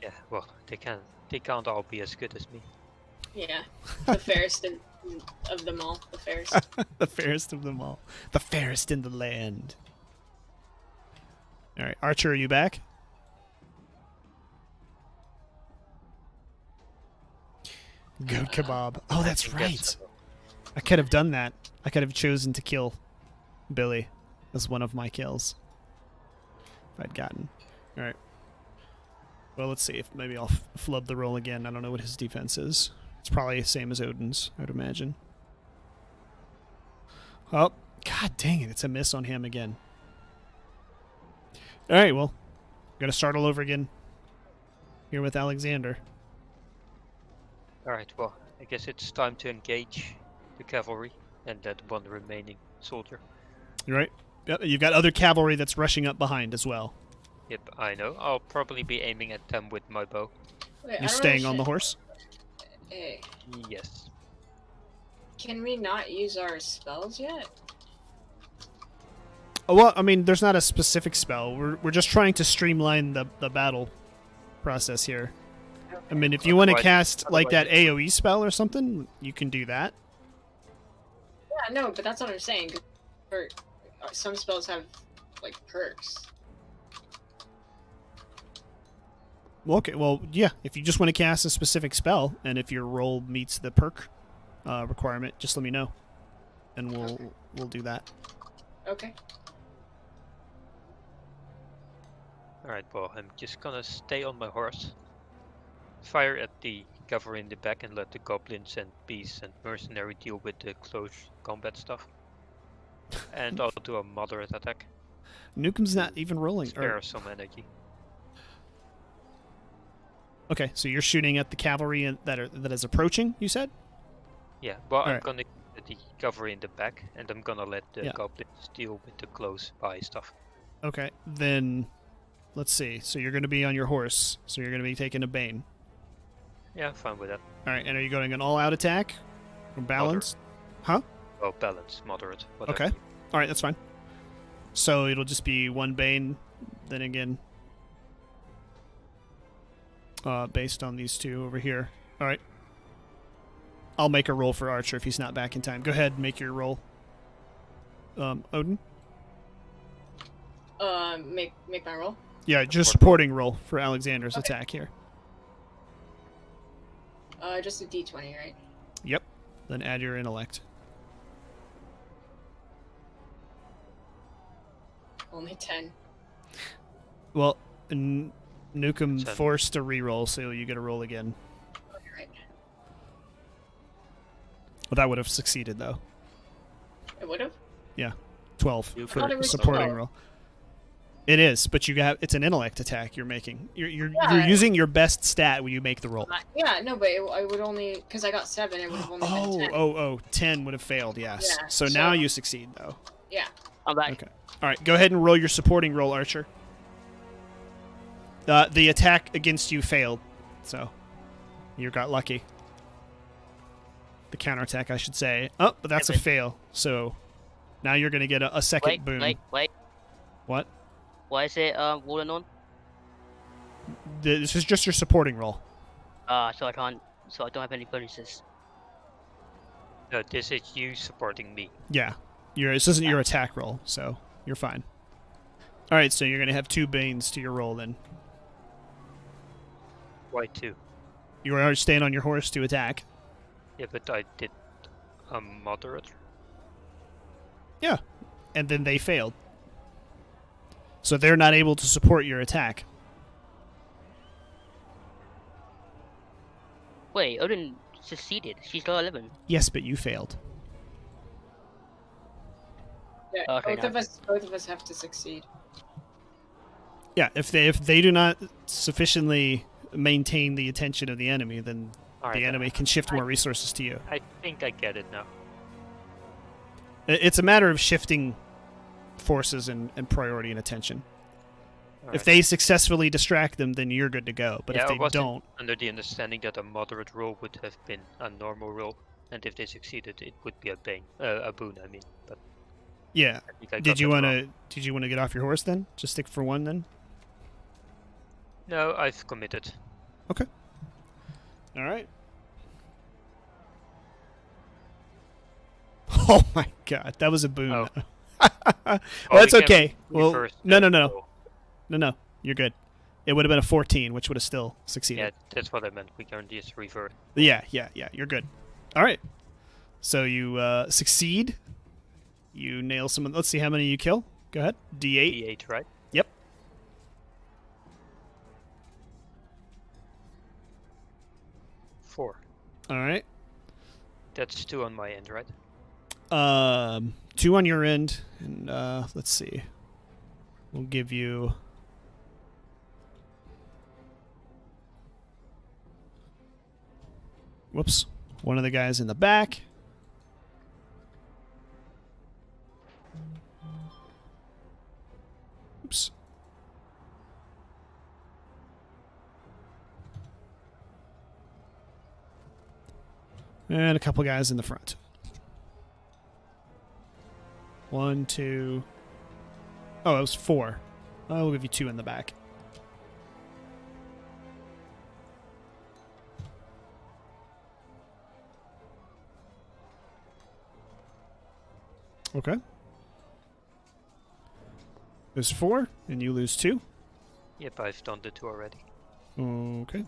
Speaker 2: Yeah, well, they can't all be as good as me.
Speaker 4: Yeah, the fairest of them all. The fairest.
Speaker 1: The fairest of them all. The fairest in the land. All right, Archer, are you back? Goat kebab. Oh, that's right. I could have done that. I could have chosen to kill Billy as one of my kills if I'd gotten. All right. Well, let's see if maybe I'll flub the roll again. I don't know what his defense is. It's probably the same as Odin's, I would imagine. Oh, god dang it. It's a miss on him again. All right, well, I'm going to start all over again here with Alexander.
Speaker 2: Alright, well, I guess it's time to engage the cavalry. and that one remaining soldier.
Speaker 1: You're right. Yep, you've got other cavalry that's rushing up behind as well.
Speaker 2: Yep, I know. I'll probably be aiming at them with my bow.
Speaker 4: Wait,
Speaker 1: You're staying on the horse?
Speaker 4: Hey,
Speaker 2: Yes.
Speaker 4: can we not use our spells yet?
Speaker 1: Oh, well, I mean, there's not a specific spell. We're just trying to streamline the battle process here. I mean, if you want to
Speaker 2: Otherwise-
Speaker 1: cast like that
Speaker 2: otherwise-
Speaker 1: AoE spell or something, you can do that.
Speaker 4: Yeah, no, but that's what I'm saying. 'Cause some spells have like perks.
Speaker 1: Well, okay, well, yeah. If you just want to cast a specific spell, and if your roll meets the perk requirement, just let me know, and we'll do that.
Speaker 4: Okay.
Speaker 2: Alright, well, I'm just gonna stay on my horse. Fire at the cavalry in the back and let the goblins and beasts and mercenary deal with the close combat stuff. And I'll do a moderate attack.
Speaker 1: Nukem's not even rolling.
Speaker 2: Spare some energy.
Speaker 1: Okay, so you're shooting at the cavalry that is approaching. You said.
Speaker 2: Yeah, well, I'm
Speaker 1: Alright.
Speaker 2: gonna get the cavalry in the back, and I'm gonna let the
Speaker 1: Yeah.
Speaker 2: goblins deal with the close by stuff.
Speaker 1: Okay, then let's see. So you're going to be on your horse. So you're going to be taking a bane.
Speaker 2: Yeah, I'm fine with that.
Speaker 1: All right, and are you going an all-out attack or balance? Huh?
Speaker 2: Well, balance, moderate, whatever.
Speaker 1: Okay. All right, that's fine. So it'll just be one bane, then again, based on these two over here. All right. I'll make a roll for Archer if he's not back in time. Go ahead, make your roll. Odin.
Speaker 4: Make my roll.
Speaker 1: Yeah, just supporting roll for Alexander's attack here.
Speaker 4: Just a D20, right?
Speaker 1: Yep. Then add your intellect.
Speaker 4: Only 10.
Speaker 1: Well, Nukem
Speaker 2: 10.
Speaker 1: forced to re-roll, so you get a roll again.
Speaker 4: Oh, you're right.
Speaker 1: Well, that would have succeeded though.
Speaker 4: It would have.
Speaker 1: 12
Speaker 2: You
Speaker 1: for
Speaker 4: thought it was
Speaker 1: supporting
Speaker 4: 12.
Speaker 1: roll. It is, but it's an intellect attack you're making. You're
Speaker 4: Yeah.
Speaker 1: using your best stat when you make the roll.
Speaker 4: Yeah, no, but I would only because I got 7. It would have only been 10.
Speaker 1: 10 would have failed. Yes.
Speaker 4: Yeah,
Speaker 1: so now
Speaker 4: so-
Speaker 1: you succeed though.
Speaker 4: Yeah.
Speaker 3: I'm back.
Speaker 1: Okay. All right. Go ahead and roll your supporting roll, Archer. The attack against you failed, so you got lucky. The counterattack, I should say. Oh, but that's a
Speaker 3: Seven.
Speaker 1: fail. So now you're going to get a second boon.
Speaker 3: Wait.
Speaker 1: What?
Speaker 3: Why is it rolling on?
Speaker 1: This is just your supporting roll.
Speaker 3: So I don't have any bonuses.
Speaker 2: No, this is you supporting me.
Speaker 1: Yeah. This isn't your attack roll, so you're fine. All right, so you're going to have 2 banes to your roll then.
Speaker 2: Why 2?
Speaker 1: You are staying on your horse to attack.
Speaker 2: Yeah, but I did a moderate.
Speaker 1: Yeah. And then they failed. So they're not able to support your attack.
Speaker 3: Wait, Odin succeeded. She's got 11.
Speaker 1: Yes, but you failed.
Speaker 4: Yeah,
Speaker 3: Okay,
Speaker 4: both of us have to succeed.
Speaker 1: Yeah, if they do not sufficiently maintain the attention of the enemy, then
Speaker 2: Alright,
Speaker 1: the enemy can shift more resources to you.
Speaker 2: I think I get it now.
Speaker 1: It's a matter of shifting forces and priority and attention. If
Speaker 2: Alright.
Speaker 1: they successfully distract them, then you're good to go. But
Speaker 2: Yeah,
Speaker 1: if
Speaker 2: I
Speaker 1: they
Speaker 2: wasn't
Speaker 1: don't,
Speaker 2: under the understanding that a moderate roll would have been a normal roll, and if they succeeded, it would be a boon. I mean, but
Speaker 1: yeah.
Speaker 2: I think I got
Speaker 1: Did you
Speaker 2: that
Speaker 1: want
Speaker 2: wrong.
Speaker 1: to get off your horse then? Just stick for one then.
Speaker 2: No, I've committed.
Speaker 1: All right. Oh my God, that was a boon.
Speaker 2: Oh.
Speaker 1: Well,
Speaker 2: we
Speaker 1: that's
Speaker 2: can
Speaker 1: okay. Well,
Speaker 2: reverse
Speaker 1: no,
Speaker 2: that
Speaker 1: no,
Speaker 2: roll.
Speaker 1: no, you're good. It would have been a 14, which would have still
Speaker 2: Yeah,
Speaker 1: succeeded.
Speaker 2: that's what I meant. We can just revert.
Speaker 1: Yeah, you're good. All right. So you succeed. You nail someone. Let's see how many you kill. Go ahead. D8.
Speaker 2: D8, right?
Speaker 1: Yep.
Speaker 2: 4.
Speaker 1: All right.
Speaker 2: That's 2 on my end, right?
Speaker 1: 2 on your end, and let's see. We'll give you. Whoops. One of the guys in the back. troops. And a couple guys in the front. 1, 2. Oh, it was 4. I'll give you 2 in the back. Okay. There's 4, and you lose 2.
Speaker 2: Yep, I've done the 2 already.
Speaker 1: Okay.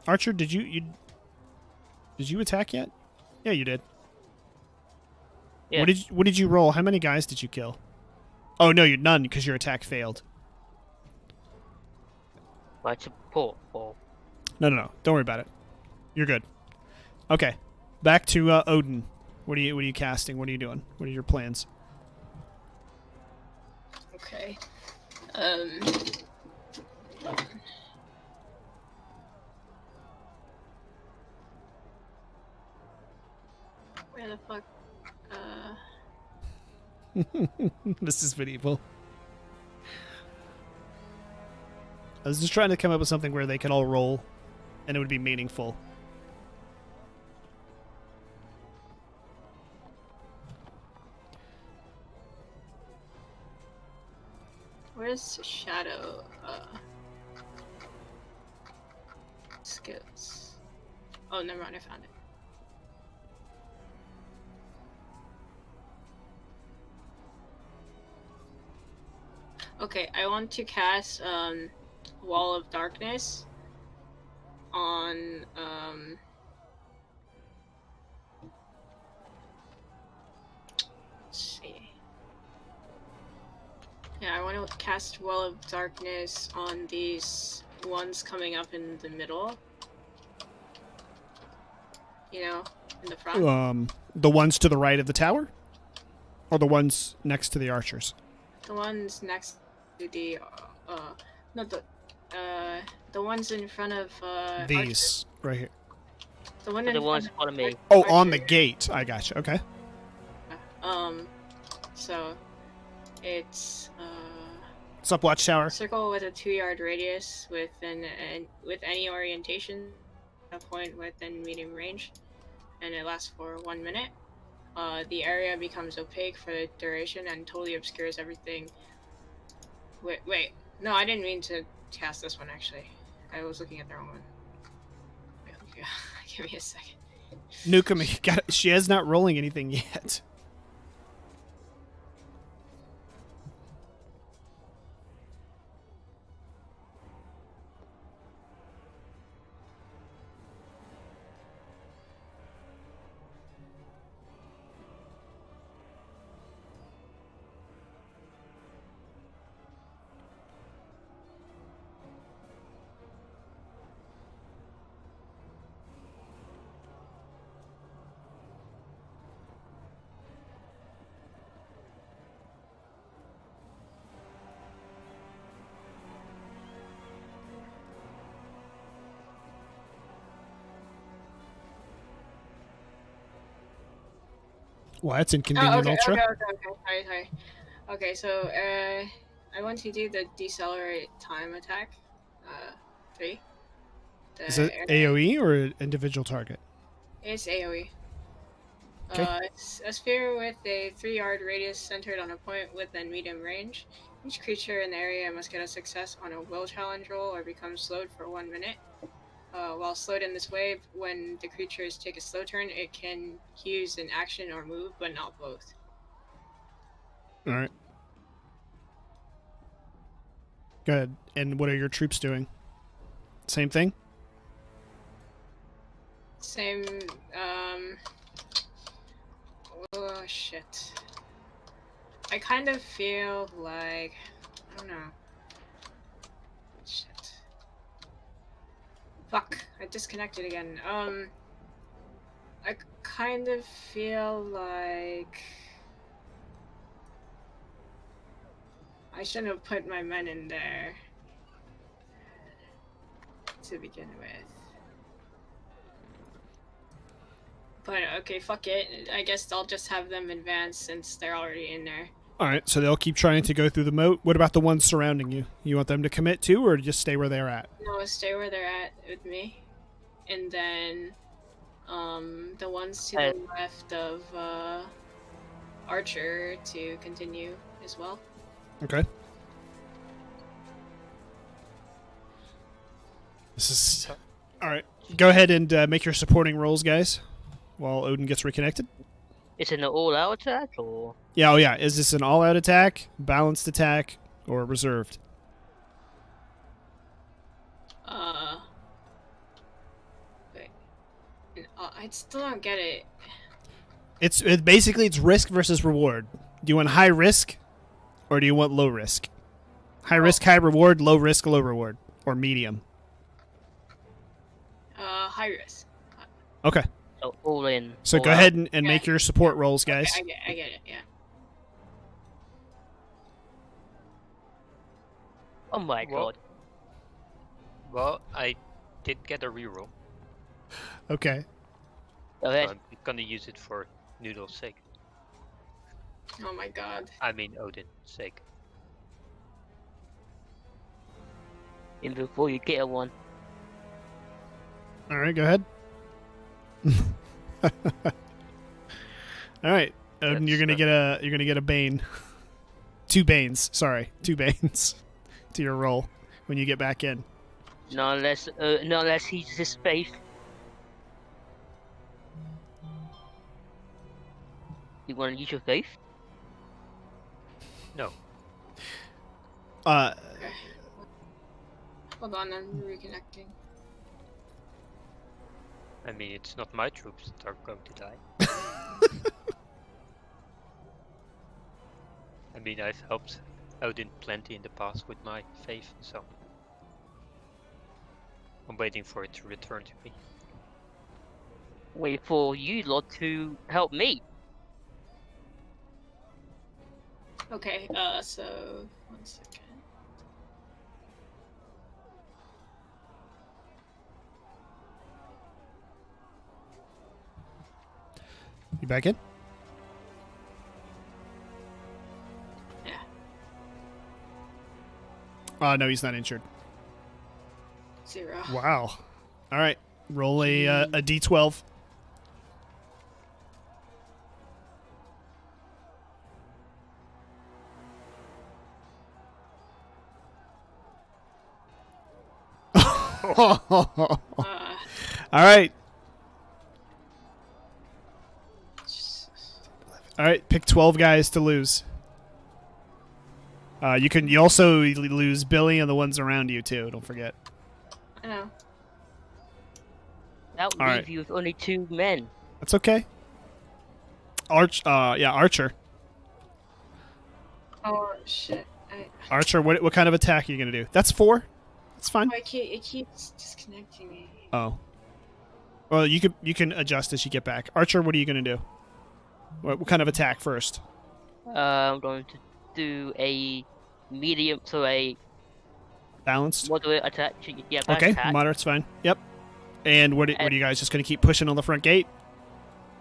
Speaker 1: Archer, did you attack yet? Yeah, you did.
Speaker 3: Yeah.
Speaker 1: What did you roll? How many guys did you kill? Oh no, you none because your attack failed.
Speaker 3: My support or
Speaker 1: No. Don't worry about it. You're good. Okay. Back to Odin. What are you casting? What are you doing? What are your plans?
Speaker 4: Okay. Where the fuck?
Speaker 1: This is medieval. I was just trying to come up with something where they could all roll, and it would be meaningful.
Speaker 4: Where's Shadow? Skills. Oh, never mind. I found it. Okay, I want to cast Wall of Darkness on let's see. Yeah, I want to cast Wall of Darkness on these ones coming up in the middle. You know, in the front.
Speaker 1: The ones to the right of the tower, or the ones next to the archers.
Speaker 4: The ones next to the not the ones in front of
Speaker 1: These right here.
Speaker 4: The one
Speaker 3: the
Speaker 4: in
Speaker 3: ones
Speaker 4: front
Speaker 3: follow me.
Speaker 1: Oh,
Speaker 4: Archer.
Speaker 1: on the gate. I gotcha. Okay.
Speaker 4: So it's
Speaker 1: What's up, Watchtower?
Speaker 4: circle with a 2-yard radius with with any orientation, a point within medium range, and it lasts for 1 minute. The area becomes opaque for the duration and totally obscures everything. Wait, no, I didn't mean to cast this one actually. I was looking at the wrong one. Wait, give me a second.
Speaker 1: Nukem, she is not rolling anything yet. Well, that's inconvenient, Ultra.
Speaker 4: Okay. Sorry. Okay, so I want to do the decelerate time attack. 3.
Speaker 1: Is it AoE or an individual target?
Speaker 4: It's AoE.
Speaker 1: Okay.
Speaker 4: It's a sphere with a 3-yard radius centered on a point within medium range. Each creature in the area must get a success on a will challenge roll or become slowed for 1 minute. While slowed in this way, when the creatures take a slow turn, it can use an action or move, but not both.
Speaker 1: All right. Go ahead. And what are your troops doing? Same thing?
Speaker 4: Same, oh shit. I kind of feel like, I don't know. Shit. Fuck, I disconnected again. I kind of feel like I shouldn't have put my men in there to begin with. But okay, fuck it. I guess I'll just have them advance since they're already in there.
Speaker 1: All right, so they'll keep trying to go through the moat. What about the ones surrounding you? You want them to commit too, or just stay where they're at?
Speaker 4: No, stay where they're at with me. And then, the ones to the left of, Archer to continue as well.
Speaker 1: Okay. This is... All right. Go ahead and make your supporting rolls, guys, while Odin gets reconnected.
Speaker 3: Is it an all-out attack or?
Speaker 1: Yeah, oh yeah. Is this an all-out attack, balanced attack, or reserved?
Speaker 4: Wait. I still don't get it.
Speaker 1: It's basically it's risk versus reward. Do you want high risk, or do you want low risk? High risk, high reward. Low risk, low reward, or medium.
Speaker 4: High risk.
Speaker 1: Okay.
Speaker 3: So all in.
Speaker 1: So
Speaker 3: all
Speaker 1: go
Speaker 3: out.
Speaker 1: ahead and make your support rolls, guys.
Speaker 4: Okay, I get it. Yeah.
Speaker 3: Oh my
Speaker 2: Well,
Speaker 3: god.
Speaker 2: Well, I did get a reroll.
Speaker 1: Okay.
Speaker 3: Go ahead.
Speaker 2: I'm gonna use it for Noodle's sake.
Speaker 4: Oh my god.
Speaker 2: I mean Odin's sake.
Speaker 3: And before you get one.
Speaker 1: All right, go ahead. All right, Odin, you're gonna get a bane. 2 banes. Sorry, 2 banes to your roll when you get back in.
Speaker 3: Not unless he's his faith. You want to use your faith?
Speaker 2: No.
Speaker 1: Uh,
Speaker 4: Hold on, I'm reconnecting.
Speaker 2: I mean, it's not my troops that are going to die. I mean, I've helped Odin plenty in the past with my faith, so I'm waiting for it to return to me.
Speaker 3: Wait for you lot to help me.
Speaker 4: Okay, so 1 second.
Speaker 1: you back in?
Speaker 4: Yeah.
Speaker 1: No, he's not injured.
Speaker 4: 0.
Speaker 1: Wow. All right, roll a d12. All right. All right, pick 12 guys to lose. You also lose Billy and the ones around you too. Don't forget.
Speaker 4: I know.
Speaker 3: That would
Speaker 1: All
Speaker 3: leave
Speaker 1: right.
Speaker 3: you with only 2 men.
Speaker 1: That's okay. Archer.
Speaker 4: Oh shit.
Speaker 1: Archer, what kind of attack are you gonna do? That's 4. That's fine.
Speaker 4: Oh, it keeps disconnecting me.
Speaker 1: Oh. Well, you can adjust as you get back. Archer, what are you gonna do? What kind of attack first?
Speaker 3: I'm going to do a medium to a
Speaker 1: Balanced.
Speaker 3: moderate attack. Yeah,
Speaker 1: Okay,
Speaker 3: attack.
Speaker 1: moderate's fine. Yep. And what are you guys just gonna keep pushing on the front gate?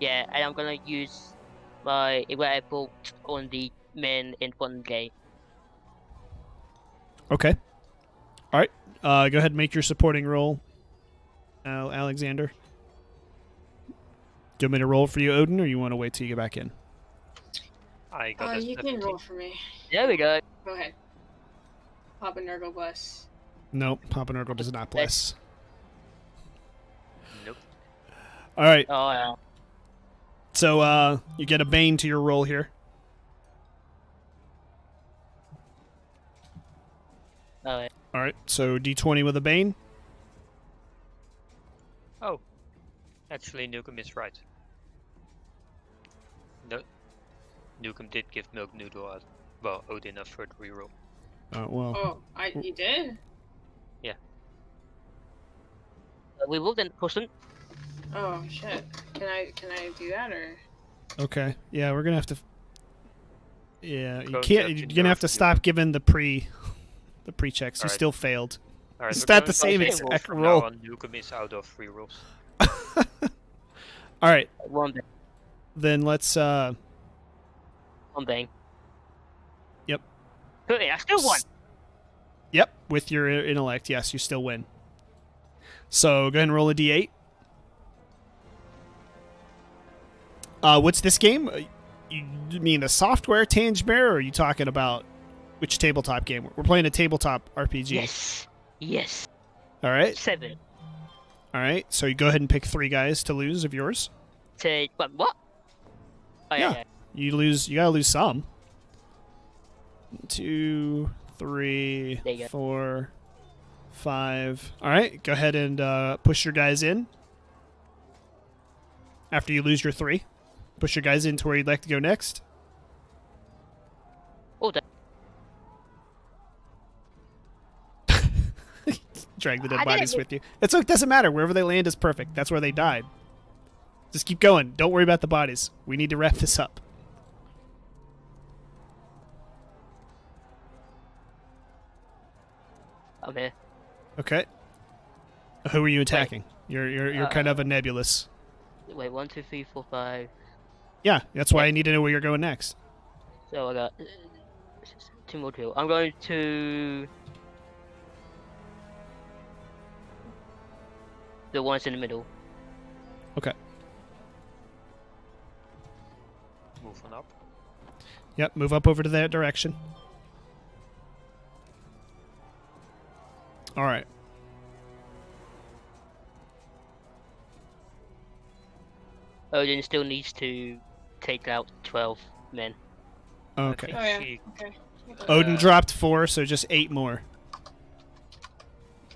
Speaker 3: Yeah, and I'm gonna use my irradiate bolt on the men in front gate.
Speaker 1: Okay. All right. Go ahead and make your supporting roll, Alexander. Do you want me to roll for you, Odin, or you want to wait till you get back in?
Speaker 2: I got a
Speaker 4: You can
Speaker 2: 17.
Speaker 4: roll for me.
Speaker 3: There we go.
Speaker 4: Go ahead. Papa Nurgle bless.
Speaker 1: Nope, Papa Nurgle does not bless.
Speaker 2: Nope.
Speaker 1: All right.
Speaker 3: Oh yeah.
Speaker 1: So you get a bane to your roll here.
Speaker 3: Alright.
Speaker 1: All right. So D20 with a bane.
Speaker 2: Oh, actually, Nukem is right. No, Nukem did give Milk Noodle Odin a third reroll.
Speaker 1: Well.
Speaker 4: Oh, you did?
Speaker 3: We will then person.
Speaker 4: Oh shit. Can I do that or?
Speaker 1: Okay. Yeah, we're gonna have to. Yeah, you
Speaker 2: Go
Speaker 1: can't.
Speaker 2: to
Speaker 1: You're gonna have to
Speaker 2: nerf
Speaker 1: stop giving the pre checks. You
Speaker 2: Alright.
Speaker 1: still failed.
Speaker 2: Alright,
Speaker 1: Is
Speaker 2: we're
Speaker 1: that
Speaker 2: going
Speaker 1: the same
Speaker 2: to
Speaker 3: exact
Speaker 2: roll
Speaker 1: exact
Speaker 2: from
Speaker 1: roll?
Speaker 2: now on. Nukem is out of rerolls.
Speaker 1: All right,
Speaker 3: One bang.
Speaker 1: then let's.
Speaker 3: One bang.
Speaker 1: Yep.
Speaker 3: Hey, I still won.
Speaker 1: Yep, with your intellect, yes, you still win. So go ahead and roll a d8. What's this game? You mean the software Tange Bear, or are you talking about which tabletop game? We're playing a tabletop RPG.
Speaker 3: Yes. Yes.
Speaker 1: All right.
Speaker 3: 7.
Speaker 1: All right. So you go ahead and pick 3 guys to lose of yours.
Speaker 3: But what? Oh,
Speaker 1: Yeah. You lose. You gotta lose some. 2, 3,
Speaker 3: There you go.
Speaker 1: 4, 5. All right. Go ahead and push your guys in. After you lose your 3, push your guys into where you'd like to go next.
Speaker 3: Oh, that.
Speaker 1: Drag the dead
Speaker 3: I
Speaker 1: bodies
Speaker 3: didn't-
Speaker 1: with you. It doesn't matter. Wherever they land is perfect. That's where they died. Just keep going. Don't worry about the bodies. We need to wrap this up.
Speaker 3: I'm here.
Speaker 1: Okay. Who are you attacking? You're kind of a nebulous.
Speaker 3: Wait, 1, 2, 3, 4, 5.
Speaker 1: Yeah, that's why I need to know where you're going next.
Speaker 3: So I got 2 more to. I'm going to the ones in the middle.
Speaker 1: Okay.
Speaker 2: Move on up.
Speaker 1: Yep, move up over to that direction. All right.
Speaker 3: Odin still needs to take out 12 men.
Speaker 1: Okay.
Speaker 4: Oh, yeah.
Speaker 2: She-
Speaker 4: Okay.
Speaker 1: Odin dropped 4, so just 8 more.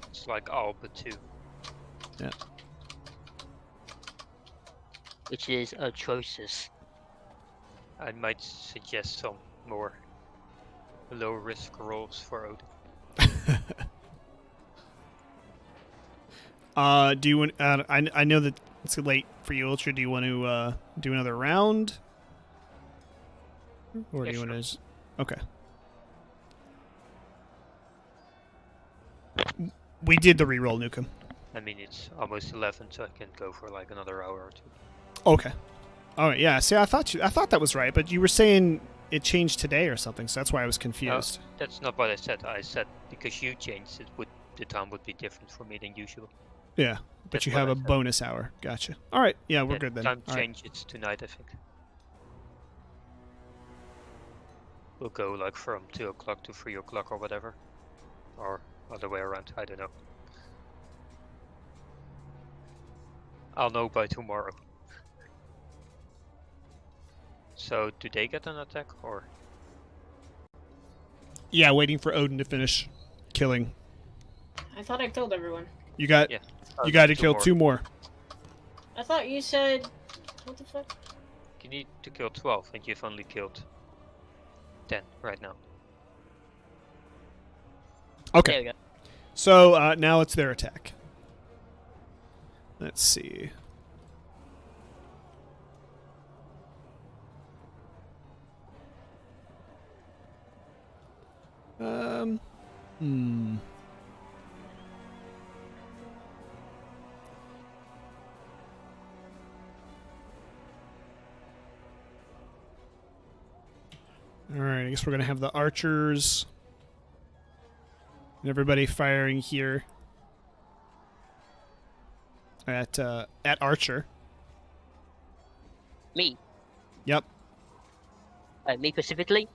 Speaker 2: It's like all but 2.
Speaker 3: Which is atrocious.
Speaker 2: I might suggest some more low risk rolls for Odin.
Speaker 1: Do you want? I know that it's late for you, Ultra. Do you want to do another round, or
Speaker 2: Yeah,
Speaker 1: do you want to? Okay. We did the reroll, Nukem.
Speaker 2: I mean, it's almost 11, so I can go for like another hour or 2.
Speaker 1: Okay. All right. Yeah. See, I thought that was right, but you were saying it changed today or something, so that's why I was confused.
Speaker 2: That's not what I said. I said because you changed it, the time would be different for me than usual.
Speaker 1: Yeah. But
Speaker 2: That's
Speaker 1: you
Speaker 2: what
Speaker 1: have
Speaker 2: I
Speaker 1: a
Speaker 2: said.
Speaker 1: bonus hour. Gotcha. All right. Yeah, we're
Speaker 2: Yeah,
Speaker 1: good then.
Speaker 2: Time
Speaker 1: All right.
Speaker 2: change, it's tonight, I think. We'll go like from 2 o'clock to 3 o'clock or whatever. Or other way around, I don't know. I'll know by tomorrow. So, do they get an attack or?
Speaker 1: Yeah, waiting for Odin to finish killing.
Speaker 4: I thought I killed everyone.
Speaker 1: You got
Speaker 2: Yeah.
Speaker 1: you got to kill 2 more.
Speaker 4: I thought you said. What the fuck?
Speaker 2: You need to kill 12 and you've only killed 10 right now.
Speaker 1: Okay.
Speaker 3: There we go.
Speaker 1: So now it's their attack. Let's see. Hmm. All right, I guess we're gonna have the archers and everybody firing here at Archer.
Speaker 3: Me.
Speaker 1: Yep.
Speaker 3: Me specifically?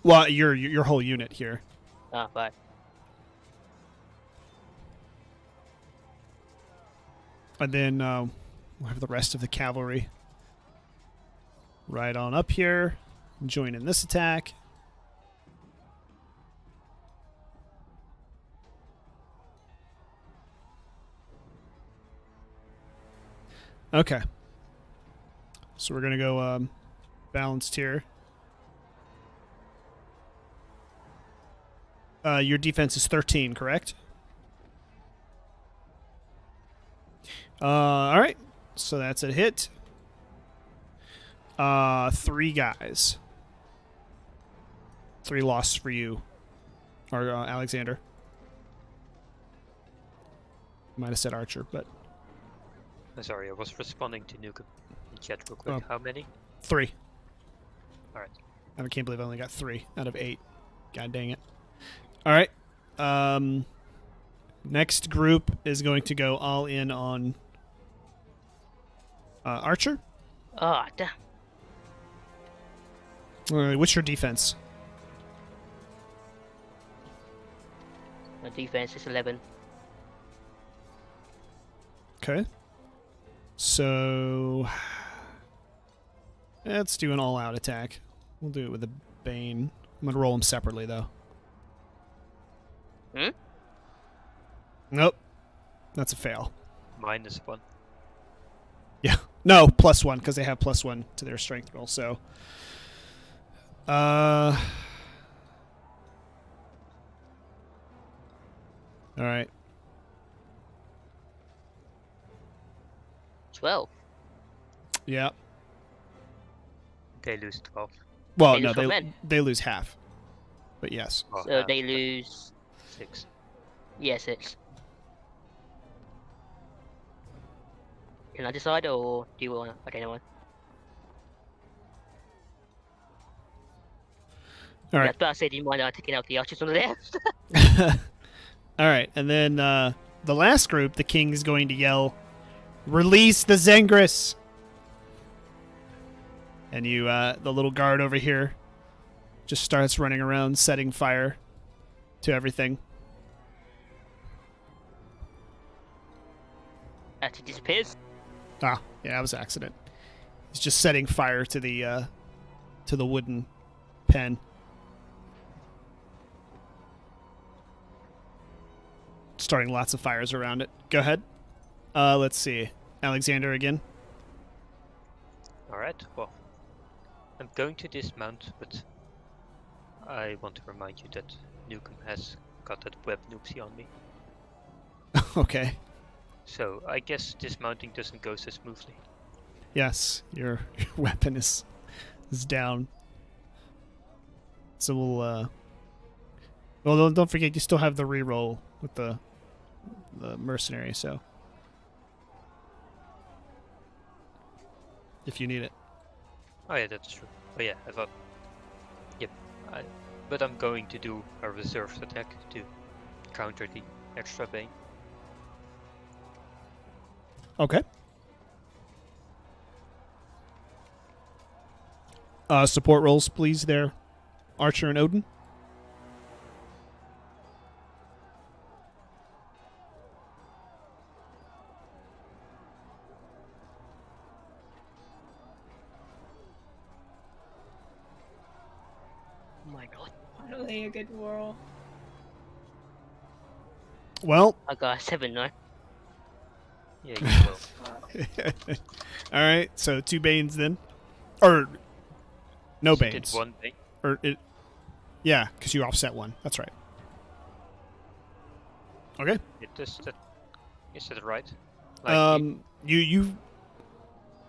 Speaker 1: Well, your whole unit here.
Speaker 3: Ah, right.
Speaker 1: And then we'll have the rest of the cavalry right on up here, join in this attack. Okay. So we're going to go balanced here. Your defense is 13, correct? All right. So that's a hit. 3 guys. 3 losses for you, or Alexander. Might have said Archer, but
Speaker 2: I'm sorry, I was responding to Nukem in chat real quick.
Speaker 1: Oh.
Speaker 2: How many?
Speaker 1: 3.
Speaker 2: Alright.
Speaker 1: I can't believe I only got 3 out of 8. God dang it. All right. Next group is going to go all in on Archer.
Speaker 3: Oh, damn.
Speaker 1: What's your defense?
Speaker 3: My defense is 11.
Speaker 1: Okay. So let's do an all-out attack. We'll do it with a Bane. I'm gonna roll them separately, though.
Speaker 3: Hmm?
Speaker 1: Nope. That's a fail.
Speaker 2: -1.
Speaker 1: Yeah. No, +1, because they have +1 to their strength roll, so... Alright.
Speaker 3: 12.
Speaker 1: Yeah.
Speaker 2: They lose 12.
Speaker 1: Well,
Speaker 3: They
Speaker 1: no,
Speaker 3: lose 12 men.
Speaker 1: they lose half. But yes.
Speaker 2: Oh,
Speaker 3: So
Speaker 2: half,
Speaker 3: they
Speaker 2: but
Speaker 3: lose...
Speaker 2: 6.
Speaker 3: Yeah, 6. Can I decide, or do you want to... Okay, never mind.
Speaker 1: All
Speaker 3: Yeah, I
Speaker 1: right.
Speaker 3: was about to say, do you mind taking out the archers on the left?
Speaker 1: All right, and then the last group, the king is going to yell, "Release the Zengris!" And you, the little guard over here, just starts running around, setting fire to everything.
Speaker 3: Actually disappears.
Speaker 1: Ah, yeah, that was an accident. He's just setting fire to the wooden pen. Starting lots of fires around it. Go ahead. Let's see. Alexander again.
Speaker 2: Alright, well. I'm going to dismount, but I want to remind you that Nukem has got that web noopsie on me.
Speaker 1: Okay.
Speaker 2: So I guess dismounting doesn't go so smoothly.
Speaker 1: Yes, your weapon is down. So we'll well, don't forget you still have the reroll with the mercenary, so if you need it.
Speaker 2: Oh yeah, that's true. Oh yeah, I thought... Yep. But I'm going to do a reserved attack to counter the extra bane.
Speaker 1: Okay. Support rolls, please, there. Archer and Odin.
Speaker 3: Oh my god.
Speaker 4: Finally, a good roll.
Speaker 1: Well,
Speaker 3: I got a 7 now.
Speaker 2: Yeah, you will.
Speaker 1: all right. So 2 Banes then, or no
Speaker 2: You did
Speaker 1: Banes,
Speaker 2: one bane.
Speaker 1: or it. Yeah, because you offset 1. That's right. Okay.
Speaker 2: Is that right? Like,
Speaker 1: You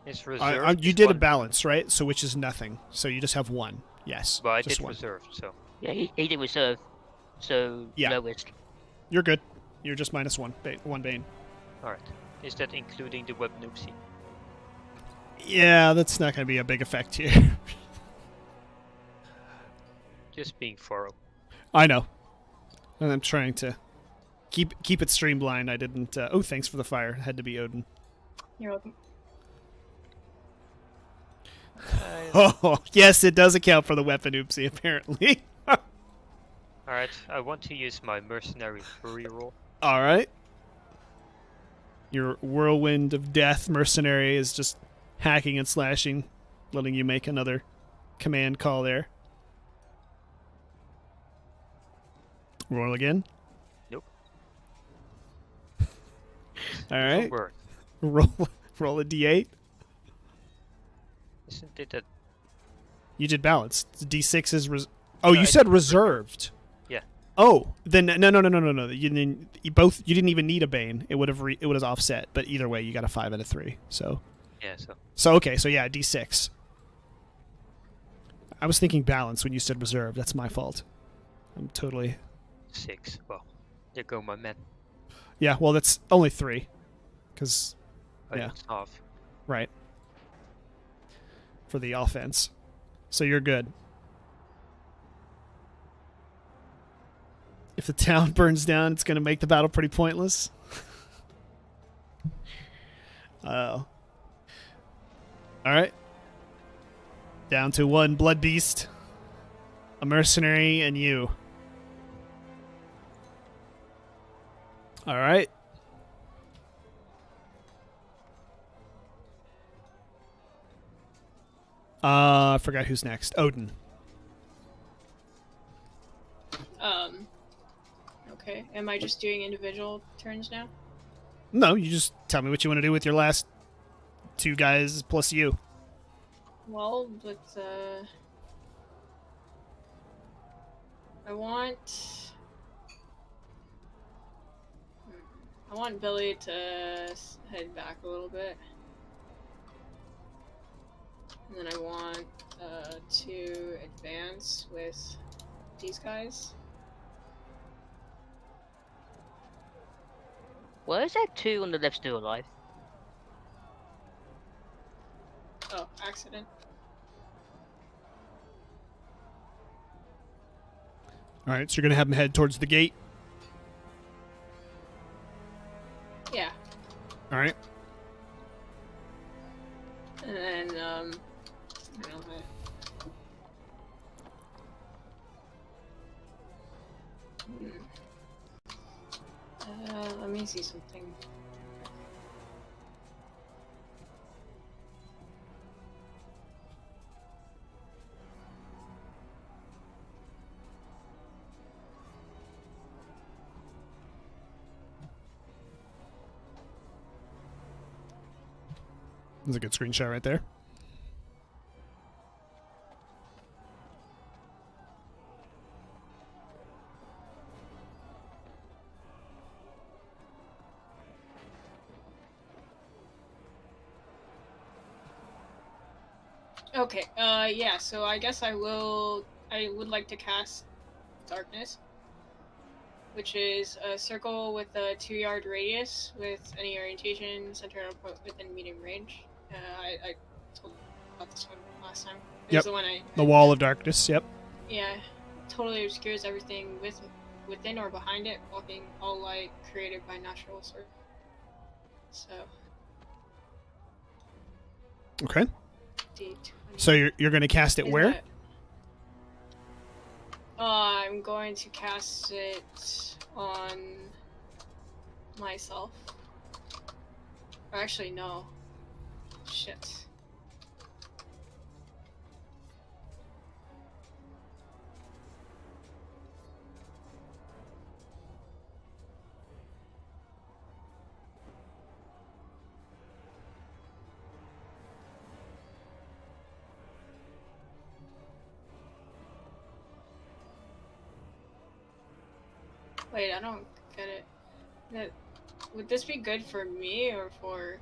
Speaker 2: it's reserved.
Speaker 1: you
Speaker 2: is
Speaker 1: did a
Speaker 2: one.
Speaker 1: balance, right? So which is nothing. So you just have 1. Yes.
Speaker 2: But I
Speaker 1: just
Speaker 2: did
Speaker 1: 1.
Speaker 2: reserved, so
Speaker 3: Yeah, he did reserve. So,
Speaker 1: Yeah.
Speaker 3: lowest.
Speaker 1: You're good. You're just -1. 1 Bane.
Speaker 2: alright. Is that including the web noopsie?
Speaker 1: Yeah, that's not going to be a big effect here.
Speaker 2: Just being thorough.
Speaker 1: I know. And I'm trying to keep it streamlined. I didn't. Oh, thanks for the fire. It had to be Odin.
Speaker 4: You're welcome.
Speaker 1: Oh, yes, it does account for the weapon oopsie, apparently.
Speaker 2: Alright, I want to use my mercenary reroll.
Speaker 1: All right. Your whirlwind of death mercenary is just hacking and slashing, letting you make another command call there. Roll again.
Speaker 2: Nope.
Speaker 1: All right.
Speaker 2: Word.
Speaker 1: Roll a d8.
Speaker 2: Isn't it that?
Speaker 1: You did balance. D6 is oh,
Speaker 2: No,
Speaker 1: you
Speaker 2: I
Speaker 1: said
Speaker 2: did
Speaker 1: reserved.
Speaker 2: Yeah.
Speaker 1: Oh, then no. You didn't even need a bane. It would have offset. But either way, you got a 5 out of 3. So
Speaker 2: Yeah,
Speaker 1: okay. So yeah, D6. I was thinking balance when you said reserved. That's my fault. I'm totally.
Speaker 2: 6. Well, there go my men.
Speaker 1: Yeah. Well, that's only 3, because Yeah.
Speaker 2: Off.
Speaker 1: Right. For the offense. So you're good. If the town burns down, it's going to make the battle pretty pointless. All right. Down to one blood beast, a mercenary, and you. All right. I forgot who's next. Odin.
Speaker 4: Okay. Am I just doing individual turns now?
Speaker 1: No, you just tell me what you want to do with your last two guys plus you.
Speaker 4: Well, but I want Billy to head back a little bit. And then I want to advance with these guys.
Speaker 3: Why is that 2 on the left still alive?
Speaker 4: Oh, accident.
Speaker 1: All right, so you're going to have them head towards the gate.
Speaker 4: Yeah.
Speaker 1: All right.
Speaker 4: And then, I don't know, let me see something.
Speaker 1: That's a good screenshot right there.
Speaker 4: Okay, yeah, so I guess I would like to cast Darkness, which is a circle with a 2-yard radius with any orientation centered on a point within medium range. I told you about this one last time. It
Speaker 1: Yep.
Speaker 4: was the one
Speaker 1: The Wall of Darkness, yep.
Speaker 4: Yeah, totally obscures everything within or behind it, blocking all light created by natural source. So.
Speaker 1: Okay.
Speaker 4: D20.
Speaker 1: So you're going to cast it
Speaker 4: Is
Speaker 1: where?
Speaker 4: that- I'm going to cast it on myself. Or actually, no. Shit. Wait, I don't get it. Would this be good for me or for...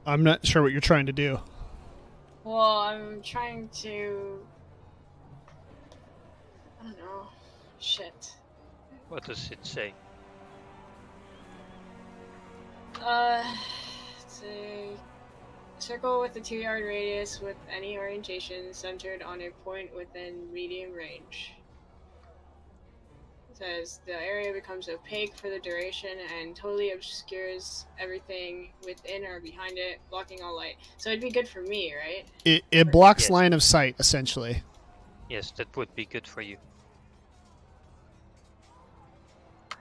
Speaker 1: I'm not sure what you're trying to do.
Speaker 4: Well, I'm trying to... I don't know. Shit.
Speaker 2: What does it say?
Speaker 4: It's a circle with a 2-yard radius with any orientation centered on a point within medium range. It says the area becomes opaque for the duration and totally obscures everything within or behind it, blocking all light. So it'd be good for me, right?
Speaker 1: It blocks
Speaker 2: Yes.
Speaker 1: line of sight, essentially.
Speaker 2: Yes, that would be good for you.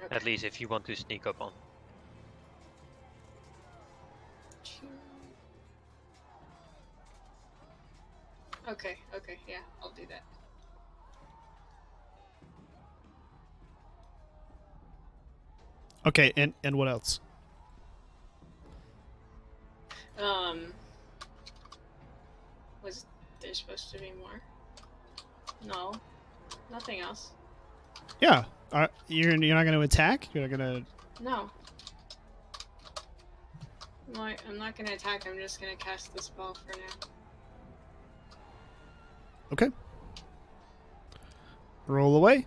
Speaker 4: Okay.
Speaker 2: At least if you want to sneak up on.
Speaker 4: Okay, yeah, I'll do that.
Speaker 1: Okay, and what else?
Speaker 4: Was there supposed to be more? No, nothing else.
Speaker 1: Yeah. You're not going to attack? You're not going to...
Speaker 4: No. I'm not gonna attack, I'm just gonna cast the spell for now.
Speaker 1: Okay. Roll away.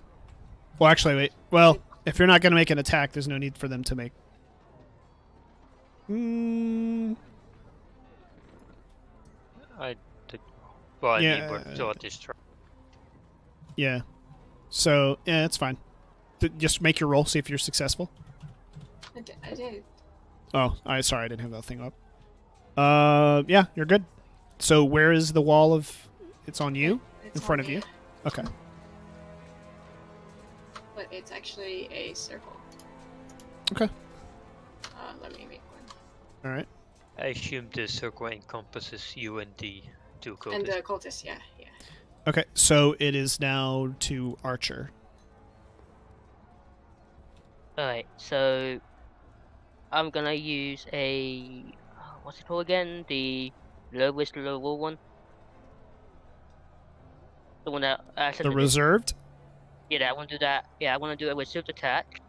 Speaker 1: Well, actually, wait. Well, if you're not going to make an attack, there's no need for them to make...
Speaker 2: I did. Well, I
Speaker 1: Yeah,
Speaker 2: mean, we're still at this try.
Speaker 1: Yeah. So, yeah, it's fine. Just make your roll, see if you're successful.
Speaker 4: I did.
Speaker 1: Oh, sorry, I didn't have that thing up. Yeah, you're good. So where is the wall of... It's on you?
Speaker 4: It's
Speaker 1: In front
Speaker 4: on
Speaker 1: of
Speaker 4: me,
Speaker 1: you? Okay.
Speaker 4: but it's actually a circle.
Speaker 1: Okay.
Speaker 4: Let me make one.
Speaker 1: All right.
Speaker 2: I assume the circle encompasses you and the two cultists.
Speaker 4: And the cultist, yeah.
Speaker 1: Okay, so it is now to Archer.
Speaker 3: Alright, so I'm gonna use a what's it called again? The lowest level one. The one that
Speaker 1: The reserved?
Speaker 3: yeah, I want to do that. Yeah, I want to do a reserved attack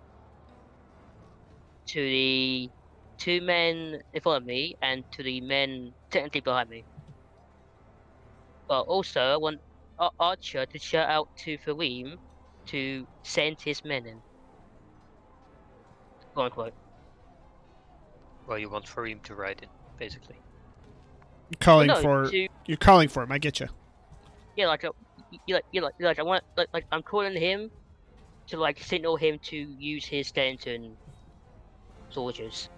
Speaker 3: to the 2 men in front of me and to the men technically behind me. But also, I want Archer to shout out to Fareem to send his men in. Quote unquote.
Speaker 2: Well, you want Fareem to ride in, basically.
Speaker 1: You're calling
Speaker 3: No,
Speaker 1: for...
Speaker 3: to-
Speaker 1: You're calling for him, I get you.
Speaker 3: Yeah, like I want like I'm calling him to like signal him to use his skeleton soldiers.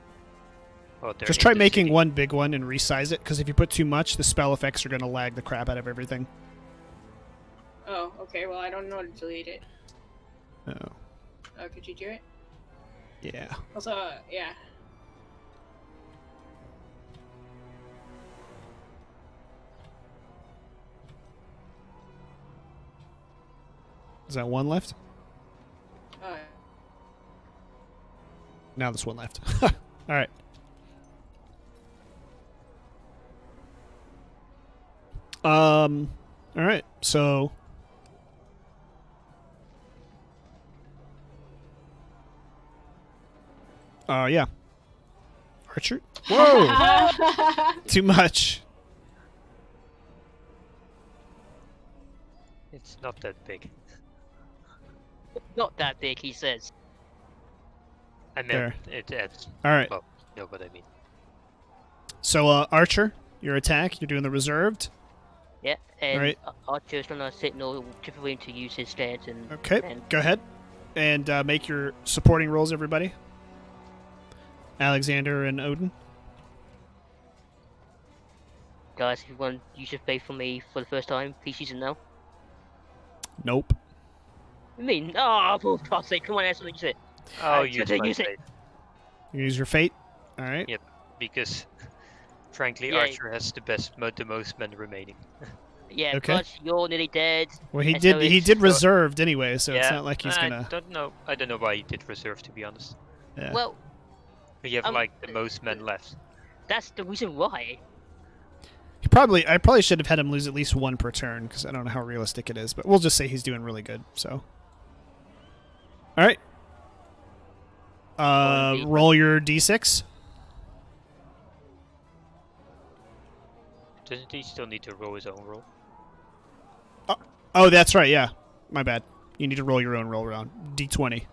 Speaker 2: Well, they're
Speaker 1: Just
Speaker 2: in
Speaker 1: try
Speaker 2: the
Speaker 1: making
Speaker 2: city.
Speaker 1: one big one and resize it, because if you put too much, the spell effects are going to lag the crap out of everything.
Speaker 4: Oh, okay, well, I don't know how to delete it.
Speaker 1: Oh.
Speaker 4: Could you do it?
Speaker 1: Yeah.
Speaker 4: Also, yeah.
Speaker 1: Is that one left?
Speaker 4: Uh,
Speaker 1: Now there's one left. All right. All right. So. Yeah. Archer. Whoa! Too much.
Speaker 2: It's not that big.
Speaker 3: Not that big, he says.
Speaker 2: I meant it adds.
Speaker 1: All right.
Speaker 2: Well, you know what I mean.
Speaker 1: So, Archer, your attack. You're doing the reserved.
Speaker 3: Yeah, and
Speaker 1: Alright.
Speaker 3: Archer's gonna signal to Fareem to use his skeleton.
Speaker 1: Okay.
Speaker 3: And
Speaker 1: Go ahead and make your supporting rolls, everybody. Alexander and Odin.
Speaker 3: guys, if you want to use your faith for me for the first time, please use it now.
Speaker 1: Nope.
Speaker 3: I mean, oh, for God's sake, come on, Ashley, use it.
Speaker 2: Oh,
Speaker 3: Use
Speaker 2: use
Speaker 3: it,
Speaker 2: my
Speaker 3: use it.
Speaker 2: fate,
Speaker 1: You use your fate. All right.
Speaker 2: Yep. because frankly,
Speaker 3: Yeah.
Speaker 2: Archer has the most men remaining.
Speaker 3: Yeah,
Speaker 1: Okay.
Speaker 3: plus you're nearly dead.
Speaker 1: Well, he
Speaker 3: And
Speaker 1: did.
Speaker 3: so
Speaker 1: He
Speaker 3: it's-
Speaker 1: did reserved anyway, so it's
Speaker 2: Yeah,
Speaker 1: not like he's gonna.
Speaker 2: I don't know why he did reserve, to be honest.
Speaker 1: Yeah.
Speaker 3: Well,
Speaker 2: But you have
Speaker 3: Um,
Speaker 2: like the most men left.
Speaker 3: that's the reason why.
Speaker 1: I probably should have had him lose at least one per turn because I don't know how realistic it is, but we'll just say he's doing really good. So, all right. Roll your d6.
Speaker 2: Doesn't he still need to roll his own roll?
Speaker 1: Oh, that's right. Yeah, my bad. You need to roll your own roll round. D20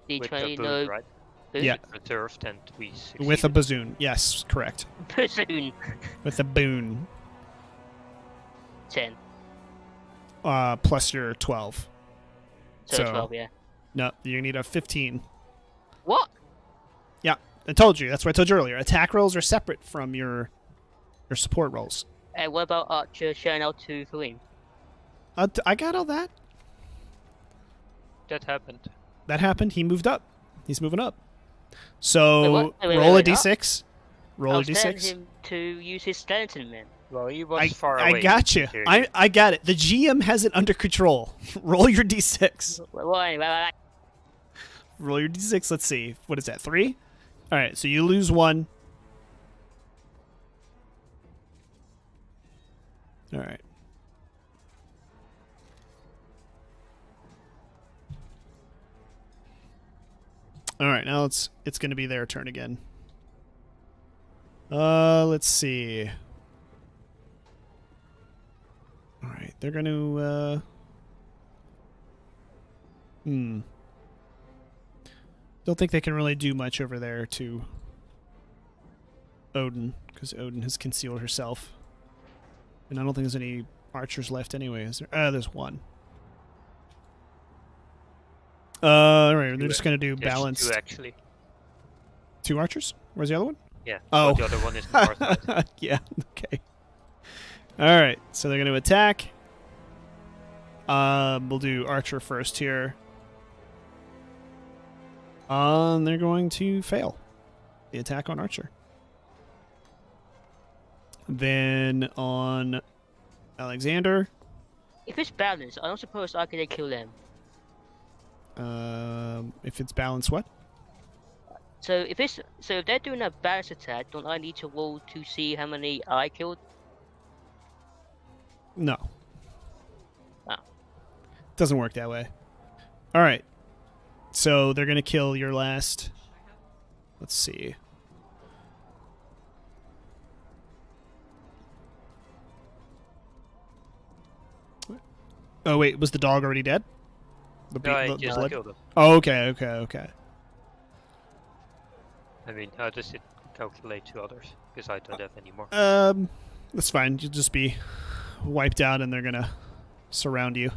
Speaker 2: With the
Speaker 3: D20,
Speaker 2: boon,
Speaker 3: no.
Speaker 2: right?
Speaker 1: Yeah.
Speaker 2: Reserved, and we succeeded.
Speaker 1: with a bazoon. Yes, correct.
Speaker 3: Bassoon.
Speaker 1: With a boon.
Speaker 3: 10.
Speaker 1: Plus your 12.
Speaker 3: So 12, yeah.
Speaker 1: No, you need a 15.
Speaker 3: What?
Speaker 1: Yeah, I told you. That's what I told you earlier. Attack rolls are separate from your support rolls.
Speaker 3: And what about Archer shouting out to Fareem?
Speaker 1: I got all that.
Speaker 2: That happened.
Speaker 1: That happened. He moved up. He's moving up. So
Speaker 3: Wait, what? Wait,
Speaker 1: roll a
Speaker 3: wait,
Speaker 1: d6. Roll
Speaker 3: I
Speaker 1: a
Speaker 3: was telling
Speaker 1: d6.
Speaker 3: him to use his skeleton man.
Speaker 2: Well, he was far
Speaker 1: I
Speaker 2: away.
Speaker 1: got you.
Speaker 2: Clearly.
Speaker 1: I got it. The GM has it under control. Roll your d6.
Speaker 3: Why?
Speaker 1: Roll your d6. Let's see. What is that? 3? All right. So you lose 1. All right. All right. Now it's going to be their turn again. Let's see. All right. They're going to Don't think they can really do much over there to Odin, because Odin has concealed herself. And I don't think there's any archers left anyway, is there? There's one. Alright, they're just going to do
Speaker 2: There's
Speaker 1: balanced.
Speaker 2: 2 actually.
Speaker 1: 2 archers? Where's the other one?
Speaker 2: Yeah.
Speaker 1: Oh.
Speaker 2: But the other one is north side.
Speaker 1: Yeah, okay. Alright, so they're going to attack. We'll do archer first here. They're going to fail the attack on archer. Then on Alexander.
Speaker 3: If it's balanced, I don't suppose I can kill them.
Speaker 1: If it's balanced, what?
Speaker 3: So if they're doing a balanced attack, don't I need to roll to see how many I killed?
Speaker 1: No.
Speaker 3: Oh.
Speaker 1: Doesn't work that way. All right. So they're going to kill your last. Let's see. Oh, wait. Was the dog already dead?
Speaker 2: No, I
Speaker 1: the
Speaker 2: just
Speaker 1: blood?
Speaker 2: killed him.
Speaker 1: Oh, okay.
Speaker 2: I mean, how does it calculate 2 others? Because I don't have any more.
Speaker 1: That's fine. You'll just be wiped out and they're going to surround you.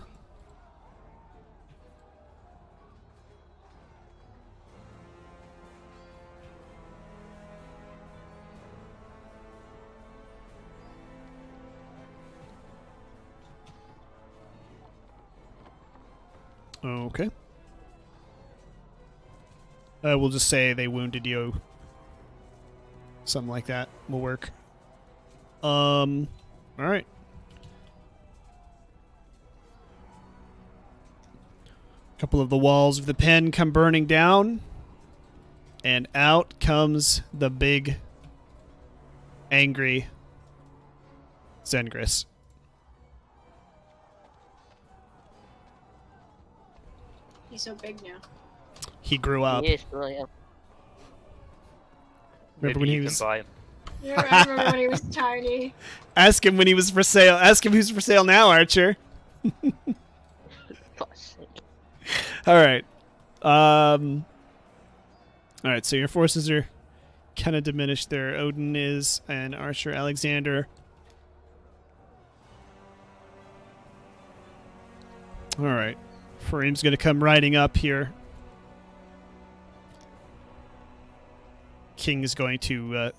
Speaker 1: Okay. We'll just say they wounded you. Something like that will work. Alright. A couple of the walls of the pen come burning down. And out comes the big, angry Zengris.
Speaker 4: He's so big now.
Speaker 1: He grew up.
Speaker 3: Yes, well, yeah.
Speaker 1: Remember
Speaker 2: Maybe
Speaker 1: when he
Speaker 2: you
Speaker 1: was...
Speaker 2: can buy him.
Speaker 4: Yeah, I remember when he was tiny.
Speaker 1: Ask him when he was for sale. Ask him who's for sale now, Archer.
Speaker 3: Fuck's sake.
Speaker 1: Alright. Alright, so your forces are kind of diminished there. Odin is, and Archer Alexander. Alright. Fareem's going to come riding up here. King is going to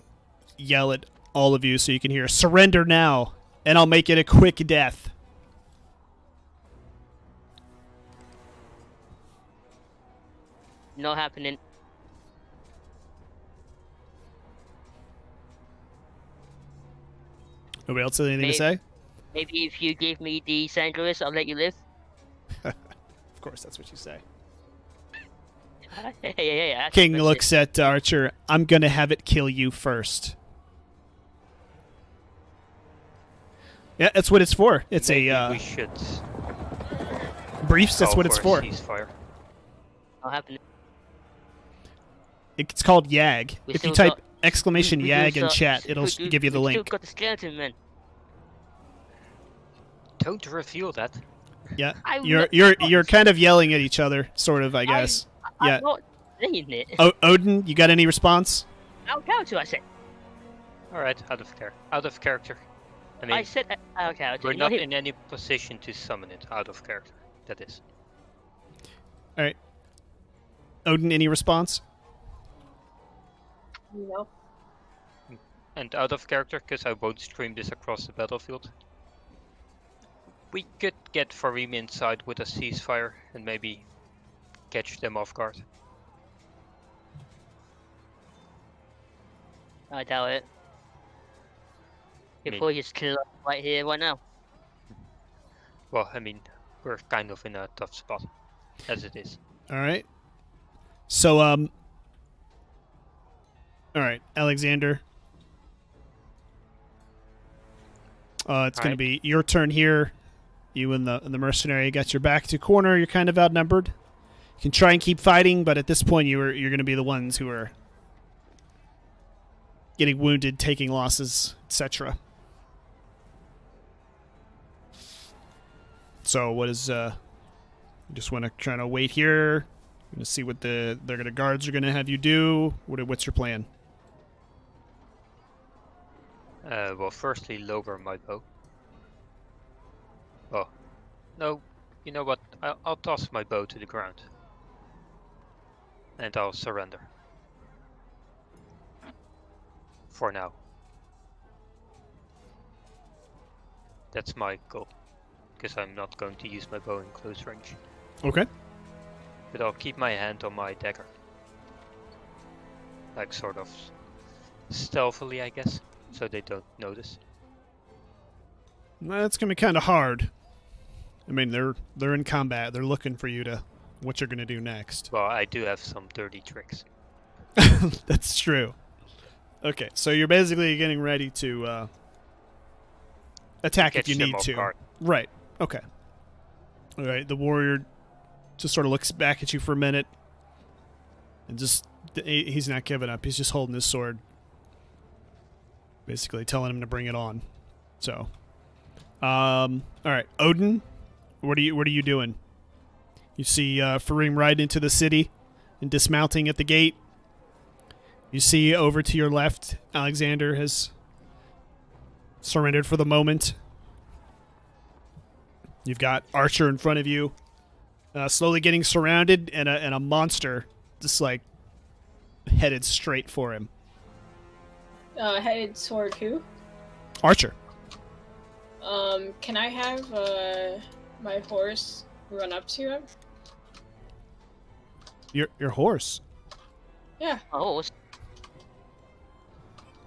Speaker 1: yell at all of you so you can hear, "Surrender now, and I'll make it a quick death."
Speaker 3: Not happening.
Speaker 1: Nobody else has anything to
Speaker 3: Maybe-
Speaker 1: say?
Speaker 3: Maybe if you give me the St. Louis, I'll let you live.
Speaker 1: Of course, that's what you say.
Speaker 3: Hey, that's
Speaker 1: King
Speaker 3: offensive.
Speaker 1: looks at Archer. "I'm going to have it kill you first." Yeah, that's what it's for. It's
Speaker 2: Maybe
Speaker 1: a
Speaker 2: we should
Speaker 1: briefs. That's
Speaker 2: call
Speaker 1: what it's for.
Speaker 2: a ceasefire.
Speaker 3: Not happening.
Speaker 1: It's called YAG.
Speaker 3: We
Speaker 1: If you
Speaker 3: still
Speaker 1: type
Speaker 3: got-
Speaker 1: exclamation
Speaker 3: we
Speaker 1: YAG
Speaker 3: still
Speaker 1: in
Speaker 3: got-
Speaker 1: chat, it'll give you the
Speaker 3: we still
Speaker 1: link.
Speaker 3: got the skeleton man.
Speaker 2: Don't reveal that.
Speaker 1: Yeah,
Speaker 3: I'm
Speaker 1: you're
Speaker 3: not-
Speaker 1: kind of yelling at each other, sort of, I guess. Yeah.
Speaker 3: I'm not saying it.
Speaker 1: Odin, you got any response?
Speaker 3: I'll count to I said.
Speaker 2: Alright, out of character. I mean,
Speaker 3: I said I'll count to.
Speaker 2: we're
Speaker 3: You're
Speaker 2: not
Speaker 3: here.
Speaker 2: in any position to summon it out of character. That is.
Speaker 1: All right. Odin, any response?
Speaker 4: Nope.
Speaker 2: And out of character, because I won't stream this across the battlefield. We could get Fareem inside with a ceasefire and maybe catch them off guard.
Speaker 3: I doubt it.
Speaker 2: I mean-
Speaker 3: Before you kill right here, right now.
Speaker 2: Well, I mean, we're kind of in a tough spot, as it is.
Speaker 1: All right. So, all right, Alexander. It's going to be your turn here. You and the mercenary got your back to corner. You're kind of outnumbered. You can try and keep fighting, but at this point, you're going to be the ones who are getting wounded, taking losses, etc. So, what is? You just want to try to wait here. Going to see what the guards are going to have you do. What's your plan?
Speaker 2: Well, firstly, lower my bow. No, you know what? I'll toss my bow to the ground. And I'll surrender. For now. That's my goal. Because I'm not going to use my bow in close range.
Speaker 1: Okay.
Speaker 2: But I'll keep my hand on my dagger. Like sort of stealthily, I guess. So they don't notice.
Speaker 1: That's gonna be kind of hard. I mean, they're in combat. They're looking for you to what you're gonna do next.
Speaker 2: Well, I do have some dirty tricks.
Speaker 1: That's true. Okay, so you're basically getting ready to attack if
Speaker 2: Catch
Speaker 1: you
Speaker 2: them
Speaker 1: need
Speaker 2: off
Speaker 1: to.
Speaker 2: guard.
Speaker 1: Right. Okay. All right. The warrior just sort of looks back at you for a minute, and he's not giving up. He's just holding his sword, basically telling him to bring it on. So, all right, Odin, what are you doing? You see Fareem ride into the city and dismounting at the gate. You see over to your left, Alexander has surrendered for the moment. You've got Archer in front of you, slowly getting surrounded, and a monster just like headed straight for him.
Speaker 4: Headed toward who?
Speaker 1: Archer.
Speaker 4: Can I have my horse run up to him?
Speaker 1: Your horse.
Speaker 4: Yeah.
Speaker 3: Oh,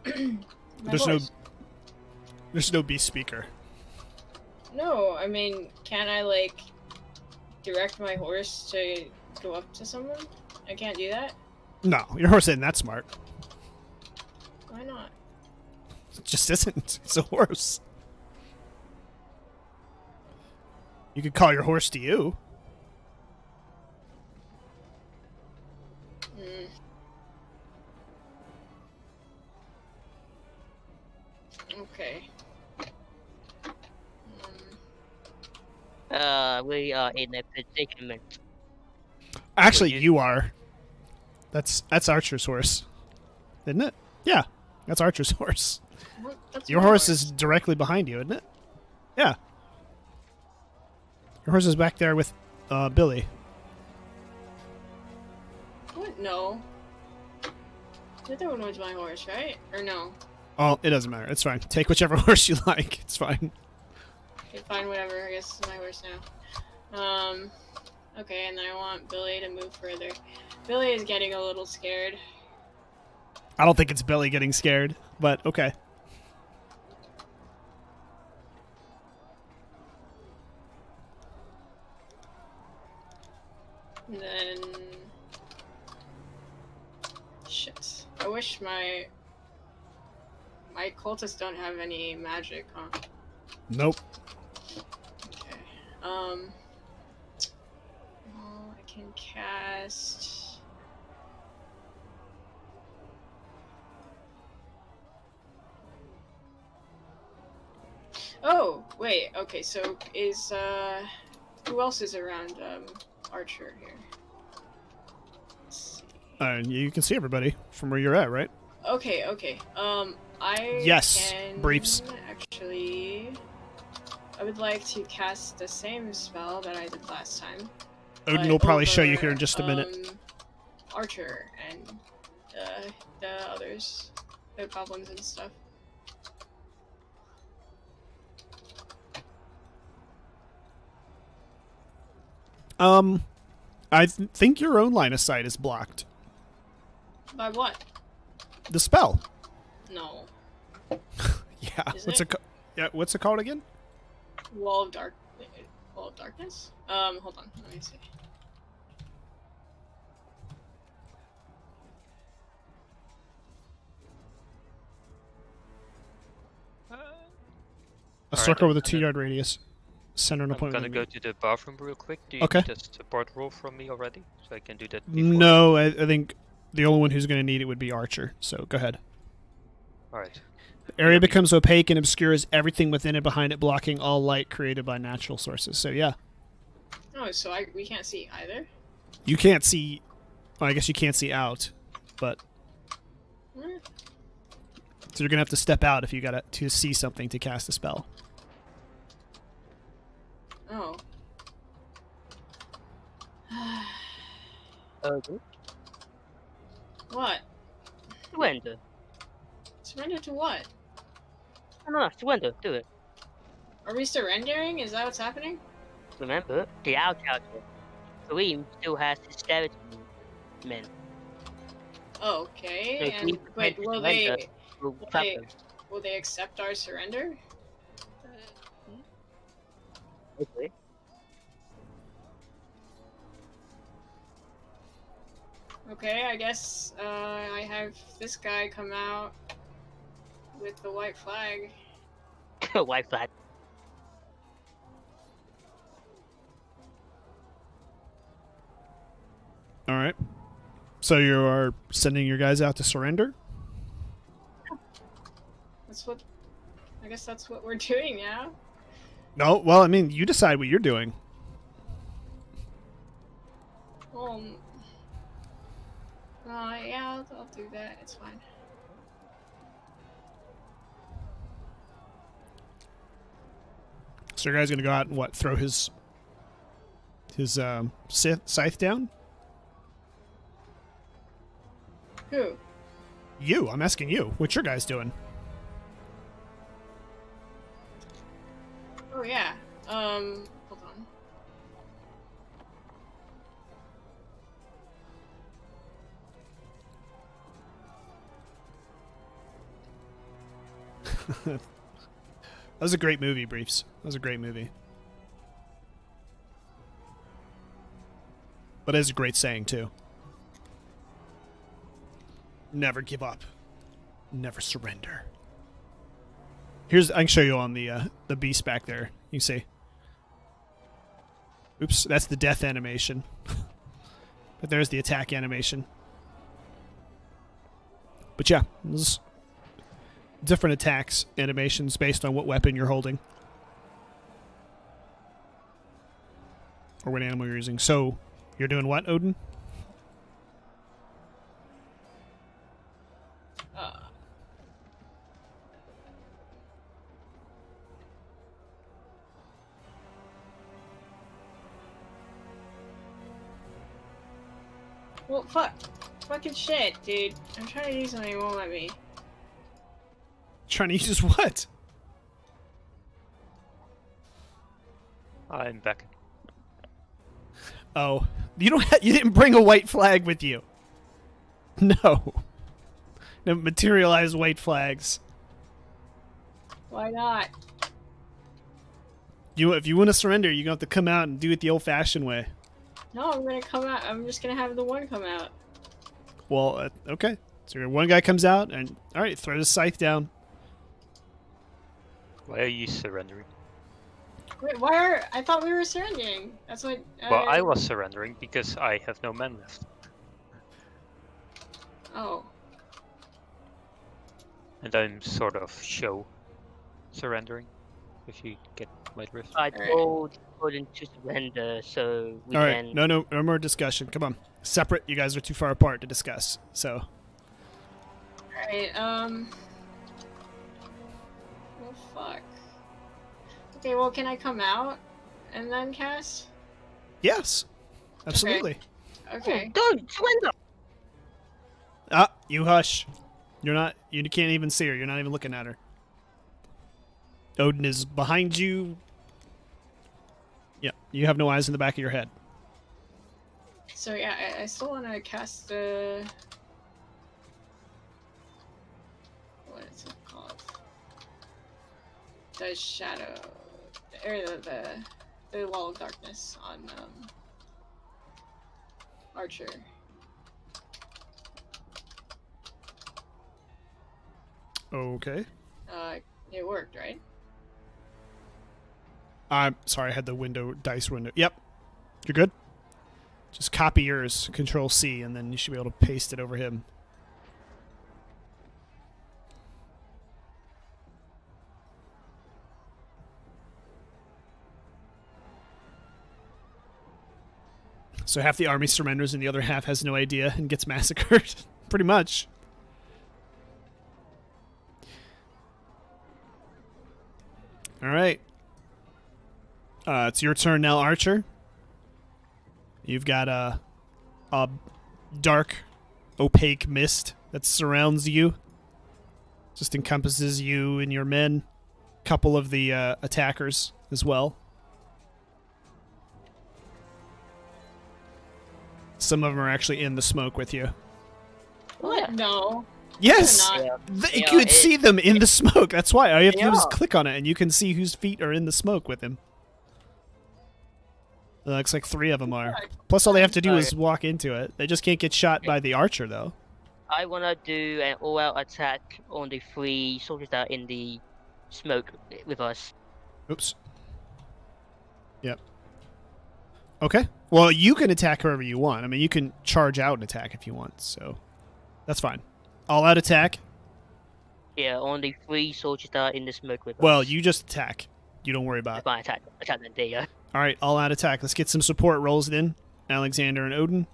Speaker 4: My
Speaker 1: There's
Speaker 4: horse.
Speaker 1: no beast speaker.
Speaker 4: No, I mean, can I like direct my horse to go up to someone? I can't do that.
Speaker 1: No, your horse isn't that smart.
Speaker 4: Why not?
Speaker 1: It just isn't. It's a horse. You could call your horse to you.
Speaker 4: Hmm. Okay.
Speaker 3: we are in a predicament.
Speaker 1: Actually,
Speaker 2: Well,
Speaker 1: you are. That's Archer's horse, isn't it? Yeah, that's Archer's horse.
Speaker 4: What? That's
Speaker 1: Your
Speaker 4: my
Speaker 1: horse is directly behind you, isn't it? Yeah. Your horse is back there with Billy.
Speaker 4: What? No. The other one was my horse, right? Or no?
Speaker 1: Oh, it doesn't matter. It's fine. Take whichever horse you like. It's fine.
Speaker 4: Okay, fine, whatever. I guess it's my horse now. Okay, and then I want Billy to move further. Billy is getting a little scared.
Speaker 1: I don't think it's Billy getting scared, but okay.
Speaker 4: And then... Shit. I wish my cultists don't have any magic, huh?
Speaker 1: Nope.
Speaker 4: Okay. Well, I can cast... Oh, wait. Okay, so is, who else is around, Archer here? Let's see.
Speaker 1: You can see everybody from where you're at, right?
Speaker 4: Okay, okay. I
Speaker 1: Yes,
Speaker 4: can
Speaker 1: briefs.
Speaker 4: actually... I would like to cast the same spell that I did last time.
Speaker 1: Odin
Speaker 4: but
Speaker 1: will probably show you
Speaker 4: over,
Speaker 1: here in just a minute.
Speaker 4: Archer and the others, the goblins and stuff.
Speaker 1: I think your own line of sight is blocked.
Speaker 4: By what?
Speaker 1: The spell.
Speaker 4: No.
Speaker 1: Yeah.
Speaker 4: Is
Speaker 1: What's
Speaker 4: it?
Speaker 1: What's it called again?
Speaker 4: Wall of darkness? Hold on. Let me see.
Speaker 1: A
Speaker 2: Alright,
Speaker 1: circle with a
Speaker 2: I'm gonna-
Speaker 1: 2-yard radius. Center an
Speaker 2: I'm
Speaker 1: appointment.
Speaker 2: gonna go to the bathroom real quick. Do you
Speaker 1: Okay.
Speaker 2: need a support roll from me already? So I can do that before?
Speaker 1: No, I think the only one who's going to need it would be Archer. So go ahead.
Speaker 2: Alright.
Speaker 1: The area becomes opaque and obscures everything within and behind it, blocking all light created by natural sources. So yeah,
Speaker 4: Oh, so we can't see either?
Speaker 1: you can't see. Well, I guess you can't see out, but
Speaker 4: Hmm.
Speaker 1: so you're gonna have to step out if you got to see something to cast a spell.
Speaker 4: Oh.
Speaker 3: Odin.
Speaker 4: What?
Speaker 3: Surrender.
Speaker 4: Surrender to what?
Speaker 3: No, surrender. Do it.
Speaker 4: Are we surrendering? Is that what's happening?
Speaker 3: Remember, the outsider. Kareem still has his skeleton men. So
Speaker 4: Okay,
Speaker 3: if we
Speaker 4: and but
Speaker 3: pretend to surrender, we'll trap them.
Speaker 4: will they accept our surrender?
Speaker 3: Okay.
Speaker 4: Okay, I guess I have this guy come out with the white flag.
Speaker 3: White flag.
Speaker 1: All right. So you are sending your guys out to surrender?
Speaker 4: That's what. I guess that's what we're doing now.
Speaker 1: No. Well, I mean, you decide what you're doing.
Speaker 4: Yeah, I'll do that. It's fine.
Speaker 1: So your guy's gonna go out and what? Throw his scythe down?
Speaker 4: Who?
Speaker 1: You. I'm asking you. What your guys doing?
Speaker 4: Oh yeah. Hold on.
Speaker 1: That was a great movie, Briefs. That was a great movie. But it is a great saying, too. Never give up. Never surrender. I can show you on the beast back there. You can see. Oops, that's the death animation. But there's the attack animation. But yeah, there's different attacks animations based on what weapon you're holding. Or what animal you're using. So, you're doing what, Odin?
Speaker 4: Well, fucking shit, dude. I'm trying to use something, it won't let me.
Speaker 1: Trying to use what?
Speaker 2: I'm back.
Speaker 1: Oh, you didn't bring a white flag with you. No. No materialized white flags.
Speaker 4: Why not?
Speaker 1: If you want to surrender, you're gonna have to come out and do it the old-fashioned way.
Speaker 4: No, I'm gonna come out. I'm just gonna have the one come out.
Speaker 1: Well, okay. So one guy comes out and all right, throw the scythe down.
Speaker 2: Why are you surrendering?
Speaker 4: Wait, I thought we were surrendering. That's what.
Speaker 2: Well, I was surrendering because I have no men left.
Speaker 4: Oh.
Speaker 2: And I'm sort of surrendering, if you get my drift.
Speaker 3: I told Odin to surrender, so we
Speaker 1: All right,
Speaker 3: can.
Speaker 1: no more discussion. Come on, separate. You guys are too far apart to discuss. So.
Speaker 4: Alright, well, fuck. Okay, well, can I come out and then cast?
Speaker 1: Yes, absolutely.
Speaker 4: Okay.
Speaker 3: Don't surrender.
Speaker 1: Ah, you hush. You can't even see her. You're not even looking at her. Odin is behind you. Yeah, you have no eyes in the back of your head.
Speaker 4: So yeah, I still want to cast the... What is it called? The shadow... Or the wall of darkness on Archer.
Speaker 1: Okay.
Speaker 4: It worked, right?
Speaker 1: I'm sorry, I had the dice window. Yep. You're good? Just copy yours, Control C, and then you should be able to paste it over him. So half the army surrenders and the other half has no idea and gets massacred. Pretty much. All right. It's your turn now, Archer. You've got a dark, opaque mist that surrounds you. Just encompasses you and your men. Couple of the attackers as well. Some of them are actually in the smoke with you.
Speaker 4: What? No.
Speaker 1: Yes!
Speaker 4: They're
Speaker 3: Yeah.
Speaker 1: You
Speaker 3: Yeah,
Speaker 1: could see them in the smoke. That's why. All you have to do is
Speaker 3: Yeah.
Speaker 1: click on it, and you can see whose feet are in the smoke with him. It looks like 3 of them are. Plus, all they have to do is walk into it. They just can't get shot by the archer, though.
Speaker 3: I wanna do an all-out attack on the 3 soldiers that are in the smoke with us.
Speaker 1: Oops. Yep. Okay. Well, you can attack whoever you want. I mean, you can charge out and attack if you want, so that's fine. All-out attack.
Speaker 3: Yeah, on the 3 soldiers that are in the smoke with us.
Speaker 1: Well, you just attack. You don't worry about it.
Speaker 3: Fine, attack them. There you go.
Speaker 1: All right, all-out attack. Let's get some support rolls in. Alexander and Odin.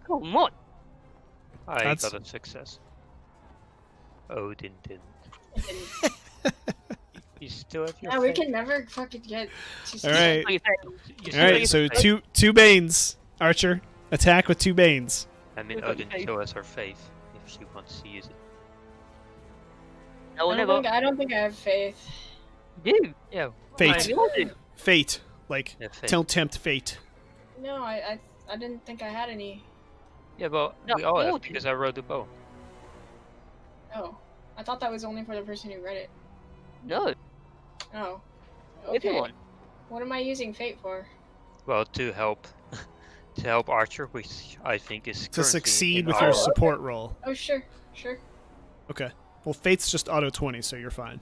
Speaker 3: Come on.
Speaker 2: I
Speaker 1: That's-
Speaker 2: got a success. Odin didn't. You still have your
Speaker 4: Yeah, we
Speaker 2: fate.
Speaker 4: can never fucking get.
Speaker 1: All right.
Speaker 2: You
Speaker 1: All
Speaker 2: still
Speaker 1: right,
Speaker 2: have
Speaker 1: so
Speaker 2: your fate.
Speaker 1: two banes. Archer, attack with 2 banes.
Speaker 2: I mean,
Speaker 3: Look at
Speaker 2: Odin
Speaker 3: the face.
Speaker 2: still has her faith if she wants to use it.
Speaker 3: No, never.
Speaker 4: I don't think I have faith.
Speaker 3: Do.
Speaker 2: Yeah.
Speaker 1: Fate.
Speaker 3: We all do.
Speaker 1: Fate. Like,
Speaker 2: Yeah, faith.
Speaker 1: don't tempt fate.
Speaker 4: No, I didn't think I had any.
Speaker 2: Yeah, well,
Speaker 3: No,
Speaker 2: we all
Speaker 3: we
Speaker 2: have
Speaker 3: all do.
Speaker 2: because I wrote the bow.
Speaker 4: Oh, I thought that was only for the person who read it.
Speaker 3: No.
Speaker 4: Oh.
Speaker 3: Everyone.
Speaker 4: What am I using fate for?
Speaker 2: Well, to help, to help Archer, which I think is
Speaker 1: To
Speaker 2: currently
Speaker 1: succeed
Speaker 2: in
Speaker 1: with
Speaker 2: our-
Speaker 1: your
Speaker 4: okay.
Speaker 1: support roll.
Speaker 4: Oh, sure.
Speaker 1: Okay. Well, fate's just auto 20, so you're fine.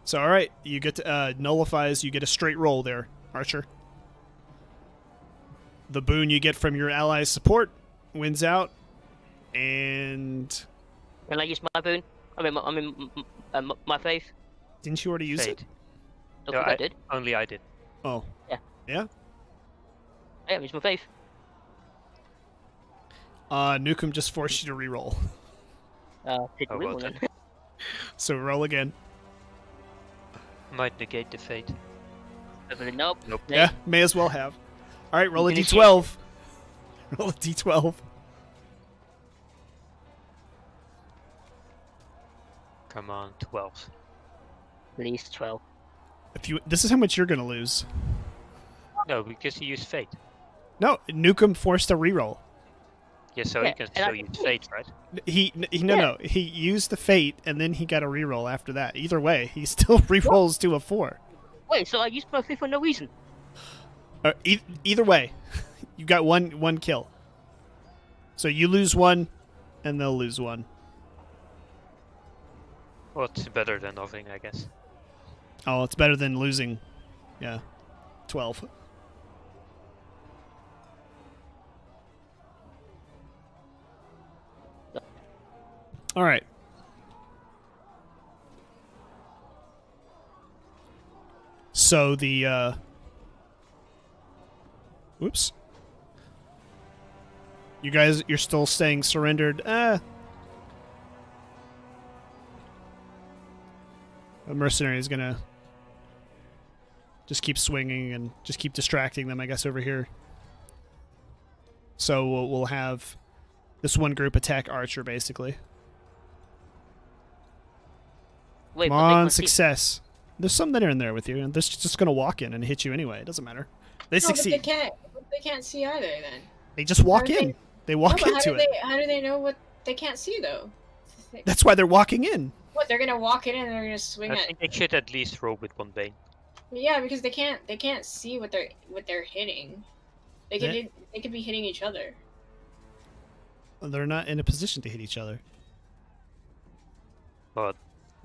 Speaker 1: So, all right, you get to, nullifies. You get a straight roll there, Archer. The boon you get from your ally's support wins out, and
Speaker 3: Can I use my boon? My faith.
Speaker 1: didn't you already use it?
Speaker 2: Fate.
Speaker 3: Look
Speaker 2: No,
Speaker 3: what I did.
Speaker 2: Only I did.
Speaker 1: Oh,
Speaker 3: Yeah.
Speaker 1: yeah.
Speaker 3: Yeah, use my faith.
Speaker 1: Nukem just forced you to re-roll.
Speaker 3: Take
Speaker 2: Oh,
Speaker 3: the
Speaker 2: well
Speaker 3: win
Speaker 2: then.
Speaker 3: then.
Speaker 1: So roll again.
Speaker 2: Might negate the fate.
Speaker 3: Nope.
Speaker 2: Nope.
Speaker 1: Yeah, may as well have. All right, roll a
Speaker 3: Finish
Speaker 1: d12. Roll a d12.
Speaker 2: Come on, 12.
Speaker 3: At least 12.
Speaker 1: This is how much you're gonna lose.
Speaker 2: No, because he used fate.
Speaker 1: No, Nukem forced a re-roll.
Speaker 2: Yeah, so
Speaker 3: Yeah,
Speaker 2: he can
Speaker 3: and I
Speaker 2: still use fate, right?
Speaker 1: No, he used the fate and then he got a re-roll after that. Either way, he still re-rolls to a 4.
Speaker 3: Wait, so I used my faith for no reason?
Speaker 1: Either way, you got one kill. So you lose 1, and they'll lose 1.
Speaker 2: Well, it's better than nothing, I guess.
Speaker 1: Oh, it's better than losing. Yeah, 12. All right. So the whoops. You guys, you're still staying surrendered. A mercenary is gonna just keep swinging and just keep distracting them, I guess, over here. So we'll have this one group attack Archer, basically.
Speaker 3: Wait,
Speaker 1: Come
Speaker 3: but they
Speaker 1: on,
Speaker 3: can't see-
Speaker 1: success. There's some that are in there with you, and they're just gonna walk in and hit you anyway. It doesn't matter. They
Speaker 4: No, but
Speaker 1: succeed.
Speaker 4: they can't see either then.
Speaker 1: They just walk
Speaker 4: How do
Speaker 1: in. They walk
Speaker 4: No, but
Speaker 1: into it.
Speaker 4: How do they know what they can't see though?
Speaker 1: That's why they're walking in.
Speaker 4: What, they're gonna walk in and they're gonna swing
Speaker 2: I
Speaker 4: at?
Speaker 2: think they should at least roll with 1 bane.
Speaker 4: Yeah, because they can't see what they're hitting. They could
Speaker 1: They-
Speaker 4: they could be hitting each other.
Speaker 1: They're not in a position to hit each other.
Speaker 2: But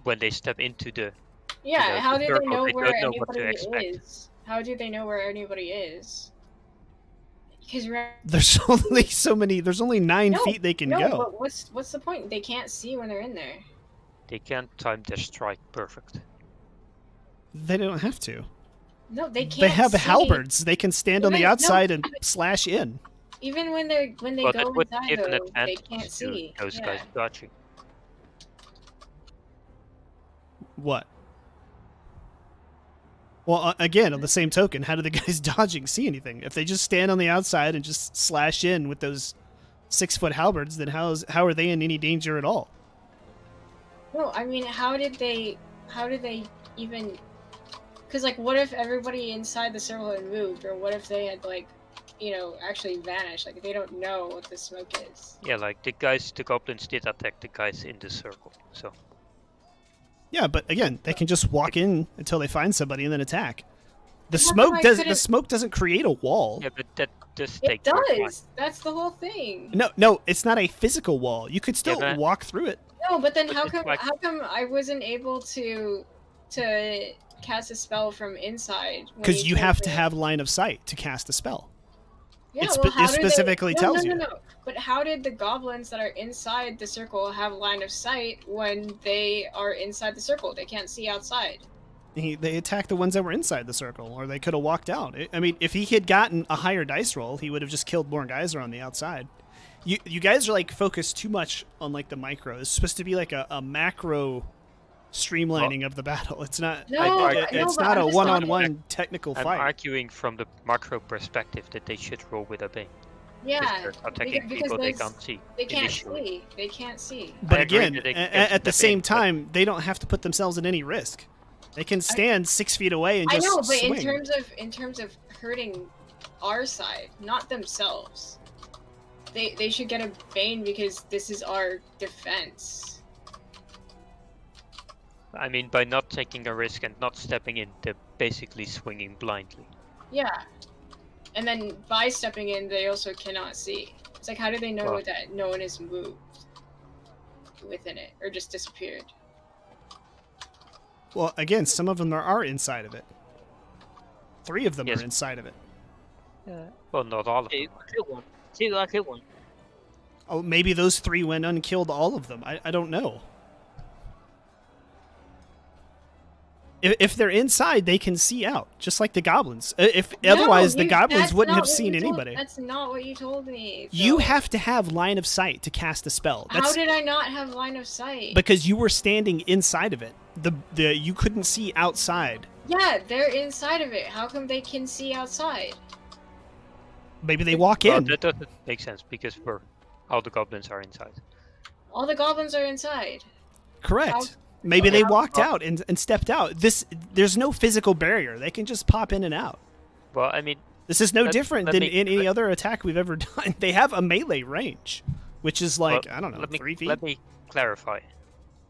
Speaker 2: when they step into the
Speaker 4: Yeah,
Speaker 2: know,
Speaker 4: how
Speaker 2: the
Speaker 4: do they
Speaker 2: circle,
Speaker 4: know
Speaker 2: they
Speaker 4: where
Speaker 2: don't know what to
Speaker 4: anybody
Speaker 2: expect.
Speaker 4: is? How do they know where anybody is? Because
Speaker 1: There's only so many. There's only 9
Speaker 4: No,
Speaker 1: feet they can
Speaker 4: no,
Speaker 1: go.
Speaker 4: but what's the point? They can't see when they're in there.
Speaker 2: they can't time their strike perfect.
Speaker 1: They don't have to.
Speaker 4: No, they can't.
Speaker 1: They have
Speaker 4: see.
Speaker 1: halberds. They can stand on the
Speaker 4: Even- no,
Speaker 1: outside and slash in.
Speaker 4: Even when they
Speaker 2: Well,
Speaker 4: go
Speaker 2: that would
Speaker 4: inside,
Speaker 2: give an
Speaker 4: though, they
Speaker 2: advantage
Speaker 4: can't
Speaker 2: to
Speaker 4: see.
Speaker 2: those
Speaker 4: Yeah.
Speaker 2: guys dodging.
Speaker 1: What? Well, again, on the same token, how do the guys dodging see anything? If they just stand on the outside and just slash in with those 6-foot halberds, then how are they in any danger at all?
Speaker 4: No, I mean, how did they even? Because like, what if everybody inside the circle had moved, or what if they had like, actually vanished? Like they don't know what the smoke is.
Speaker 2: Yeah, like the goblins did attack the guys in the circle. So
Speaker 1: Yeah, but again, they can just walk in until they find somebody and then attack. The
Speaker 4: How
Speaker 1: smoke
Speaker 4: come I
Speaker 1: does.
Speaker 4: could've-
Speaker 1: The smoke doesn't create a wall.
Speaker 2: yeah, but that does
Speaker 4: It
Speaker 2: take their time.
Speaker 4: does. That's the whole thing.
Speaker 1: No, it's not a physical wall. You could still
Speaker 2: but-
Speaker 1: walk through it.
Speaker 4: No, but then
Speaker 2: But
Speaker 4: how
Speaker 2: it's
Speaker 4: come
Speaker 2: like-
Speaker 4: how come I wasn't able to cast a spell from inside? when
Speaker 1: Because you
Speaker 4: told
Speaker 1: have to
Speaker 4: me-
Speaker 1: have line of sight to cast a spell.
Speaker 4: Yeah,
Speaker 1: it
Speaker 4: well, how did they-
Speaker 1: specifically
Speaker 4: no,
Speaker 1: tells
Speaker 4: no,
Speaker 1: you.
Speaker 4: No, no. But how did the goblins that are inside the circle have line of sight when they are inside the circle? They can't see outside.
Speaker 1: They attacked the ones that were inside the circle, or they could have walked out. I mean, if he had gotten a higher dice roll, he would have just killed more guys around the outside. You guys are like focused too much on like the micro. It's supposed to be like a macro streamlining of the battle. It's not.
Speaker 4: No,
Speaker 1: it's
Speaker 4: but
Speaker 1: not
Speaker 4: I'm
Speaker 1: a
Speaker 4: just
Speaker 1: one-on-one technical
Speaker 2: I'm
Speaker 1: fight.
Speaker 2: arguing from the macro perspective that they should roll with a bane.
Speaker 4: Yeah,
Speaker 2: They're attacking people they can't see.
Speaker 4: They can't
Speaker 2: initially.
Speaker 4: see. They can't see.
Speaker 1: But
Speaker 2: I agree
Speaker 1: again,
Speaker 2: that they can
Speaker 1: at the
Speaker 2: step in,
Speaker 1: same
Speaker 2: but-
Speaker 1: time, they don't have to put themselves in any risk. They can stand 6 feet away and
Speaker 4: I
Speaker 1: just
Speaker 4: know, but
Speaker 1: swing.
Speaker 4: in terms of hurting our side, not themselves. They should get a bane because this is our defense.
Speaker 2: I mean, by not taking a risk and not stepping in, they're basically swinging blindly.
Speaker 4: Yeah. And then by stepping in, they also cannot see. It's like, how do they know
Speaker 2: Well-
Speaker 4: that no one has moved within it or just disappeared?
Speaker 1: Well, again, some of them are inside of it. 3 of them
Speaker 2: Yes.
Speaker 1: are inside of it.
Speaker 2: Well, not all of them.
Speaker 3: Two, I killed one. Two, I killed one.
Speaker 1: Oh, maybe those 3 went and killed all of them. I don't know. If they're inside, they can see out, just like the goblins. Otherwise, the goblins
Speaker 4: that's
Speaker 1: wouldn't
Speaker 4: not
Speaker 1: have
Speaker 4: what
Speaker 1: seen
Speaker 4: you told-
Speaker 1: anybody.
Speaker 4: That's not what you told me.
Speaker 1: You
Speaker 4: though.
Speaker 1: have to have line of sight to cast a spell.
Speaker 4: How
Speaker 1: That's
Speaker 4: did I not have line of sight?
Speaker 1: because you were standing inside of it. The you couldn't see outside.
Speaker 4: Yeah, they're inside of it. How come they can see outside?
Speaker 1: Maybe they walk
Speaker 2: Well,
Speaker 1: in.
Speaker 2: that doesn't make sense because all the goblins are inside.
Speaker 4: All the goblins are inside.
Speaker 1: Correct.
Speaker 4: How-
Speaker 1: Maybe they
Speaker 4: how-
Speaker 1: walked out and stepped out. There's no physical barrier. They can just pop in and out.
Speaker 2: Well, I mean,
Speaker 1: This is no
Speaker 2: Let-
Speaker 1: different
Speaker 2: let
Speaker 1: than
Speaker 2: me-
Speaker 1: in any other attack we've ever done. They have a melee range, which is like,
Speaker 2: well,
Speaker 1: I don't know,
Speaker 2: let me,
Speaker 1: 3 feet.
Speaker 2: Let me clarify.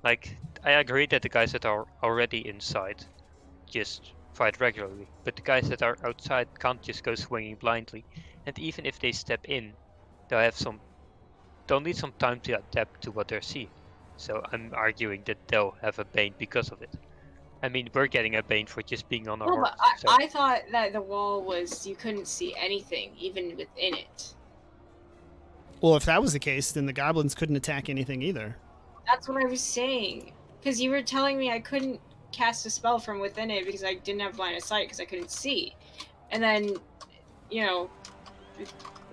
Speaker 2: Like, I agree that the guys that are already inside just fight regularly, but the guys that are outside can't just go swinging blindly. And even if they step in, they'll need some time to adapt to what they're seeing. So I'm arguing that they'll have a bane because of it. I mean, we're getting a bane for just being on our
Speaker 4: No,
Speaker 2: horse.
Speaker 4: but
Speaker 2: So
Speaker 4: I thought that the wall was you couldn't see anything, even within it.
Speaker 1: Well, if that was the case, then the goblins couldn't attack anything either.
Speaker 4: That's what I was saying. Because you were telling me I couldn't cast a spell from within it because I didn't have line of sight because I couldn't see. And then,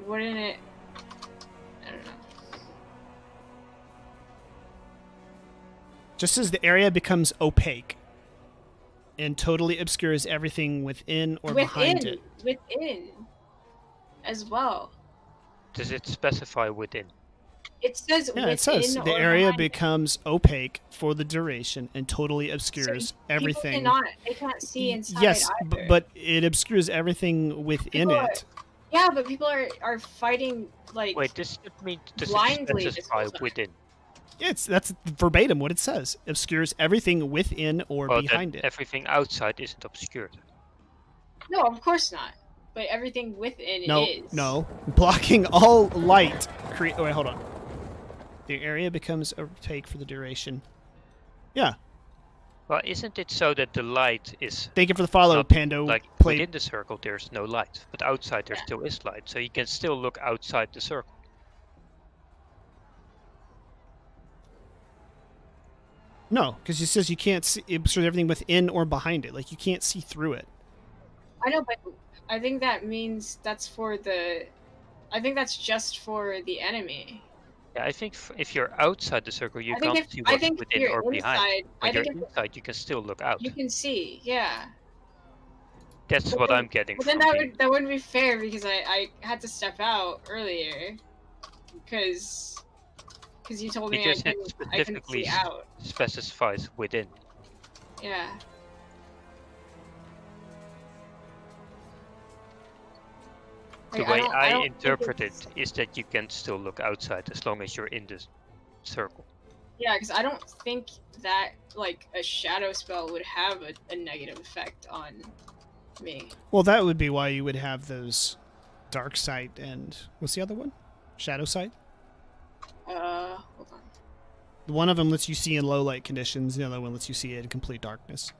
Speaker 4: wouldn't it... I don't know.
Speaker 1: Just as the area becomes opaque and totally obscures everything within or behind it.
Speaker 4: Within. As well.
Speaker 2: does it specify within?
Speaker 4: It says
Speaker 1: Yeah,
Speaker 4: within
Speaker 1: it says the
Speaker 4: or
Speaker 1: area
Speaker 4: behind it.
Speaker 1: becomes opaque for the duration and totally obscures
Speaker 4: So
Speaker 1: everything.
Speaker 4: They can't see inside
Speaker 1: Yes,
Speaker 4: either.
Speaker 1: but it obscures everything within
Speaker 4: People are-
Speaker 1: it.
Speaker 4: Yeah, but people are fighting, like...
Speaker 2: Wait, does
Speaker 4: blindly
Speaker 2: it
Speaker 4: this
Speaker 2: specify
Speaker 4: whole time.
Speaker 2: within?
Speaker 1: Yeah, that's verbatim what it says. Obscures everything within or
Speaker 2: Well,
Speaker 1: behind
Speaker 2: then
Speaker 1: it.
Speaker 2: everything outside isn't obscured.
Speaker 4: No, of course not. But everything within is.
Speaker 1: No. Blocking all light. Oh, wait, hold on. The area becomes opaque for the duration. Yeah.
Speaker 2: Well, isn't it so that the light is
Speaker 1: Thank you for the follow,
Speaker 2: not
Speaker 1: Pando.
Speaker 2: like
Speaker 1: Played.
Speaker 2: within the circle? There's no light, but outside there still is light, so you can still look outside the circle.
Speaker 1: No, because it says you can't see. It obscures everything within or behind it. Like you can't see through it.
Speaker 4: I know, but I think that means that's for the... I think that's just for the enemy.
Speaker 2: Yeah, I think if you're outside the circle, you
Speaker 4: I think
Speaker 2: can't
Speaker 4: if,
Speaker 2: see
Speaker 4: I
Speaker 2: what's
Speaker 4: think if
Speaker 2: within
Speaker 4: you're
Speaker 2: or behind.
Speaker 4: inside, I
Speaker 2: When you're
Speaker 4: think if
Speaker 2: inside, you can still look out.
Speaker 4: you can see, yeah.
Speaker 2: That's
Speaker 4: But
Speaker 2: what
Speaker 4: then-
Speaker 2: I'm getting
Speaker 4: But
Speaker 2: from
Speaker 4: then
Speaker 2: being.
Speaker 4: that wouldn't be fair because I had to step out earlier because you told me
Speaker 2: Because it
Speaker 4: I couldn't
Speaker 2: specifically
Speaker 4: see out.
Speaker 2: specifies within.
Speaker 4: Yeah.
Speaker 2: The
Speaker 4: Like,
Speaker 2: way I
Speaker 4: don't think
Speaker 2: interpret
Speaker 4: it's-
Speaker 2: it is that you can still look outside as long as you're in the circle.
Speaker 4: Yeah, because I don't think that like a shadow spell would have a negative effect on me.
Speaker 1: Well, that would be why you would have those dark sight and what's the other one? Shadow sight.
Speaker 4: Hold on.
Speaker 1: One of them lets you see in low light conditions. The other one lets you see it in complete darkness.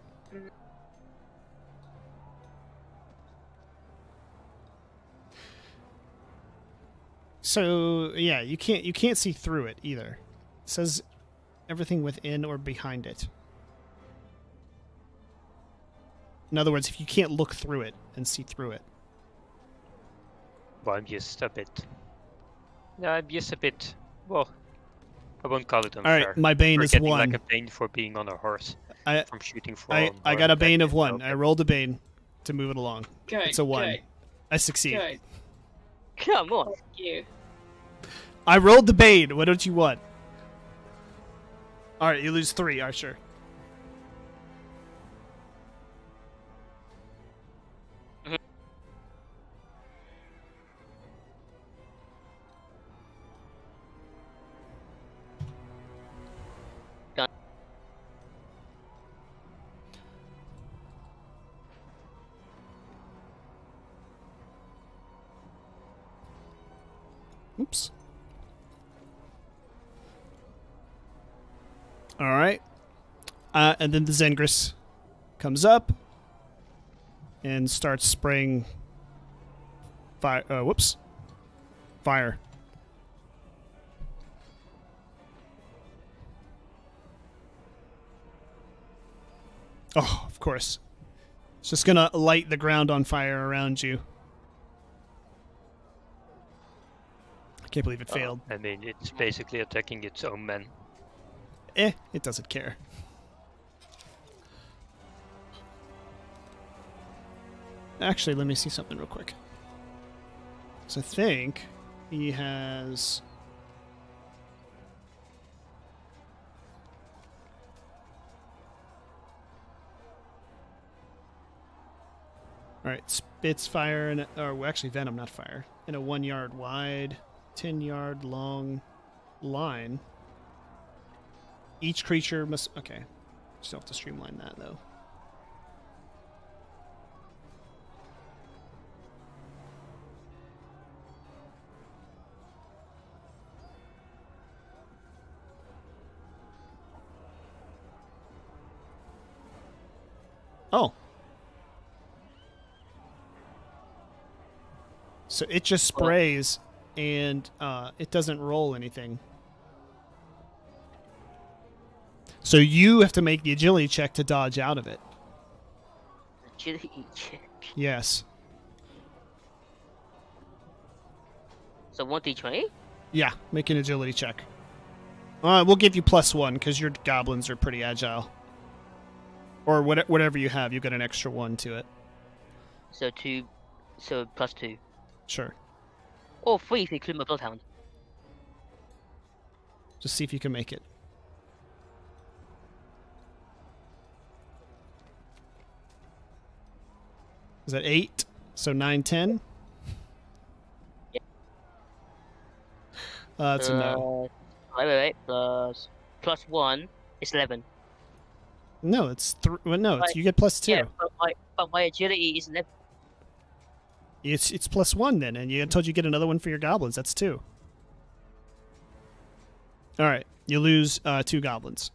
Speaker 1: So yeah, you can't see through it either. It says everything within or behind it. In other words, if you can't look through it and see through it.
Speaker 2: Well, I'm just a bit. Yeah, I'm just a bit. Well, I won't call it
Speaker 1: All
Speaker 2: unfair.
Speaker 1: right, my bane
Speaker 2: We're
Speaker 1: is
Speaker 2: getting
Speaker 1: 1.
Speaker 2: like a bane for being on a horse.
Speaker 1: I
Speaker 2: From shooting
Speaker 1: I
Speaker 2: from.
Speaker 1: got a bane of 1.
Speaker 2: Okay.
Speaker 1: I rolled a bane to move it along.
Speaker 4: Good.
Speaker 1: It's a 1.
Speaker 4: Good.
Speaker 1: I succeed.
Speaker 4: Good.
Speaker 3: Come on.
Speaker 4: Fuck you.
Speaker 1: I rolled the bane. What don't you want? All right, you lose 3, Archer.
Speaker 3: Done.
Speaker 1: Oops. All right. And then the Zengris comes up and starts spraying fire. Whoops. Fire. Oh, of course. It's just going to light the ground on fire around you. I can't believe it failed.
Speaker 2: I mean, it's basically attacking its own men.
Speaker 1: It doesn't care. Actually, let me see something real quick. So I think he has... Alright, spits fire, in actually Venom, not fire, in a 1 yard wide, 10 yard long line. Each creature must... Okay. Still have to streamline that, though. Oh. So it just sprays, and it doesn't roll anything. So you have to make the agility check to dodge out of it.
Speaker 3: Agility check.
Speaker 1: Yes.
Speaker 3: So 1d20?
Speaker 1: Yeah, make an agility check. We'll give you +1 because your goblins are pretty agile. Or whatever you have, you got an extra 1 to it.
Speaker 3: So 2. So +2.
Speaker 1: Sure.
Speaker 3: Or 3 if you include my Bloodhound.
Speaker 1: Just see if you can make it. Is that 8? So 9, 10?
Speaker 3: Yeah.
Speaker 1: That's a no.
Speaker 3: Wait. +1 is 11.
Speaker 1: No, it's no.
Speaker 3: Right.
Speaker 1: You get +2.
Speaker 3: Yeah, but my agility is 11.
Speaker 1: It's +1 then, and I told you get another one for your goblins. That's 2. All right, you lose 2 goblins,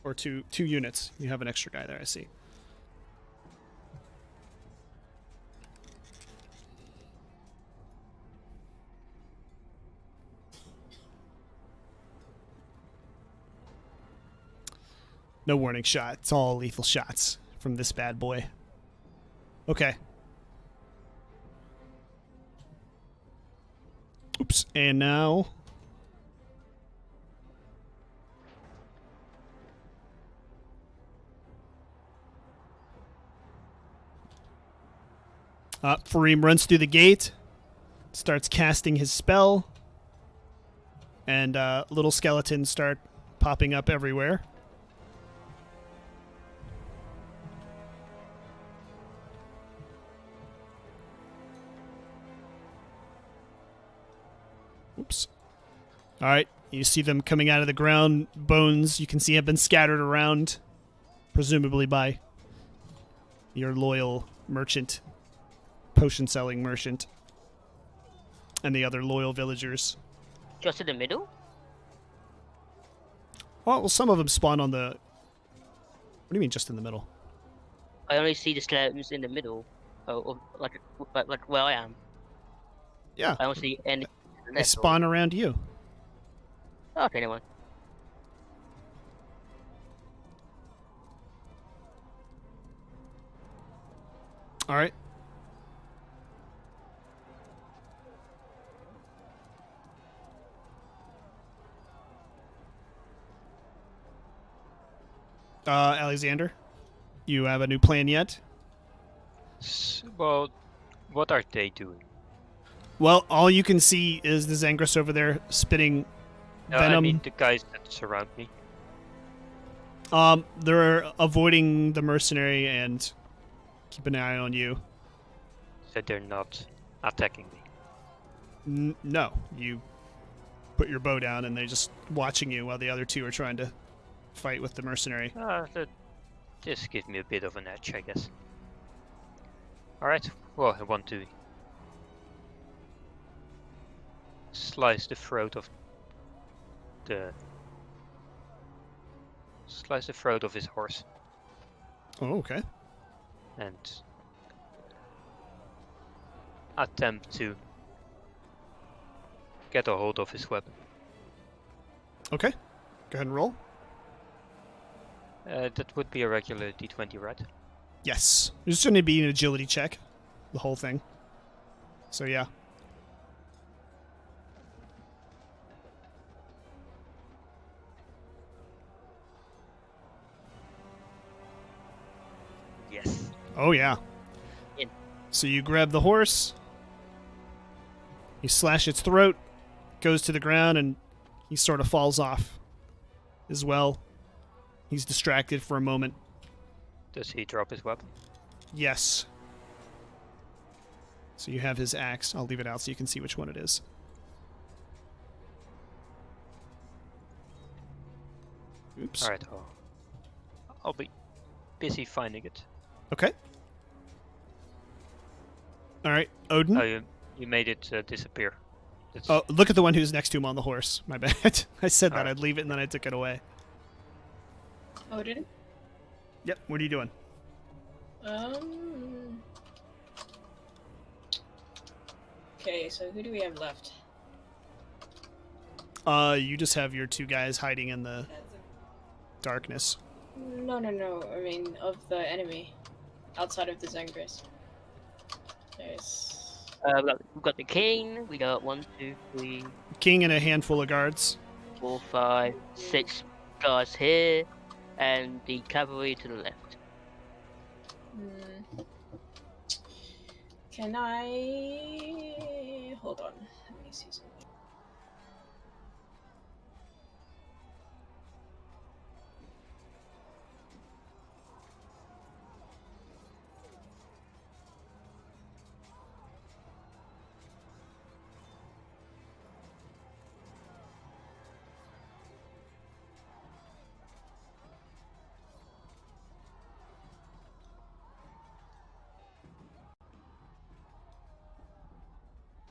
Speaker 1: or two units. You have an extra guy there. I see. No warning shot. It's all lethal shots from this bad boy. Okay. Oops. And now... Fareem runs through the gate, starts casting his spell, and little skeletons start popping up everywhere. Oops. All right, you see them coming out of the ground. Bones, you can see, have been scattered around, presumably by your loyal merchant, potion-selling merchant, and the other loyal villagers.
Speaker 3: Just in the middle?
Speaker 1: Well, some of them spawn on the... What do you mean, just in the middle?
Speaker 3: I only see the skeletons in the middle. Like where I am.
Speaker 1: Yeah,
Speaker 3: I don't see any.
Speaker 1: they spawn around you.
Speaker 3: Okay, never mind.
Speaker 1: All right. Alexander, you have a new plan yet?
Speaker 2: Well, what are they doing?
Speaker 1: Well, all you can see is the Zangris over there spitting venom.
Speaker 2: I mean the guys that surround me.
Speaker 1: They're avoiding the mercenary and keep an eye on you.
Speaker 2: So they're not attacking me.
Speaker 1: No, you put your bow down and they're just watching you while the other two are trying to fight with the mercenary.
Speaker 2: That just gives me a bit of an edge, I guess. Alright, well, I want to slice the throat of his horse
Speaker 1: Oh, okay.
Speaker 2: and attempt to get a hold of his weapon.
Speaker 1: Okay. Go ahead and roll.
Speaker 2: That would be a regular D20, right?
Speaker 1: Yes. It's going to be an agility check, the whole thing. So, yeah.
Speaker 2: Yes.
Speaker 1: Oh, yeah.
Speaker 3: In.
Speaker 1: So you grab the horse, you slash its throat, goes to the ground, and he sort of falls off as well. He's distracted for a moment.
Speaker 2: Does he drop his weapon?
Speaker 1: Yes. So you have his axe. I'll leave it out so you can see which one it is. Oops.
Speaker 2: Alright, I'll be busy finding it.
Speaker 1: Okay. All right, Odin.
Speaker 2: Oh, you made it disappear. That's-
Speaker 1: Oh, look at the one who's next to him on the horse. My bad. I said that
Speaker 2: Alright.
Speaker 1: I'd leave it and then I took it away.
Speaker 4: Odin?
Speaker 1: Yep. What are you doing?
Speaker 4: Okay, so who do we have left?
Speaker 1: You just have your two guys hiding in the darkness.
Speaker 4: No. I mean, of the enemy. Outside of the Zengris. There's...
Speaker 3: We've got the king. We got 1, 2, 3,
Speaker 1: King and a handful of guards.
Speaker 3: 4, 5, 6 guards here, and the cavalry to the left.
Speaker 4: Can I... Hold on. Let me see something.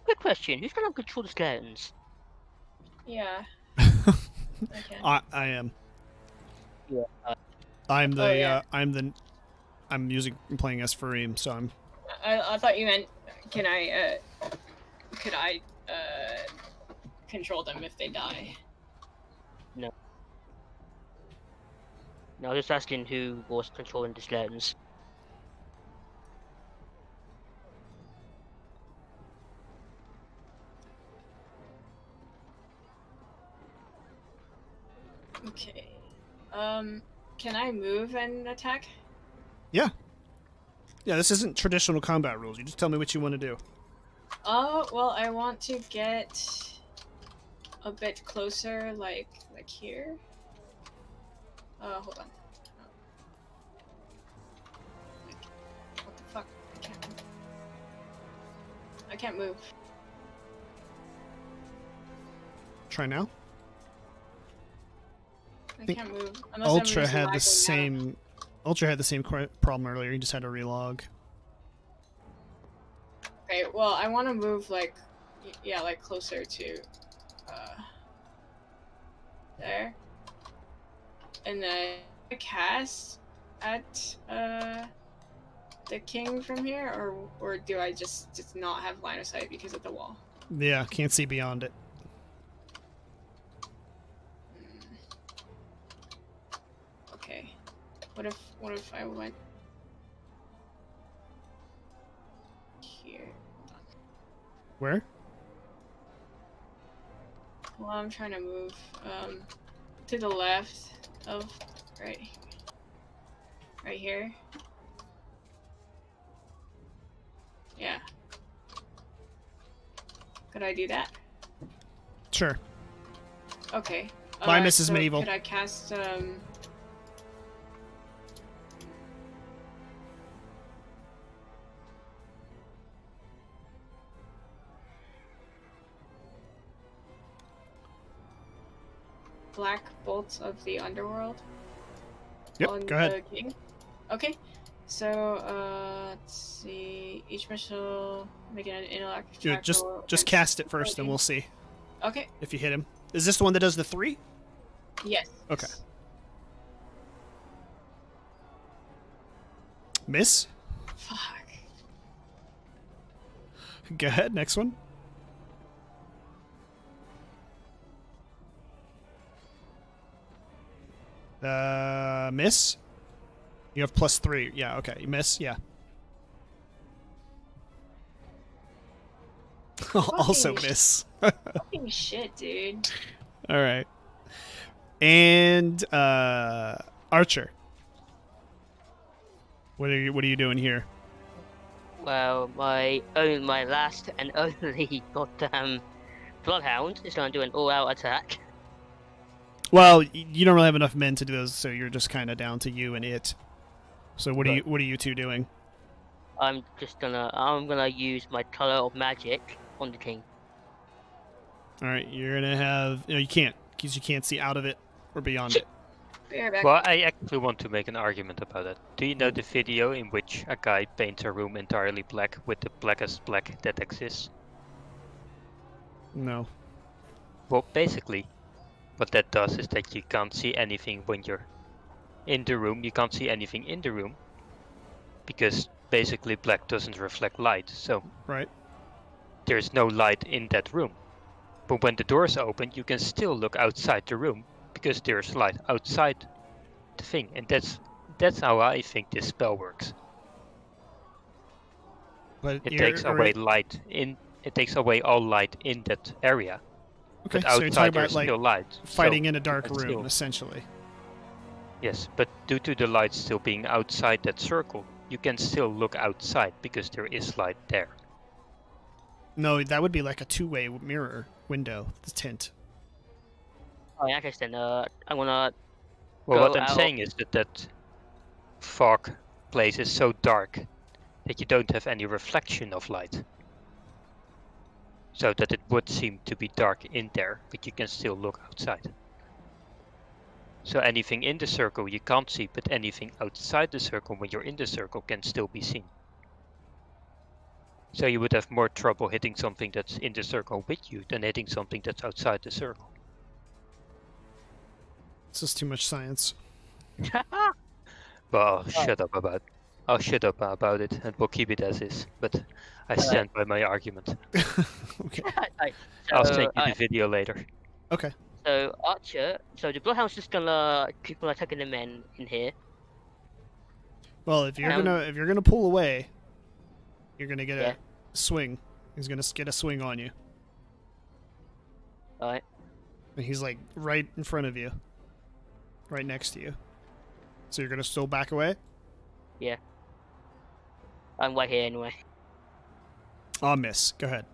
Speaker 3: Quick question: who's gonna control the skeletons?
Speaker 4: Yeah. Okay.
Speaker 1: I am.
Speaker 3: Yeah.
Speaker 1: I'm the.
Speaker 4: Oh, yeah.
Speaker 1: I'm playing as Fareem, so I'm.
Speaker 4: I thought you meant, could I control them if they die?
Speaker 3: No, I was just asking who was controlling the skeletons.
Speaker 4: Okay. Can I move and attack?
Speaker 1: Yeah, Yeah, this isn't traditional combat rules. You just tell me what you want to do.
Speaker 4: Oh, well, I want to get a bit closer, like here. Hold on. What the fuck? I can't move.
Speaker 1: Try now.
Speaker 4: I
Speaker 1: think
Speaker 4: can't move. Unless I'm
Speaker 1: Ultra
Speaker 4: just
Speaker 1: had the
Speaker 4: lagging out.
Speaker 1: same. Ultra had the same problem earlier. He just had to relog.
Speaker 4: Okay, well, I want to move like, yeah, like closer to, there, and then cast at the king from here, or do I just not have line of sight because of the wall?
Speaker 1: Yeah, can't see beyond it.
Speaker 4: Okay, what if I went here?
Speaker 1: Where?
Speaker 4: Well, I'm trying to move to the left of right here. Yeah. Could I do that?
Speaker 1: Sure.
Speaker 4: Okay.
Speaker 1: Bye, Mrs.
Speaker 4: So
Speaker 1: Medieval.
Speaker 4: could I cast Black Bolts of the Underworld?
Speaker 1: Yep,
Speaker 4: On
Speaker 1: go ahead.
Speaker 4: the king? Okay. So, let's see. Each missile making an intellect
Speaker 1: Dude,
Speaker 4: attack
Speaker 1: just
Speaker 4: roll
Speaker 1: just
Speaker 4: against
Speaker 1: cast it first, and
Speaker 4: target.
Speaker 1: we'll see
Speaker 4: Okay.
Speaker 1: if you hit him. Is this the one that does the 3?
Speaker 4: Yes.
Speaker 1: Okay. Miss.
Speaker 4: Fuck.
Speaker 1: Go ahead. Next one. Miss. You have +3. Yeah. Okay. You miss. Yeah. Also
Speaker 4: Fucking
Speaker 1: miss.
Speaker 4: Fucking shit, dude.
Speaker 1: All right. And Archer. What are you doing here?
Speaker 3: Well, my last and only goddamn Bloodhound is going to do an all-out attack.
Speaker 1: Well, you don't really have enough men to do those, so you're just kind of down to you and it. So what
Speaker 3: Right.
Speaker 1: are you two doing?
Speaker 3: I'm gonna use my color of magic on the king.
Speaker 1: All right, you're gonna have you can't because you can't see out of it or beyond it.
Speaker 4: Be right back.
Speaker 2: Well, I actually want to make an argument about it. Do you know the video in which a guy paints a room entirely black with the blackest black that exists?
Speaker 1: No.
Speaker 2: Well, basically, what that does is that you can't see anything when you're in the room. You can't see anything in the room because basically black doesn't reflect light. So
Speaker 1: Right.
Speaker 2: there's no light in that room. But when the doors open, you can still look outside the room because there's light outside the thing, and that's how I think this spell works.
Speaker 1: But
Speaker 2: It
Speaker 1: you're
Speaker 2: takes away light in. It takes away all light in that area.
Speaker 1: Okay,
Speaker 2: But
Speaker 1: so you're talking
Speaker 2: outside
Speaker 1: about
Speaker 2: there's
Speaker 1: like
Speaker 2: still light.
Speaker 1: fighting
Speaker 2: So
Speaker 1: in a dark
Speaker 2: can
Speaker 1: room,
Speaker 2: still-
Speaker 1: essentially.
Speaker 2: Yes, but due to the light still being outside that circle, you can still look outside because there is light there.
Speaker 1: No, that would be like a two-way mirror window. The tint.
Speaker 3: Oh, in that case then, I'm gonna
Speaker 2: Well,
Speaker 3: Go
Speaker 2: what I'm
Speaker 3: out.
Speaker 2: saying is that fog place is so dark that you don't have any reflection of light. So that it would seem to be dark in there, but you can still look outside. So anything in the circle you can't see, but anything outside the circle when you're in the circle can still be seen. So you would have more trouble hitting something that's in the circle with you than hitting something that's outside the circle.
Speaker 1: It's just too much science.
Speaker 2: But I'll shut up about it and we'll keep it as is. But I stand by my argument.
Speaker 1: Okay.
Speaker 3: Right,
Speaker 2: I'll
Speaker 3: so,
Speaker 2: send you the
Speaker 3: alright,
Speaker 2: video later.
Speaker 1: Okay.
Speaker 3: so Archer, so the Bloodhound's just gonna keep on attacking the men in here.
Speaker 1: Well, if you're
Speaker 3: Um,
Speaker 1: gonna pull away, you're gonna get
Speaker 3: Yeah.
Speaker 1: a swing. He's gonna get a swing on you.
Speaker 3: Alright,
Speaker 1: And he's like right in front of you, right next to you. So you're gonna still back away.
Speaker 3: yeah. I'm right here anyway.
Speaker 1: I'll miss. Go ahead.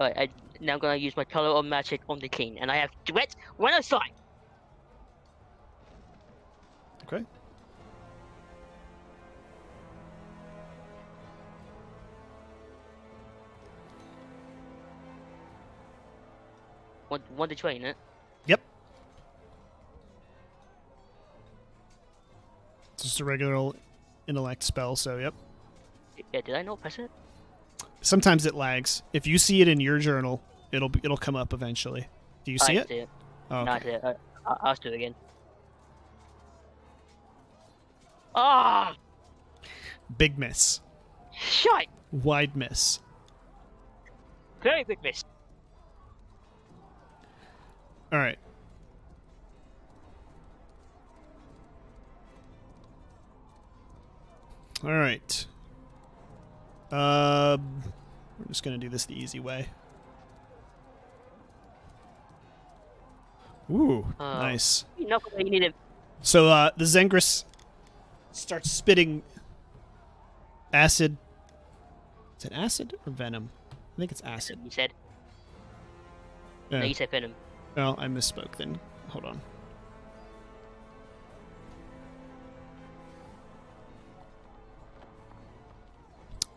Speaker 3: Alright, now I'm gonna use my color of magic on the king, and I have direct one aside.
Speaker 1: Okay.
Speaker 3: Want to train it?
Speaker 1: Yep. It's just a regular old intellect spell, so yep.
Speaker 3: Yeah, did I not press it?
Speaker 1: Sometimes it lags. If you see it in your journal, it'll come up eventually. Do you see
Speaker 3: I
Speaker 1: it?
Speaker 3: see it.
Speaker 1: Oh,
Speaker 3: No, I
Speaker 1: okay.
Speaker 3: see it. I'll do it again. Ah!
Speaker 1: Big miss.
Speaker 3: Shite!
Speaker 1: Wide miss.
Speaker 3: Very big miss.
Speaker 1: All right. All right. We're just gonna do this the easy way. Ooh, nice.
Speaker 3: You know where you need him.
Speaker 1: So the Zengris starts spitting acid. Is it acid or venom? I think it's acid.
Speaker 3: You said.
Speaker 1: Yeah.
Speaker 3: No, you said venom.
Speaker 1: Well, I misspoke then. Hold on.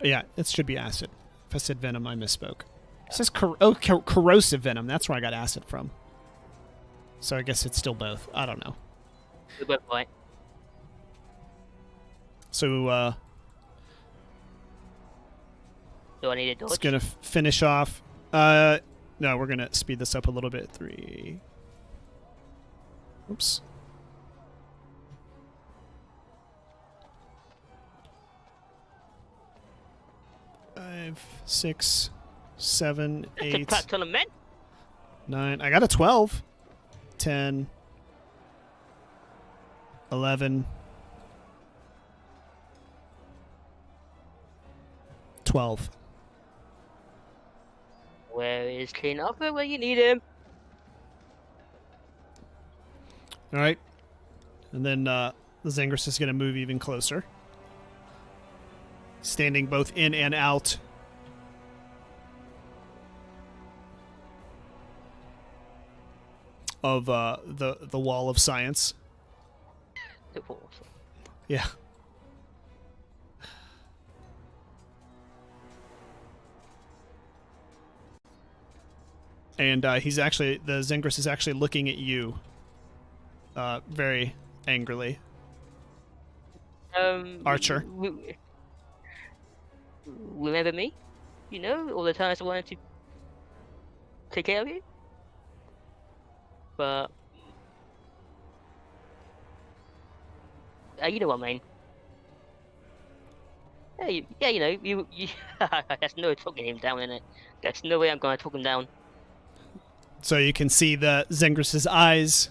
Speaker 1: Yeah, it should be acid. If I said venom, I misspoke. It says corrosive venom. That's where I got acid from. So I guess it's still both. I don't know.
Speaker 3: We're both right.
Speaker 1: So
Speaker 3: Do I need a dodge?
Speaker 1: it's gonna finish off. No, we're gonna speed this up a little bit. 3. Oops. Five, 6, 7,
Speaker 3: It's a
Speaker 1: 8,
Speaker 3: crap ton of men.
Speaker 1: 9. I got a 12. 10, 11, 12.
Speaker 3: Where is King Arthur? Where you need him?
Speaker 1: All right. And then the Zengris is going to move even closer. Standing both in and out. Of the wall of science. Yeah. And he's actually, the Zengris is actually looking at you very angrily. Archer.
Speaker 3: Remember me? You know, all the times I wanted to take care of you? But you know what I mean. Yeah, you know, you there's no talking him down in it. There's no way I'm gonna talk him down.
Speaker 1: So you can see the Zengris's eyes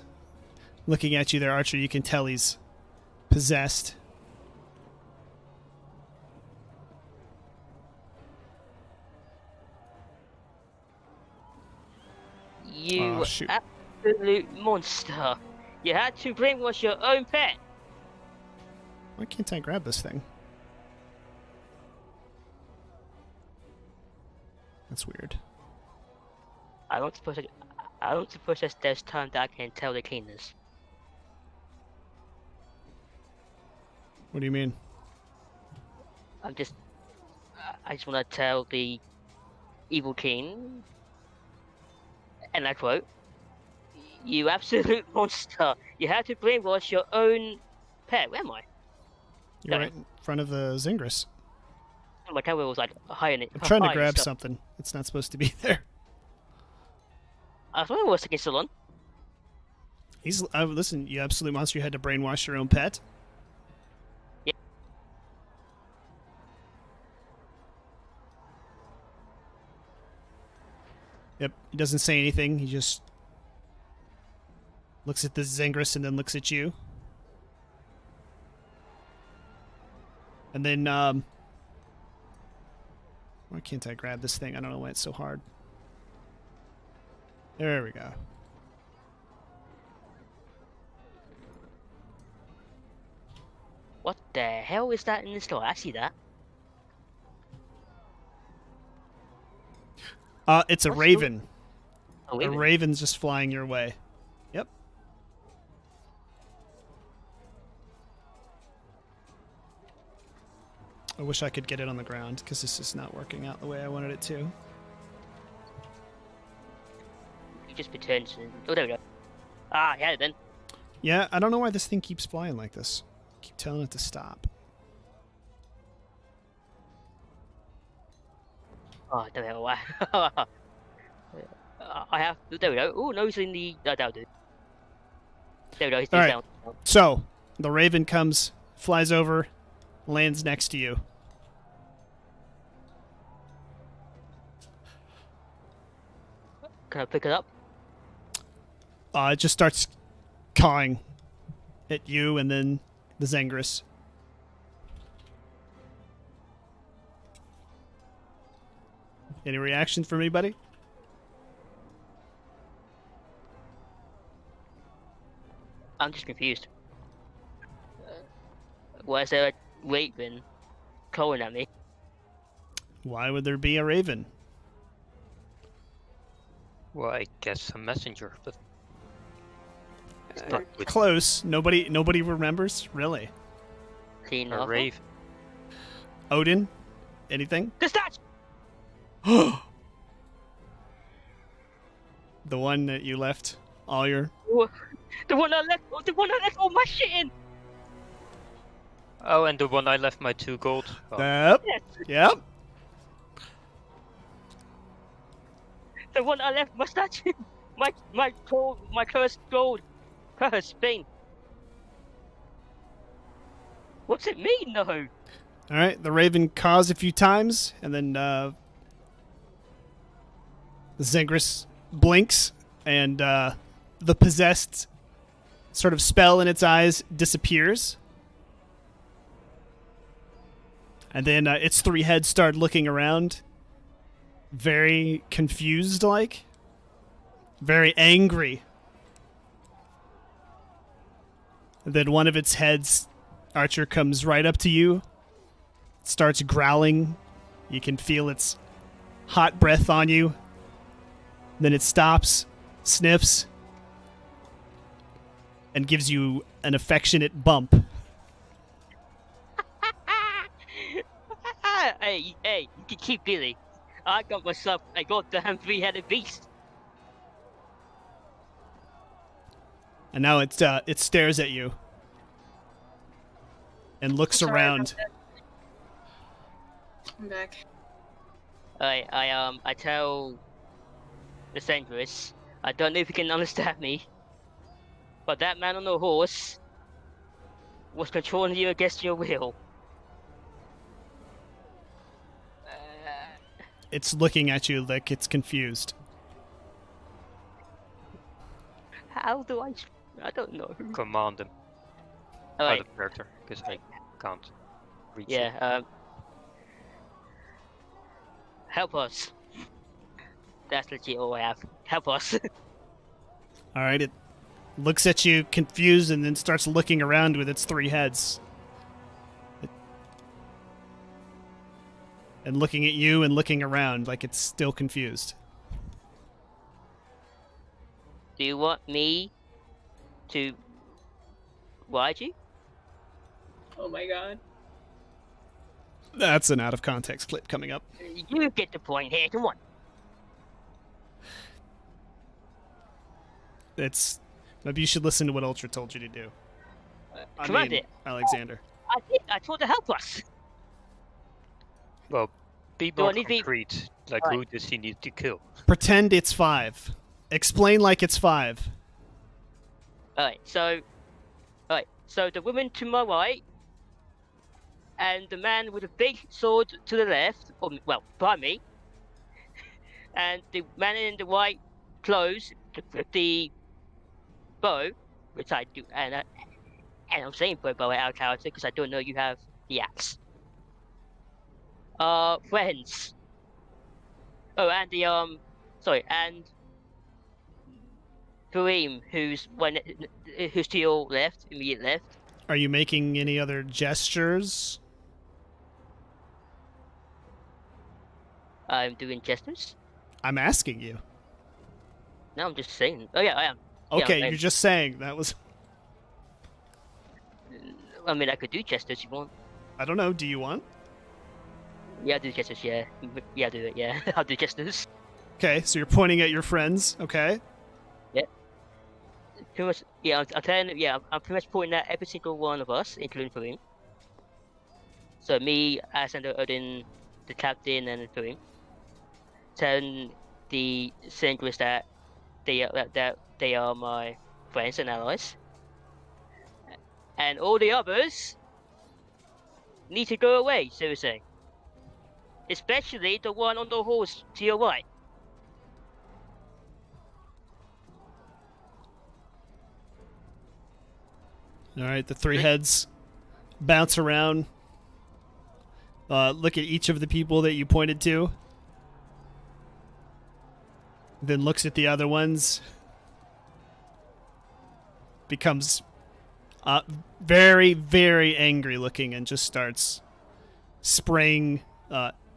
Speaker 1: looking at you there, Archer. You can tell he's possessed.
Speaker 3: You
Speaker 1: shoot.
Speaker 3: absolute monster! You had to brainwash your own pet.
Speaker 1: Why can't I grab this thing? That's weird.
Speaker 3: I don't suppose that there's time that I can tell the keenness.
Speaker 1: What do you mean?
Speaker 3: I just want to tell the evil king, and I quote, "You absolute monster! You had to brainwash your own pet." Where am I?
Speaker 1: You're
Speaker 3: Okay.
Speaker 1: right in front of the Zengris.
Speaker 3: My camera was like high in it.
Speaker 1: I'm trying to
Speaker 3: high,
Speaker 1: grab
Speaker 3: so
Speaker 1: something. It's not supposed to be there.
Speaker 3: I thought I was thinking Salon.
Speaker 1: He's listen, you absolute monster. You had to brainwash your own pet.
Speaker 3: Yeah.
Speaker 1: Yep. He doesn't say anything. He just looks at the Zengris and then looks at you. And then, why can't I grab this thing? I don't know why it's so hard. There we go.
Speaker 3: What the hell is that in the store? I see that.
Speaker 1: It's a
Speaker 3: What's
Speaker 1: raven.
Speaker 3: Oh,
Speaker 1: A raven's just flying your way. Yep. I wish I could get it on the ground, because this is not working out the way I wanted it to.
Speaker 3: You just pretend to... Oh, there we go. Ah, yeah, then.
Speaker 1: Yeah, I don't know why this thing keeps flying like this. Keep telling it to stop.
Speaker 3: Oh, there we go. I have... There we go. Oh, no, he's in the... that'll do. There we go, he's
Speaker 1: All right.
Speaker 3: down.
Speaker 1: So, the raven comes, flies over, lands next to you.
Speaker 3: Can I pick it up?
Speaker 1: It just starts cawing at you and then the Zengris. Any reaction from anybody?
Speaker 3: I'm just confused. Why is there a raven calling at me?
Speaker 1: Why would there be a raven?
Speaker 2: Well, I guess a messenger, but it's not with
Speaker 1: Close. Nobody remembers? Really?
Speaker 3: Clean
Speaker 2: a
Speaker 3: off.
Speaker 2: rave.
Speaker 1: Odin? Anything?
Speaker 3: The stats!
Speaker 1: The one that you left all your...
Speaker 3: The one I left all my shit in!
Speaker 2: Oh, and the one I left my 2 gold. Oh,
Speaker 1: Yep.
Speaker 3: Yes,
Speaker 1: Yep.
Speaker 3: the one I left my statue! My cursed gold! Cursed thing! What's it mean, though?
Speaker 1: All right. The raven caws a few times, and then the Zengris blinks, and the possessed sort of spell in its eyes disappears. And then its 3 heads start looking around, very confused, like, very angry. And then one of its heads, Archer, comes right up to you, starts growling. You can feel its hot breath on you. Then it stops, sniffs, and gives you an affectionate bump.
Speaker 3: Hey, you can keep Billy. I got myself a goddamn 3-headed beast.
Speaker 1: And now it stares at you and looks
Speaker 4: Sorry
Speaker 1: around.
Speaker 4: about that. I'm back.
Speaker 3: I tell the Cedric, I don't know if you can understand me, but that man on the horse was controlling you against your will.
Speaker 1: It's looking at you like it's confused.
Speaker 3: How do I don't know.
Speaker 2: command him out
Speaker 3: Alright,
Speaker 2: of character, because I can't reach it.
Speaker 3: yeah, help us. That's legit all I have. Help us.
Speaker 1: All right, it looks at you confused and then starts looking around with its 3 heads. And looking at you and looking around like it's still confused.
Speaker 3: Do you want me to ride you?
Speaker 4: Oh my god.
Speaker 1: That's an out of context clip coming up.
Speaker 3: You get the point here, come on.
Speaker 1: It's maybe you should listen to what Ultra told you to do.
Speaker 3: Command it.
Speaker 1: Alexander.
Speaker 3: I told to help us.
Speaker 2: Well, be
Speaker 3: Do I
Speaker 2: more
Speaker 3: need to be-
Speaker 2: concrete. Like,
Speaker 3: Alright.
Speaker 2: who does he need to kill?
Speaker 1: Pretend it's 5. Explain like it's 5.
Speaker 3: Alright, so the woman to my right, and the man with a big sword to the left, or well, by me, and the man in the white clothes with the bow, which I do, and I'm saying put a bow out of character because I don't know you have the axe. Friends. Oh, and the and Kareem, who's to your left, immediate left.
Speaker 1: Are you making any other gestures?
Speaker 3: I'm doing gestures.
Speaker 1: I'm asking you.
Speaker 3: No, I'm just saying. Oh yeah, I am. Yeah,
Speaker 1: Okay,
Speaker 3: I'm-
Speaker 1: you're just saying. That was...
Speaker 3: I mean, I could do jesters if you want.
Speaker 1: I don't know. Do you want?
Speaker 3: Yeah, I'll do jesters. Yeah, yeah, I'll do it. Yeah, I'll do jesters.
Speaker 1: Okay, so you're pointing at your friends. Okay.
Speaker 3: Pretty much. Yeah, I'm telling. Yeah, I'm pretty much pointing at every single one of us, including Farim. So me, Alexander, Odin, the captain, and Farim. Telling the Singers that they are my friends and allies, and all the others need to go away. Seriously, especially the one on the horse to your right.
Speaker 1: All right, the three heads bounce around. Look at each of the people that you pointed to. Then looks at the other ones. Becomes very, very angry looking and just starts spraying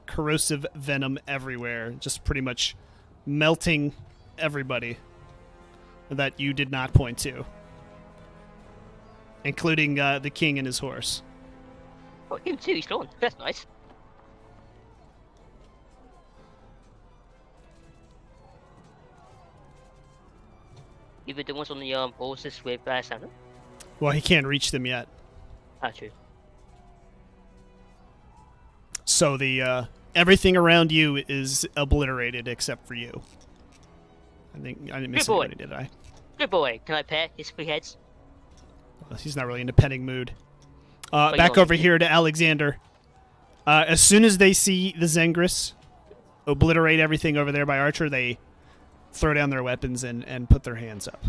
Speaker 1: corrosive venom everywhere. Just pretty much melting everybody that you did not point to. Including the king and his horse.
Speaker 3: Oh, him too. He's gone. That's nice. Even the ones on the horses with Santa.
Speaker 1: Well, he can't reach them yet.
Speaker 3: Ah, true.
Speaker 1: So the everything around you is obliterated except for you. I think I didn't miss
Speaker 3: Good boy.
Speaker 1: anybody, did I?
Speaker 3: Good boy. Can I pair his three heads?
Speaker 1: Well, he's not really in a petting mood.
Speaker 3: you
Speaker 1: Back
Speaker 3: want
Speaker 1: over
Speaker 3: me to?
Speaker 1: here to Alexander. As soon as they see the Zengris obliterate everything over there by Archer, they throw down their weapons and put their hands up.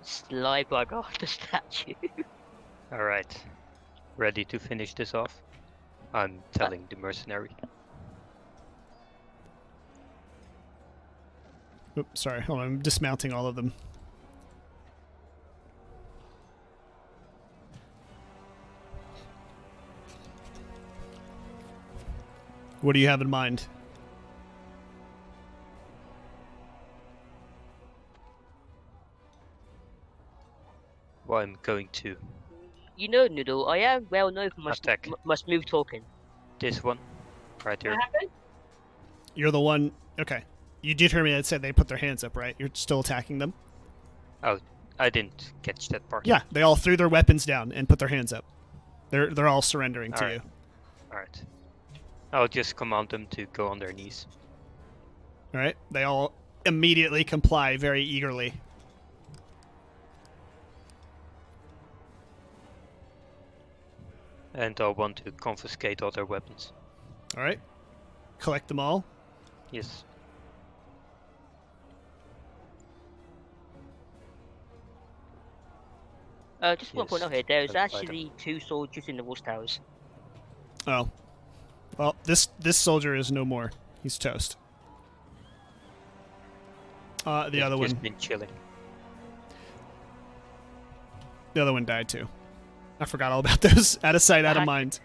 Speaker 3: Sly bugger, the statue.
Speaker 2: Alright. Ready to finish this off? I'm telling the mercenary.
Speaker 1: Oops, sorry. Hold on. I'm dismounting all of them. What do you have in mind?
Speaker 2: Well, I'm going to
Speaker 3: You know, Noodle, I am well known for my,
Speaker 2: Attack.
Speaker 3: my smooth talking.
Speaker 2: this one right here.
Speaker 4: What happened?
Speaker 1: You're the one... Okay. You did hear me that said they put their hands up, right? You're still attacking them?
Speaker 2: Oh, I didn't catch that part.
Speaker 1: Yeah, they all threw their weapons down and put their hands up. They're all surrendering to
Speaker 2: Alright.
Speaker 1: you.
Speaker 2: Alright. I'll just command them to go on their knees.
Speaker 1: All right? They all immediately comply very eagerly.
Speaker 2: And I'll want to confiscate all their weapons.
Speaker 1: All right? Collect them all.
Speaker 2: Yes.
Speaker 3: Just one point
Speaker 2: Yes,
Speaker 3: out here, there's
Speaker 2: an item.
Speaker 3: actually 2 soldiers in the watchtowers.
Speaker 1: Oh. Well, this soldier is no more. He's toast. The
Speaker 2: They've
Speaker 1: other
Speaker 2: just
Speaker 1: one...
Speaker 2: been chilling.
Speaker 1: The other one died too. I forgot all about those. Out of sight, out of mind.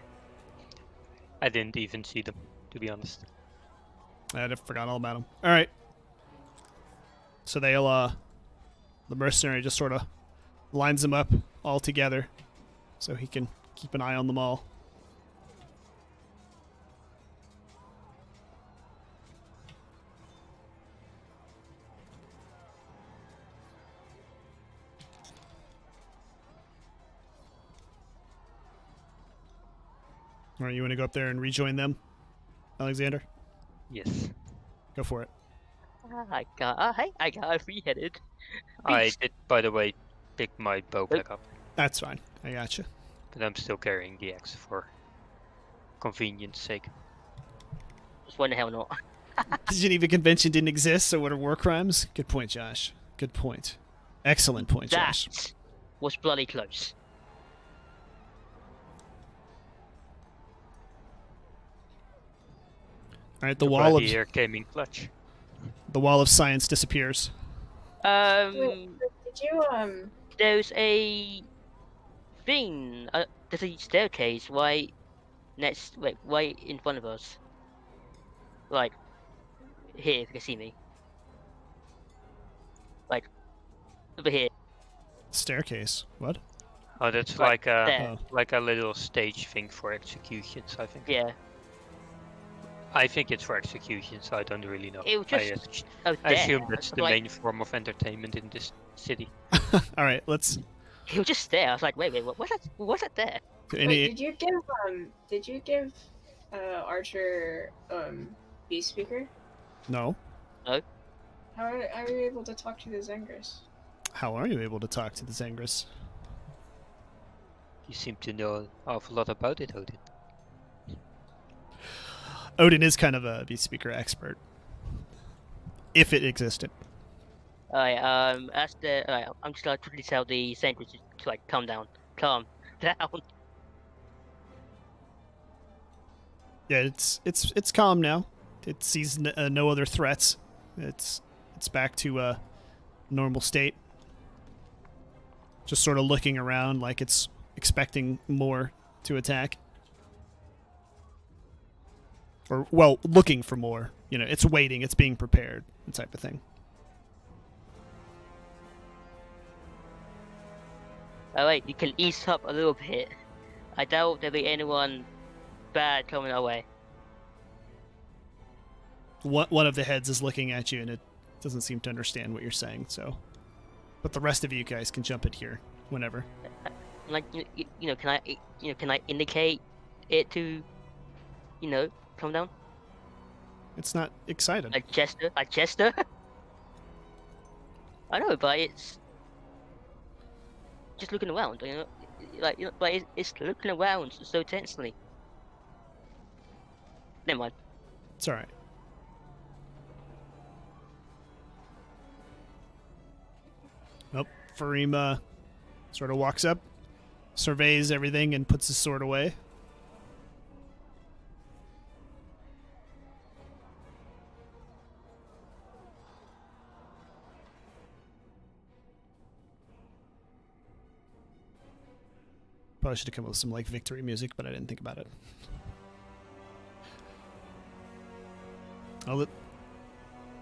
Speaker 2: I didn't even see them, to be honest.
Speaker 1: I forgot all about them. All right. So they'll, the mercenary just sort of lines them up all together so he can keep an eye on them all. All right, you want to go up there and rejoin them, Alexander?
Speaker 2: Yes.
Speaker 1: Go for it.
Speaker 3: I got a 3-headed.
Speaker 2: I
Speaker 3: beast.
Speaker 2: did, by the way, pick my bow back up.
Speaker 1: That's fine. I gotcha.
Speaker 2: But I'm still carrying the axe for convenience sake.
Speaker 3: Just why the hell not?
Speaker 1: The Geneva Convention didn't exist, so what are war crimes? Good point, Josh. Good point. Excellent point, Josh.
Speaker 3: That was bloody close.
Speaker 1: All right, the
Speaker 2: Your
Speaker 1: wall of
Speaker 2: buddy here came in clutch.
Speaker 1: the wall of science disappears.
Speaker 4: Wait, did you
Speaker 3: There's a thing. There's a staircase right in front of us. Like, here, if you can see me. Like, over here.
Speaker 1: Staircase. What?
Speaker 2: Oh, that's
Speaker 3: Right
Speaker 2: like
Speaker 3: there.
Speaker 1: Oh.
Speaker 2: like a little stage thing for executions, I think.
Speaker 3: Yeah.
Speaker 2: I think it's for executions. I don't really know.
Speaker 3: It was just
Speaker 2: I
Speaker 3: there.
Speaker 2: assume that's the
Speaker 3: Like,
Speaker 2: main form of entertainment in this city.
Speaker 1: All right. Let's.
Speaker 3: it was just there. I was like, wait, what's that there?
Speaker 1: Any.
Speaker 4: Wait, did you give Archer B speaker?
Speaker 1: No.
Speaker 4: How are you able to talk to the Zengris?
Speaker 1: How are you able to talk to the Zangris?
Speaker 2: You seem to know an awful lot about it, Odin.
Speaker 1: Odin is kind of a beat speaker expert. If it existed.
Speaker 3: Alright, alright, I'm just gonna quickly tell the sentries to like calm down. Calm down.
Speaker 1: Yeah, it's calm now. It sees no other threats. It's back to a normal state. Just sort of looking around like it's expecting more to attack. Or, well, looking for more. You know, it's waiting, it's being prepared, that type of thing.
Speaker 3: Alright, you can ease up a little bit. I doubt there'll be anyone bad coming our way.
Speaker 1: One of the heads is looking at you, and it doesn't seem to understand what you're saying, so... But the rest of you guys can jump in here whenever.
Speaker 3: Like, can I indicate it to, calm down?
Speaker 1: It's not excited.
Speaker 3: A gesture? I know, but it's just looking around, but it's looking around so tensely. Never mind.
Speaker 1: It's alright. Nope. Fareem sort of walks up, surveys everything, and puts his sword away. Probably should have come up with some like victory music, but I didn't think about it. Oh,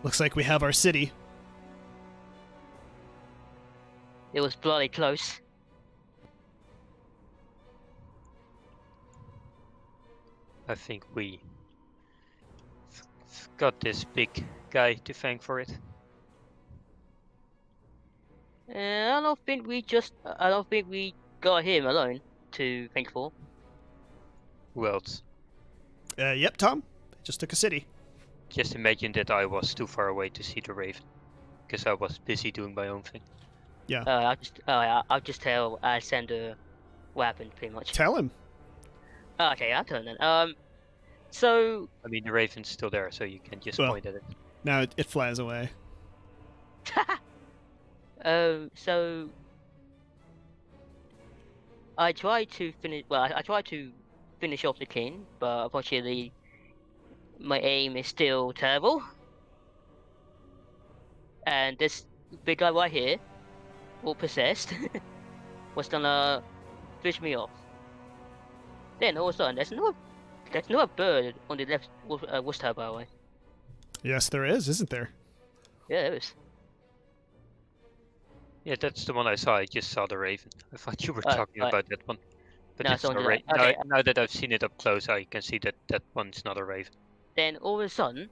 Speaker 1: looks like we have our city.
Speaker 3: It was bloody close.
Speaker 2: I think we got this big guy to thank for it.
Speaker 3: I don't think we got him alone to thank for.
Speaker 2: Who else?
Speaker 1: Yep, Tom. Just took a city.
Speaker 2: Just imagine that I was too far away to see the Raven, because I was busy doing my own thing.
Speaker 1: Yeah.
Speaker 3: I'll just tell Alexander what happened, pretty much.
Speaker 1: Tell him.
Speaker 3: Okay, I'll tell him then. So
Speaker 2: I mean, the Raven's still there, so you can just
Speaker 1: Well.
Speaker 2: point at it.
Speaker 1: Now it flies away.
Speaker 3: So I tried to finish. Well, I tried to finish off the king, but unfortunately, my aim is still terrible. And this big guy right here, all possessed, was gonna fish me off. Then all of a sudden, there's no bird on the left watch tower, by the way.
Speaker 1: Yes, there is, isn't there?
Speaker 3: Yeah, there is.
Speaker 2: Yeah, that's the one I saw. I just saw the Raven. I thought you were talking
Speaker 3: right.
Speaker 2: about that one. But
Speaker 3: No,
Speaker 2: it's
Speaker 3: it's
Speaker 2: not
Speaker 3: only
Speaker 2: Raven.
Speaker 3: that. Okay.
Speaker 2: Now that I've seen it up close, I can see that that one's not a Raven.
Speaker 3: Then all of a sudden,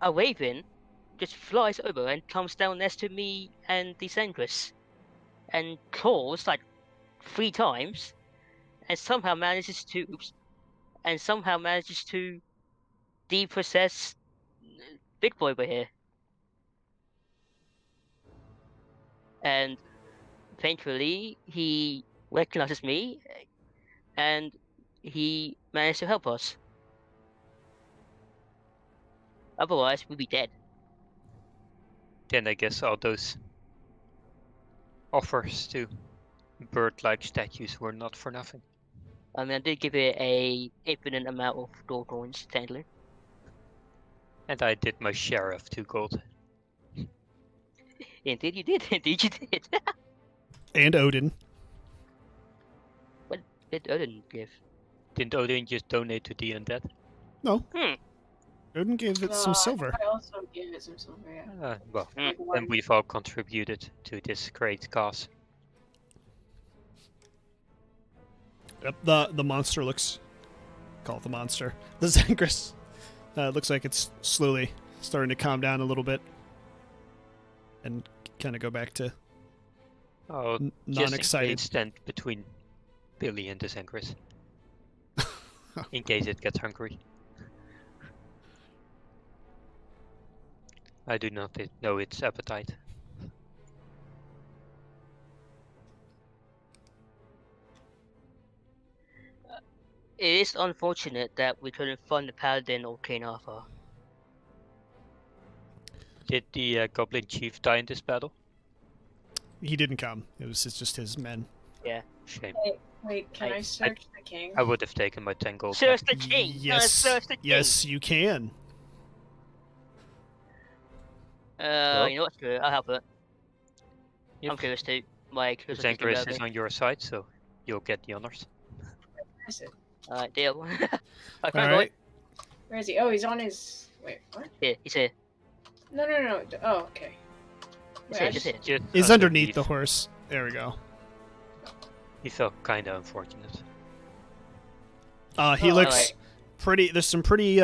Speaker 3: a raven just flies over and comes down next to me and the Sandris, and calls like 3 times, and somehow manages to depossess Big Boy over here. And thankfully, he recognizes me, and he managed to help us. Otherwise, we'd be dead.
Speaker 2: Then I guess all those offers to bird-like statues were not for nothing.
Speaker 3: I mean, I did give it a infinite amount of gold coins, technically.
Speaker 2: And I did my share of 2 gold.
Speaker 3: Indeed you did. Indeed you did.
Speaker 1: And Odin.
Speaker 3: What did Odin give?
Speaker 2: Didn't Odin just donate to the undead?
Speaker 1: No. Odin gave it some silver.
Speaker 4: I also gave it some silver, yeah.
Speaker 2: Well,
Speaker 3: Mm.
Speaker 2: then we've all contributed to this great cause.
Speaker 1: Yep, the monster looks... Call it the monster. The Zangris. Looks like it's slowly starting to calm down a little bit. And kind of go back to
Speaker 2: Oh, just in
Speaker 1: non-excited.
Speaker 2: case, stand between Billy and the Zangris. In case it gets hungry. I do not know its appetite.
Speaker 3: It is unfortunate that we couldn't find the paladin or King Arthur.
Speaker 2: Did the Goblin Chief die in this battle?
Speaker 1: He didn't come. It's just his men.
Speaker 2: Shame.
Speaker 4: Wait, can I search the king?
Speaker 2: I would have taken my 10 gold.
Speaker 3: Search the king!
Speaker 1: Yes.
Speaker 3: Search the king!
Speaker 1: Yes, you can.
Speaker 2: Well.
Speaker 3: You know what's good? I'll help it.
Speaker 2: Yep.
Speaker 3: I'm curious too. My
Speaker 2: The
Speaker 3: curiosity
Speaker 2: Zangris is on your side, so you'll get the honors.
Speaker 4: Where is it?
Speaker 3: Alright, deal.
Speaker 1: All
Speaker 3: Okay,
Speaker 1: right.
Speaker 4: Where is he? Oh, he's on his... Wait, what?
Speaker 3: Here, he's here.
Speaker 4: No. Oh, okay.
Speaker 3: He's
Speaker 4: Wait, I
Speaker 3: here, just here.
Speaker 2: Just
Speaker 1: He's underneath the horse. There we go.
Speaker 2: He felt kinda unfortunate.
Speaker 1: He
Speaker 3: Oh,
Speaker 1: looks
Speaker 3: alright.
Speaker 1: pretty... There's some pretty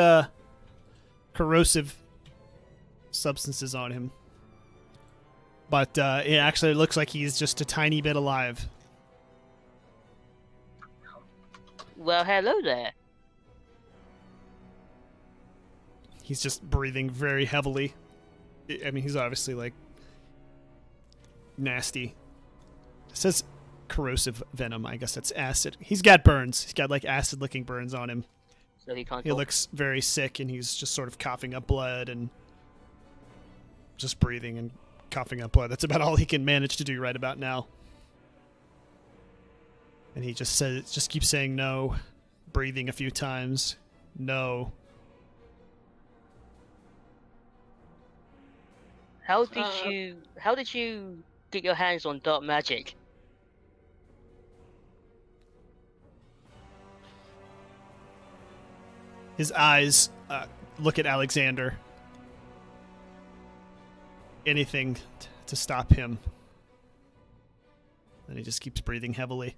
Speaker 1: corrosive substances on him. But it actually looks like he's just a tiny bit alive.
Speaker 3: Well, hello there.
Speaker 1: He's just breathing very heavily. I mean, he's obviously, like, nasty. It says corrosive venom. I guess that's acid. He's got burns. He's got, like, acid-looking burns on him.
Speaker 3: So he can't
Speaker 1: He
Speaker 3: talk.
Speaker 1: looks very sick, and he's just sort of coughing up blood and just breathing and coughing up blood. That's about all he can manage to do right about now. And he just keeps saying no, breathing a few times. No.
Speaker 3: How did you get your hands on dark magic?
Speaker 1: His eyes look at Alexander. Anything to stop him. And he just keeps breathing heavily.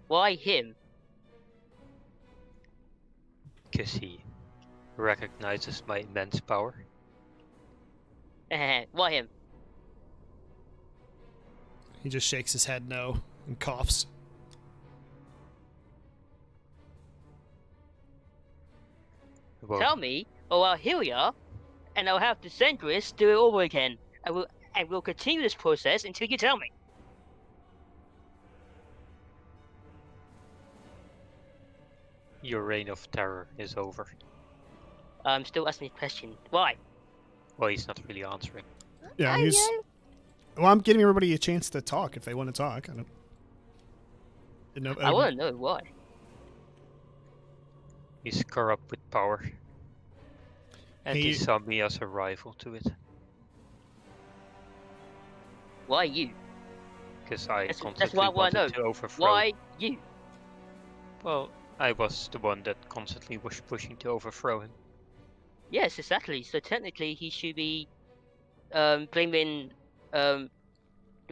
Speaker 3: Why him?
Speaker 2: Because he recognizes my immense power.
Speaker 3: Why him?
Speaker 1: He just shakes his head no and coughs.
Speaker 2: Well,
Speaker 3: Tell me, or I'll heal ya, and I'll have the Zangris do it over again. And we'll continue this process until you tell me.
Speaker 2: your reign of terror is over.
Speaker 3: I'm still asking the question. Why?
Speaker 2: Well, he's not really answering.
Speaker 1: Yeah, he's... Well, I'm giving everybody a chance to talk if they want to talk.
Speaker 3: I want to know why.
Speaker 2: He's corrupt with power. And he
Speaker 1: He-
Speaker 2: saw me as a rival to it.
Speaker 3: Why you?
Speaker 2: Because I
Speaker 3: That's
Speaker 2: constantly
Speaker 3: what I wanna
Speaker 2: wanted
Speaker 3: know.
Speaker 2: to overthrow.
Speaker 3: Why you?
Speaker 2: Well, I was the one that constantly was pushing to overthrow him.
Speaker 3: Yes, exactly. So technically, he should be blaming the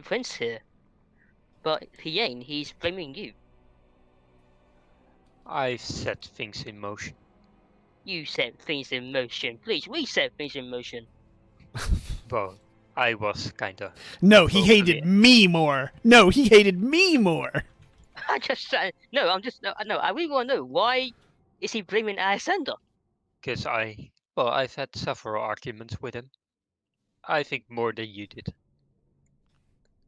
Speaker 3: prince here, but he ain't. He's blaming you.
Speaker 2: I set things in motion.
Speaker 3: You set things in motion. Please, we set things in motion.
Speaker 2: Well, I was kinda...
Speaker 1: No, he
Speaker 2: Oh,
Speaker 1: hated
Speaker 2: yeah.
Speaker 1: me more. No, he hated me more.
Speaker 3: I just no. I really want to know why is he blaming Alexander?
Speaker 2: Because I've had several arguments with him. I think more than you did.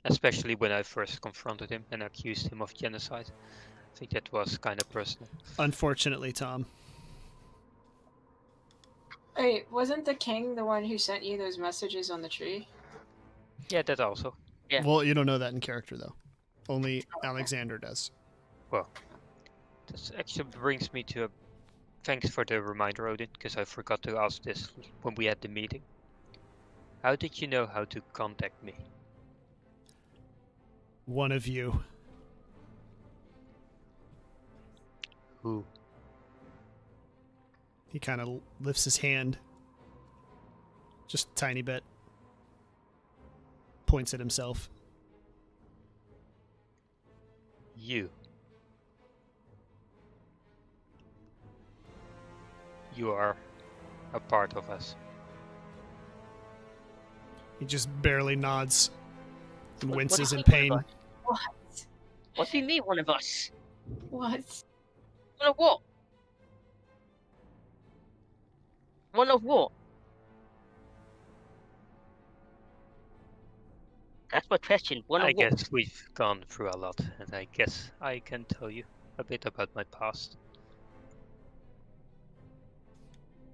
Speaker 2: Especially when I first confronted him and accused him of genocide. I think that was kinda personal.
Speaker 1: Unfortunately, Tom.
Speaker 4: Wait, wasn't the king the one who sent you those messages on the tree?
Speaker 2: Yeah, that also.
Speaker 3: Yeah.
Speaker 1: Well, you don't know that in character, though. Only Alexander does.
Speaker 2: Well, this actually brings me to a... Thanks for the reminder, Odin, because I forgot to ask this when we had the meeting. How did you know how to contact me?
Speaker 1: One of you.
Speaker 2: Who?
Speaker 1: He kind of lifts his hand. Just a tiny bit. Points at himself.
Speaker 2: You. You are a part of us.
Speaker 1: He just barely nods and
Speaker 3: What
Speaker 1: winces
Speaker 3: do
Speaker 1: in
Speaker 3: you mean,
Speaker 1: pain.
Speaker 3: one of us?
Speaker 4: What?
Speaker 3: What do you mean, one of us?
Speaker 4: What?
Speaker 3: One of what? One of what? That's my question. One of
Speaker 2: I
Speaker 3: what?
Speaker 2: guess we've gone through a lot, and I guess I can tell you a bit about my past.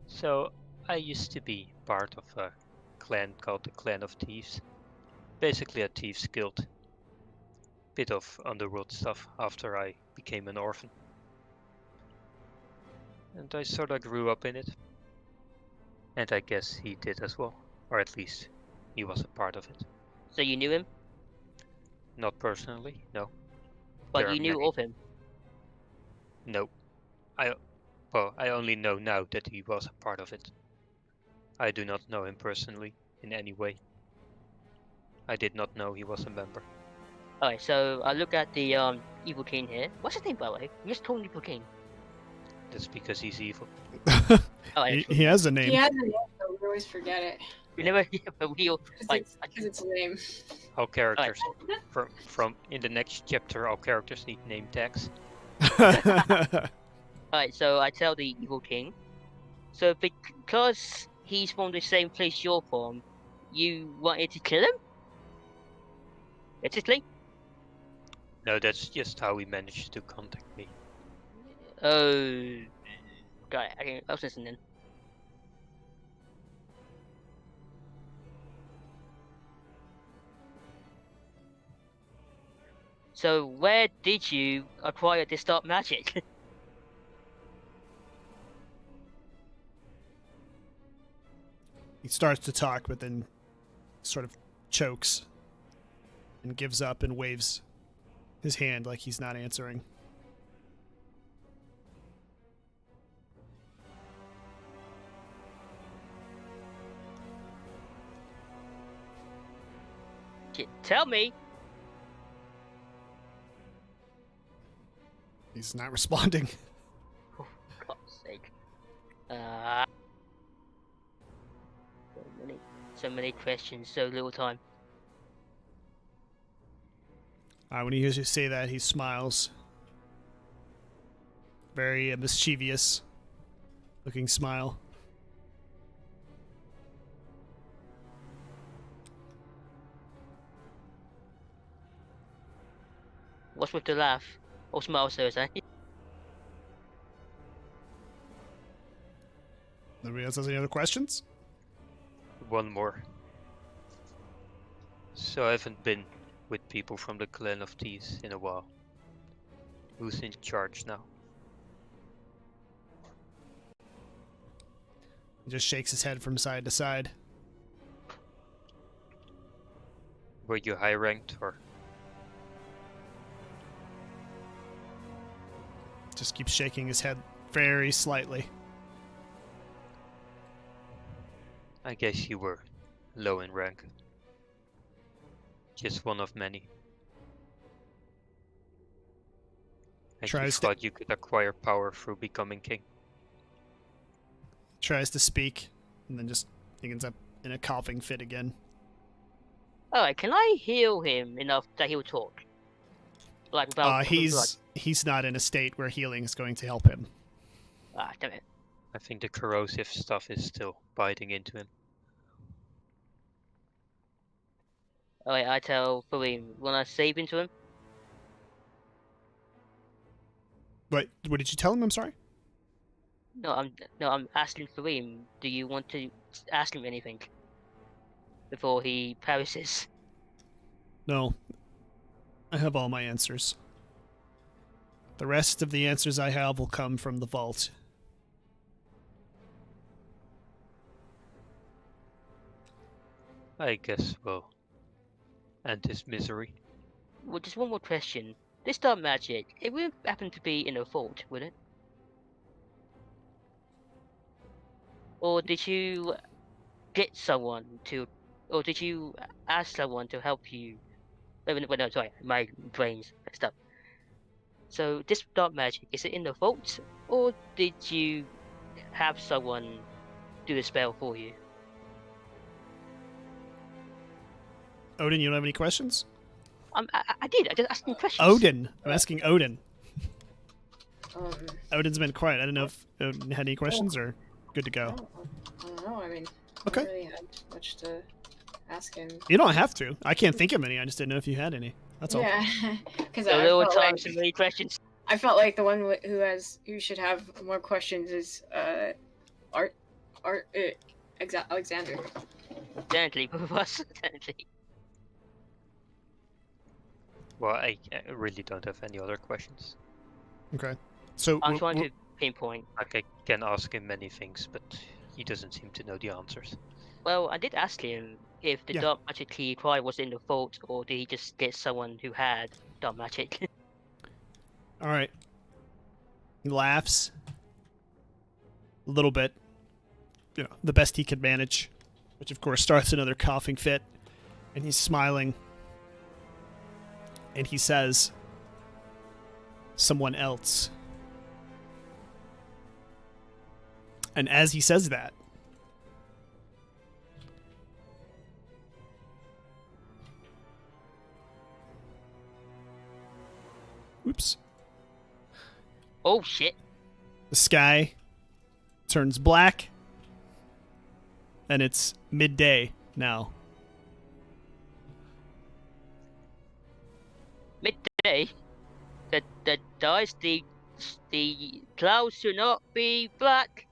Speaker 2: So, I used to be part of a clan called the Clan of Thieves. Basically a thieves guild. Bit of underworld stuff after I became an orphan. And I sorta grew up in it. And I guess he did as well. Or at least, he was a part of it.
Speaker 3: So you knew him,
Speaker 2: Not personally, no.
Speaker 3: but
Speaker 2: There are
Speaker 3: you knew
Speaker 2: many-
Speaker 3: of him.
Speaker 2: No. I only know now that he was a part of it. I do not know him personally in any way. I did not know he was a member.
Speaker 3: Alright, so I look at the Evil King here. What's his name, by the way? You just told me Evil King.
Speaker 2: That's because he's evil.
Speaker 3: Oh,
Speaker 1: He has a name.
Speaker 4: He has a name, but we always forget it.
Speaker 3: we never but we all like
Speaker 4: Because it's a name.
Speaker 2: All characters from in the next chapter, all characters need name tags.
Speaker 3: Alright, so I tell the Evil King. So because he's from the same place you're from, you wanted to kill him? Basically?
Speaker 2: No, that's just how he managed to contact me.
Speaker 3: Oh, got it. I was listening. So where did you acquire this dark magic?
Speaker 1: He starts to talk, but then sort of chokes and gives up and waves his hand like he's not answering.
Speaker 3: Tell me.
Speaker 1: He's not responding.
Speaker 3: For God's sake. So many questions, so little time.
Speaker 1: When he hears you say that, he smiles. Very mischievous looking smile.
Speaker 3: What's with the laugh? Or smile, so is that?
Speaker 1: Nobody else has any other questions?
Speaker 2: One more. So I haven't been with people from the Clan of Thieves in a while. Who's in charge now?
Speaker 1: He just shakes his head from side to side.
Speaker 2: Were you high ranked or?
Speaker 1: Just keeps shaking his head very slightly.
Speaker 2: I guess you were low in rank. Just one of many. And you
Speaker 1: Tries to-
Speaker 2: thought you could acquire power through becoming king.
Speaker 1: Tries to speak, and then just ends up in a coughing fit again.
Speaker 3: Alright, can I heal him enough that he'll talk? Like without coughing blood?
Speaker 1: He's not in a state where healing is going to help him.
Speaker 3: Ah, damn it.
Speaker 2: I think the corrosive stuff is still biting into him.
Speaker 3: Alright, I tell Fareem, wanna save into him?
Speaker 1: What did you tell him? I'm sorry?
Speaker 3: No, I'm asking Fareem, do you want to ask him anything? Before he perishes.
Speaker 1: No. I have all my answers. The rest of the answers I have will come from the vault.
Speaker 2: I guess we'll end his misery.
Speaker 3: Well, just one more question. This dark magic, it wouldn't happen to be in a vault, would it? or did you get someone to, or did you ask someone to help you? No, sorry, my brain's messed up. So this dark magic, is it in the vault, or did you have someone do the spell for you?
Speaker 1: Odin, you don't have any questions?
Speaker 3: I did. I just asked him questions.
Speaker 1: Odin. I'm asking Odin.
Speaker 4: Um,
Speaker 1: Odin's been quiet. I don't know if Odin had any questions or good to
Speaker 4: I
Speaker 1: go.
Speaker 4: don't know. I mean, I
Speaker 1: Okay.
Speaker 4: don't really have much to ask him.
Speaker 1: You don't have to. I can't think of any. I just didn't know if you had any. That's all.
Speaker 4: Yeah, because
Speaker 3: So
Speaker 4: I
Speaker 3: there were
Speaker 4: felt like
Speaker 3: times so many questions.
Speaker 4: I felt like the one who should have more questions is Alexander.
Speaker 3: Definitely, both of us. Definitely.
Speaker 2: Well, I really don't have any other questions.
Speaker 1: Okay. So
Speaker 3: I'm trying to pinpoint.
Speaker 2: Like, I can ask him many things, but he doesn't seem to know the answers.
Speaker 3: Well, I did ask him if the
Speaker 1: Yeah.
Speaker 3: dark magic key required was in the vault, or did he just get someone who had dark magic?
Speaker 1: All right. He laughs a little bit, you know, the best he could manage, which of course starts another coughing fit, and he's smiling, and he says, "Someone else." And as he says that, oops.
Speaker 3: Oh shit!
Speaker 1: The sky turns black, and it's midday now.
Speaker 3: Midday. The dice, the clouds should not be black.